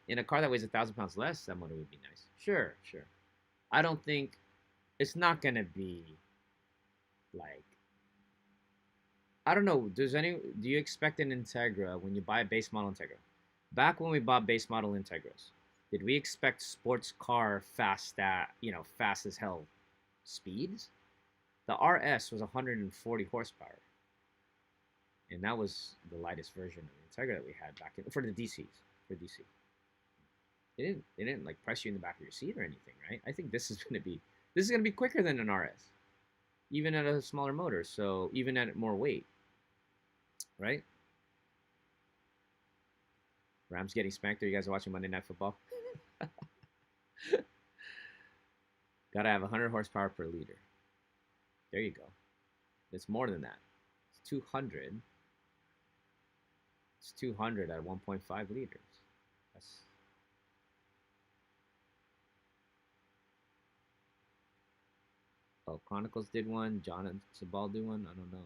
In a car that weighs 1,000 pounds less, that motor would be nice. Sure. I don't think it's not gonna be like. I don't know. Do you expect an Integra when you buy a base model Integra? Back when we bought base model Integras, did we expect sports car fast as hell speeds? The RS was 140 horsepower, and that was the lightest version of the Integra that we had back for the DCs. For DC, it didn't like press you in the back of your seat or anything, right? I think this is gonna be quicker than an RS, even at a smaller motor. So even at more weight, right? Rams getting spanked. Are you guys watching Monday Night Football? Gotta have 100 horsepower per liter. There you go. It's more than that. It's 200. It's 200 at 1.5 liters. Chronicles did one. John and Sabal did one. I don't know.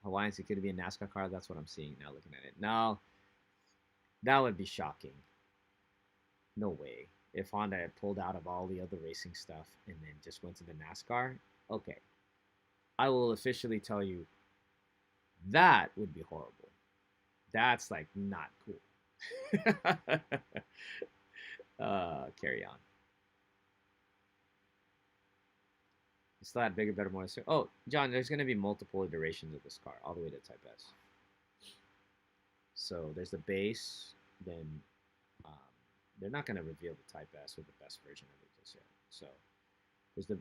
Hawaiians, it could be a NASCAR car. That's what I'm seeing now looking at it. No, that would be shocking. No way. If Honda had pulled out of all the other racing stuff and then just went to the NASCAR, okay. I will officially tell you that would be horrible. That's like not cool. Carry on. You still had bigger, better, more. Oh, John, there's going to be multiple iterations of this car, all the way to Type S. So there's the base, then they're not going to reveal the Type S or the best version of it just yet. So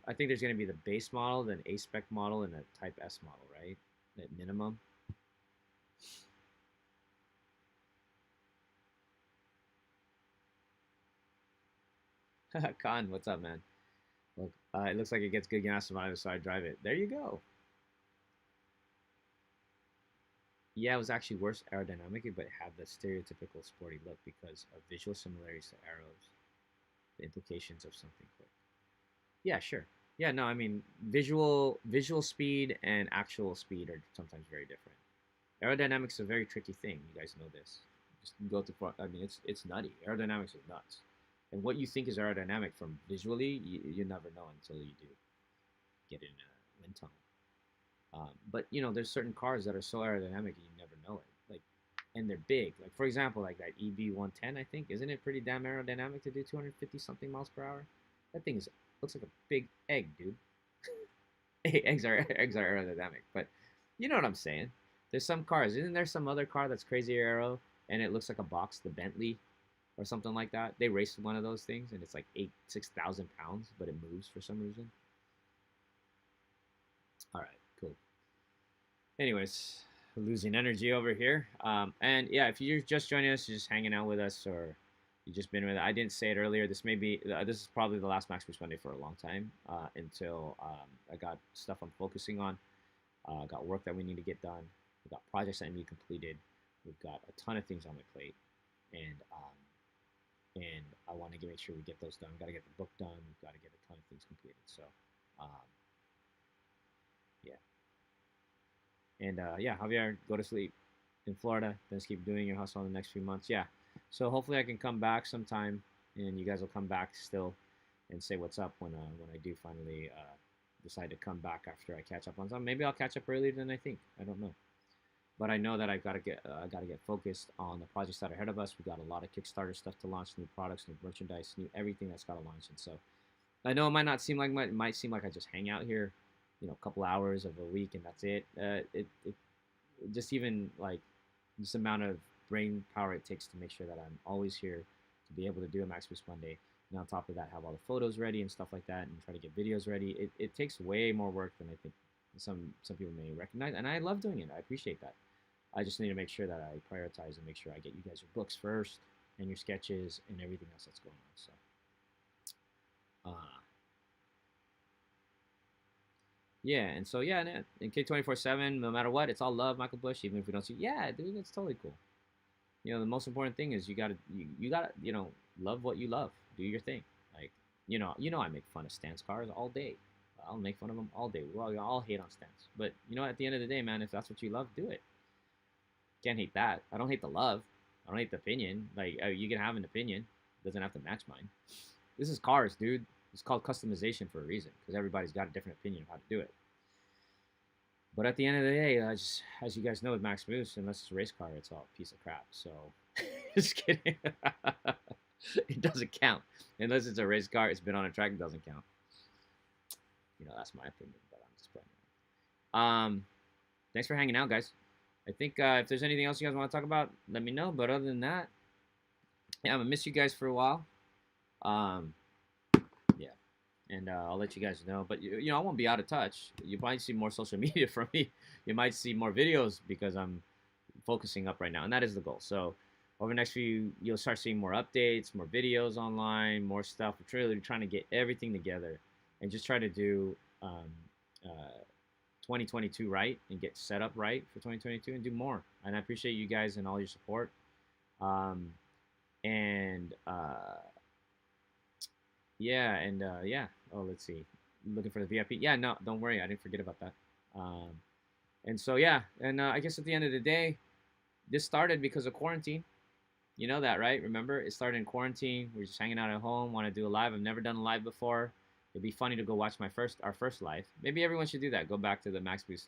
I think there's going to be the base model, then A-spec model, and a Type S model, right? At minimum. Khan, what's up, man? Look, it looks like it gets good gas from either side. Drive it. There you go. Yeah, it was actually worse aerodynamically, but it had the stereotypical sporty look because of visual similarities to arrows, the implications of something quick. Yeah, sure. Yeah, no, I mean, visual speed and actual speed are sometimes very different. Aerodynamics is a very tricky thing. You guys know this. Just go to, I mean, it's nutty. Aerodynamics is nuts. And what you think is aerodynamic from visually, you never know until you do get in a wind tunnel. But you know, there's certain cars that are so aerodynamic you never know it. Like, and they're big. Like for example, like that EB110, I think, isn't it pretty damn aerodynamic to do 250 something miles per hour? That thing looks like a big egg, dude. Hey, eggs are aerodynamic, but you know what I'm saying. There's some cars. Isn't there some other car that's crazy aero and it looks like a box, the Bentley? Or something like that. They raced one of those things, and it's like 6,000 pounds, but it moves for some reason. All right, cool. Anyways, losing energy over here. And yeah, if you're just joining us, you're just hanging out with us, or you've just been with it. I didn't say it earlier. This is probably the last MaxBoost Monday for a long time until I got stuff I'm focusing on. Got work that we need to get done. We've got projects that need to be completed. We've got a ton of things on my plate, and I want to make sure we get those done. We've got to get the book done. We've got to get a ton of things completed. So, yeah. And yeah, Javier, go to sleep in Florida. Just keep doing your hustle in the next few months. Yeah. So hopefully I can come back sometime, and you guys will come back still and say what's up when I do finally decide to come back after I catch up on something. Maybe I'll catch up earlier than I think. I don't know. But I know that I gotta get focused on the projects that are ahead of us. We got a lot of Kickstarter stuff to launch, new products, new merchandise, new everything that's got to launch. And so I know it might not seem like much. It might seem like I just hang out here, you know, a couple hours of a week and that's it. It just even like this amount of brain power it takes to make sure that I'm always here to be able to do a MaxBoost Monday. And on top of that, have all the photos ready and stuff like that, and try to get videos ready. It takes way more work than I think some people may recognize, and I love doing it. I appreciate that. I just need to make sure that I prioritize and make sure I get you guys your books first and your sketches and everything else that's going on. So, yeah, and so yeah, and K24/7, no matter what, it's all love, Michael Bush. Even if we don't see, yeah, dude, it's totally cool. You know, the most important thing is you gotta you know, love what you love. Do your thing. Like, you know, I make fun of stance cars all day. I'll make fun of them all day. We all hate on stance, but you know, at the end of the day, man, if that's what you love, do it. Can't hate that. I don't hate the love. I don't hate the opinion. Like, you can have an opinion. It doesn't have to match mine. This is cars, dude. It's called customization for a reason, because everybody's got a different opinion of how to do it. But at the end of the day, as you guys know with MaxBoost, unless it's a race car, it's all a piece of crap. So, just kidding. It doesn't count. Unless it's a race car, it's been on a track, it doesn't count. You know, that's my opinion, but I'm just playing. Thanks for hanging out, guys. I think if there's anything else you guys want to talk about, let me know. But other than that, yeah, I'm going to miss you guys for a while. Yeah, and I'll let you guys know. But, you know, I won't be out of touch. You might see more social media from me. You might see more videos because I'm focusing up right now, and that is the goal. So over the next few, you'll start seeing more updates, more videos online, more stuff. We're really trying to get everything together and just try to do 2022 right and get set up right for 2022 and do more. And I appreciate you guys and all your support. Yeah. Oh, let's see. Looking for the VIP. Yeah, no, don't worry. I didn't forget about that. And so, yeah. And I guess at the end of the day, this started because of quarantine. You know that, right? Remember, it started in quarantine. We're just hanging out at home. Want to do a live. I've never done a live before. It'd be funny to go watch our first live. Maybe everyone should do that. Go back to the MaxBoost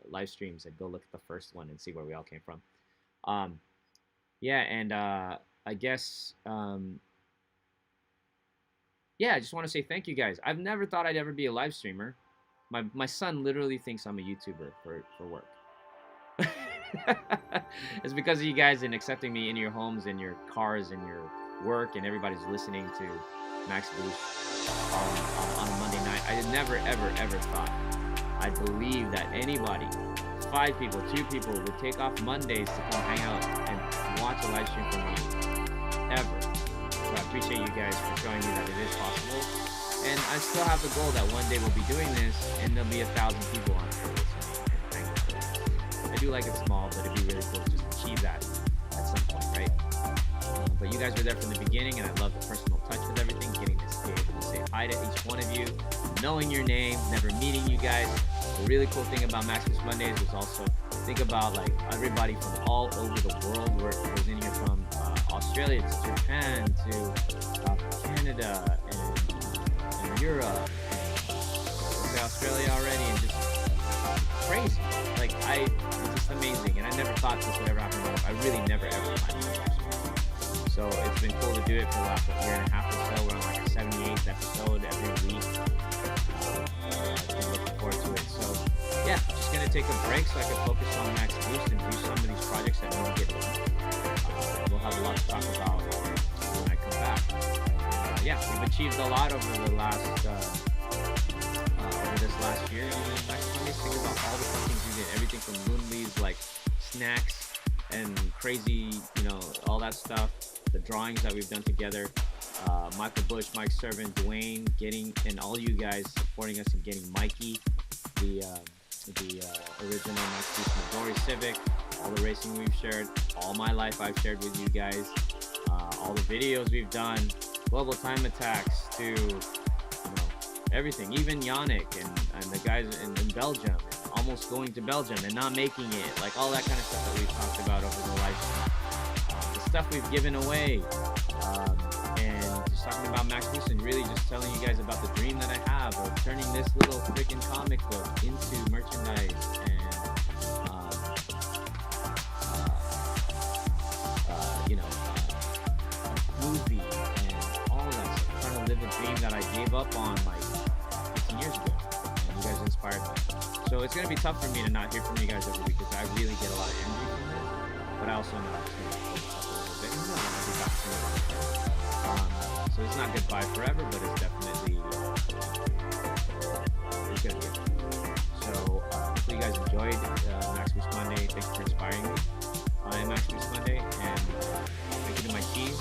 live streams and go look at the first one and see where we all came from. Yeah, and I guess, yeah, I just want to say thank you guys. I've never thought I'd ever be a live streamer. My son literally thinks I'm a YouTuber for work. It's because of you guys and accepting me in your homes, in your cars, in your work, and everybody's listening to MaxBoost on a Monday night. I never, ever thought I'd believe that anybody, 5 people, 2 people, would take off Mondays to come hang out and watch a live stream from me. Ever. So I appreciate you guys for showing me that it is possible. And I still have the goal that one day we'll be doing this and there'll be 1,000 people on it. I do like it small, but it'd be really cool to just achieve that at some point, right? But you guys were there from the beginning, and I love the personal touch with everything, getting to be able to say hi to each one of you, knowing your name, never meeting you guys. The really cool thing about MaxBoost Mondays is also think about like everybody from all over the world. Where it goes in here from Australia to Japan to Canada and Europe, and Australia already, and just crazy. Like it's just amazing, and I never thought this would ever happen. I really never ever imagined it. So it's been cool to do it for the last year and a half or so. We're on like a 78th episode every week. I've been looking forward to it. So yeah, just gonna take a break so I can focus on MaxBoost and do some of these projects that need to get done. We'll have a lot to talk about when I come back. Yeah, we've achieved a lot over the last this last year. Think about all the fun things we did. Everything from Moonlee's like snacks and crazy, you know, all that stuff. The drawings that we've done together. Michael Bush, Mike Servant, Dwayne, and all you guys supporting us and getting Mikey, the the original MaxBoost Midori Civic, all the racing we've shared, all my life I've shared with you guys, all the videos we've done, global time attacks to, you know, everything, even Yannick and the guys in Belgium, almost going to Belgium and not making it, like all that kind of stuff that we've talked about over the lifetime, the stuff we've given away, and just talking about MaxBoost and really just telling you guys about the dream that I have of turning this little freaking comic book into merchandise and you know, a movie and all that stuff. Trying to live a dream that I gave up on like 15 years ago, and you guys inspired me. So it's gonna be tough for me to not hear from you guys every week because I really get a lot of energy from it. But I also know it's gonna focus up a little bit. And I'll be back soon. So it's not goodbye forever, but it's definitely it's gonna be good. So hopefully you guys enjoyed MaxBoost Monday. Thanks for inspiring me on MaxBoost Monday, and thank you to my team,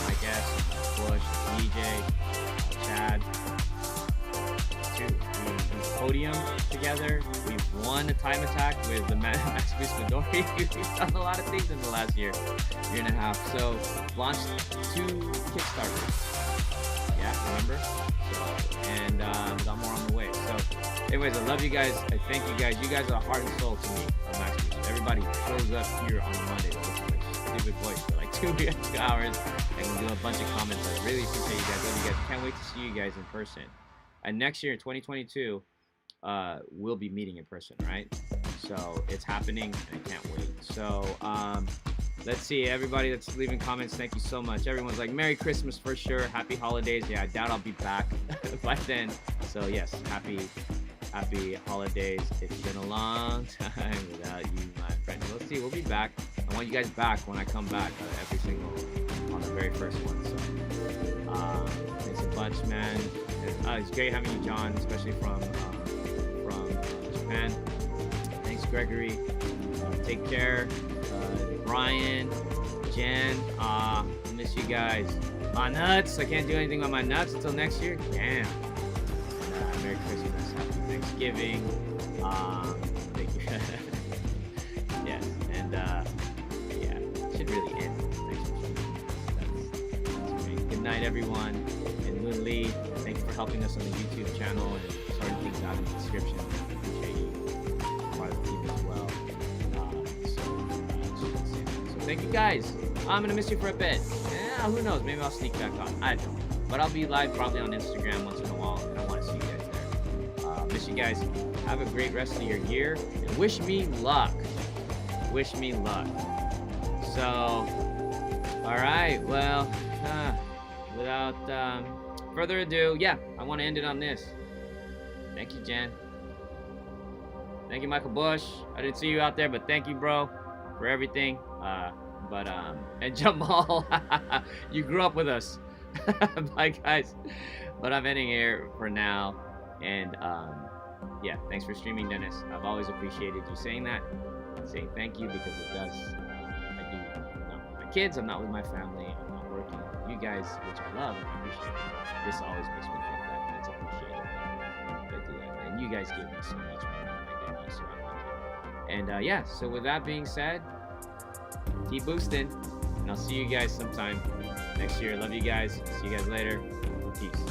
my guests, Bush, DJ, Chad. We podium together. We've won a time attack with the MaxBoost Midori. We've done a lot of things in the last year and a half. So launched 2 Kickstarters. Yeah, remember? So, and got more on the way. So anyways, I love you guys. I thank you guys. You guys are the heart and soul to me of MaxBoost. Everybody shows up here on a Monday to listen to my stupid voice for like 2 hours and we do a bunch of comments. I really appreciate you guys. Love you guys. Can't wait to see you guys in person. And next year, 2022, we'll be meeting in person, right? So it's happening, and I can't wait. So let's see, everybody that's leaving comments, thank you so much. Everyone's like, Merry Christmas for sure, Happy Holidays. Yeah, I doubt I'll be back by then. So yes, happy holidays. It's been a long time without you, my friend. Let's see, we'll be back. I want you guys back when I come back, every single, on the very first one. So thanks a bunch, man. It's great having you, John, especially from Japan. Thanks, Gregory. Take care. Brian, Jen, I miss you guys. My nuts. I can't do anything with my nuts until next year. Damn. And, Merry Christmas. Happy Thanksgiving. Thank you. Yes. And yeah, it should really end. Thanks for sharing. That's great. Good night, everyone. And Moon Lee, thank you for helping us on the YouTube channel and sorting things out in the description. I appreciate you. Part of the team as well. So thank you guys. I'm gonna miss you for a bit. Who knows? Maybe I'll sneak back on. I don't know. But I'll be live probably on Instagram once in a while, and I want to see you guys there. Miss you guys. Have a great rest of your year, and wish me luck. Wish me luck. So, all right. Well, without further ado, yeah, I want to end it on this. Thank you, Jen. Thank you, Michael Bush. I didn't see you out there, but thank you, bro, for everything. And Jamal, you grew up with us. Bye, guys. But I'm ending here for now. And yeah, thanks for streaming, Dennis. I've always appreciated you saying that, saying thank you, because it does. I do. No, my kids. I'm not with my family. I'm not working. You guys, which I love and appreciate, this always makes me think that it's appreciated that I do that. And you guys give me so much more than I give you, so I love it. And yeah, so with that being said, keep boosting, and I'll see you guys sometime next year. Love you guys. See you guys later. Peace.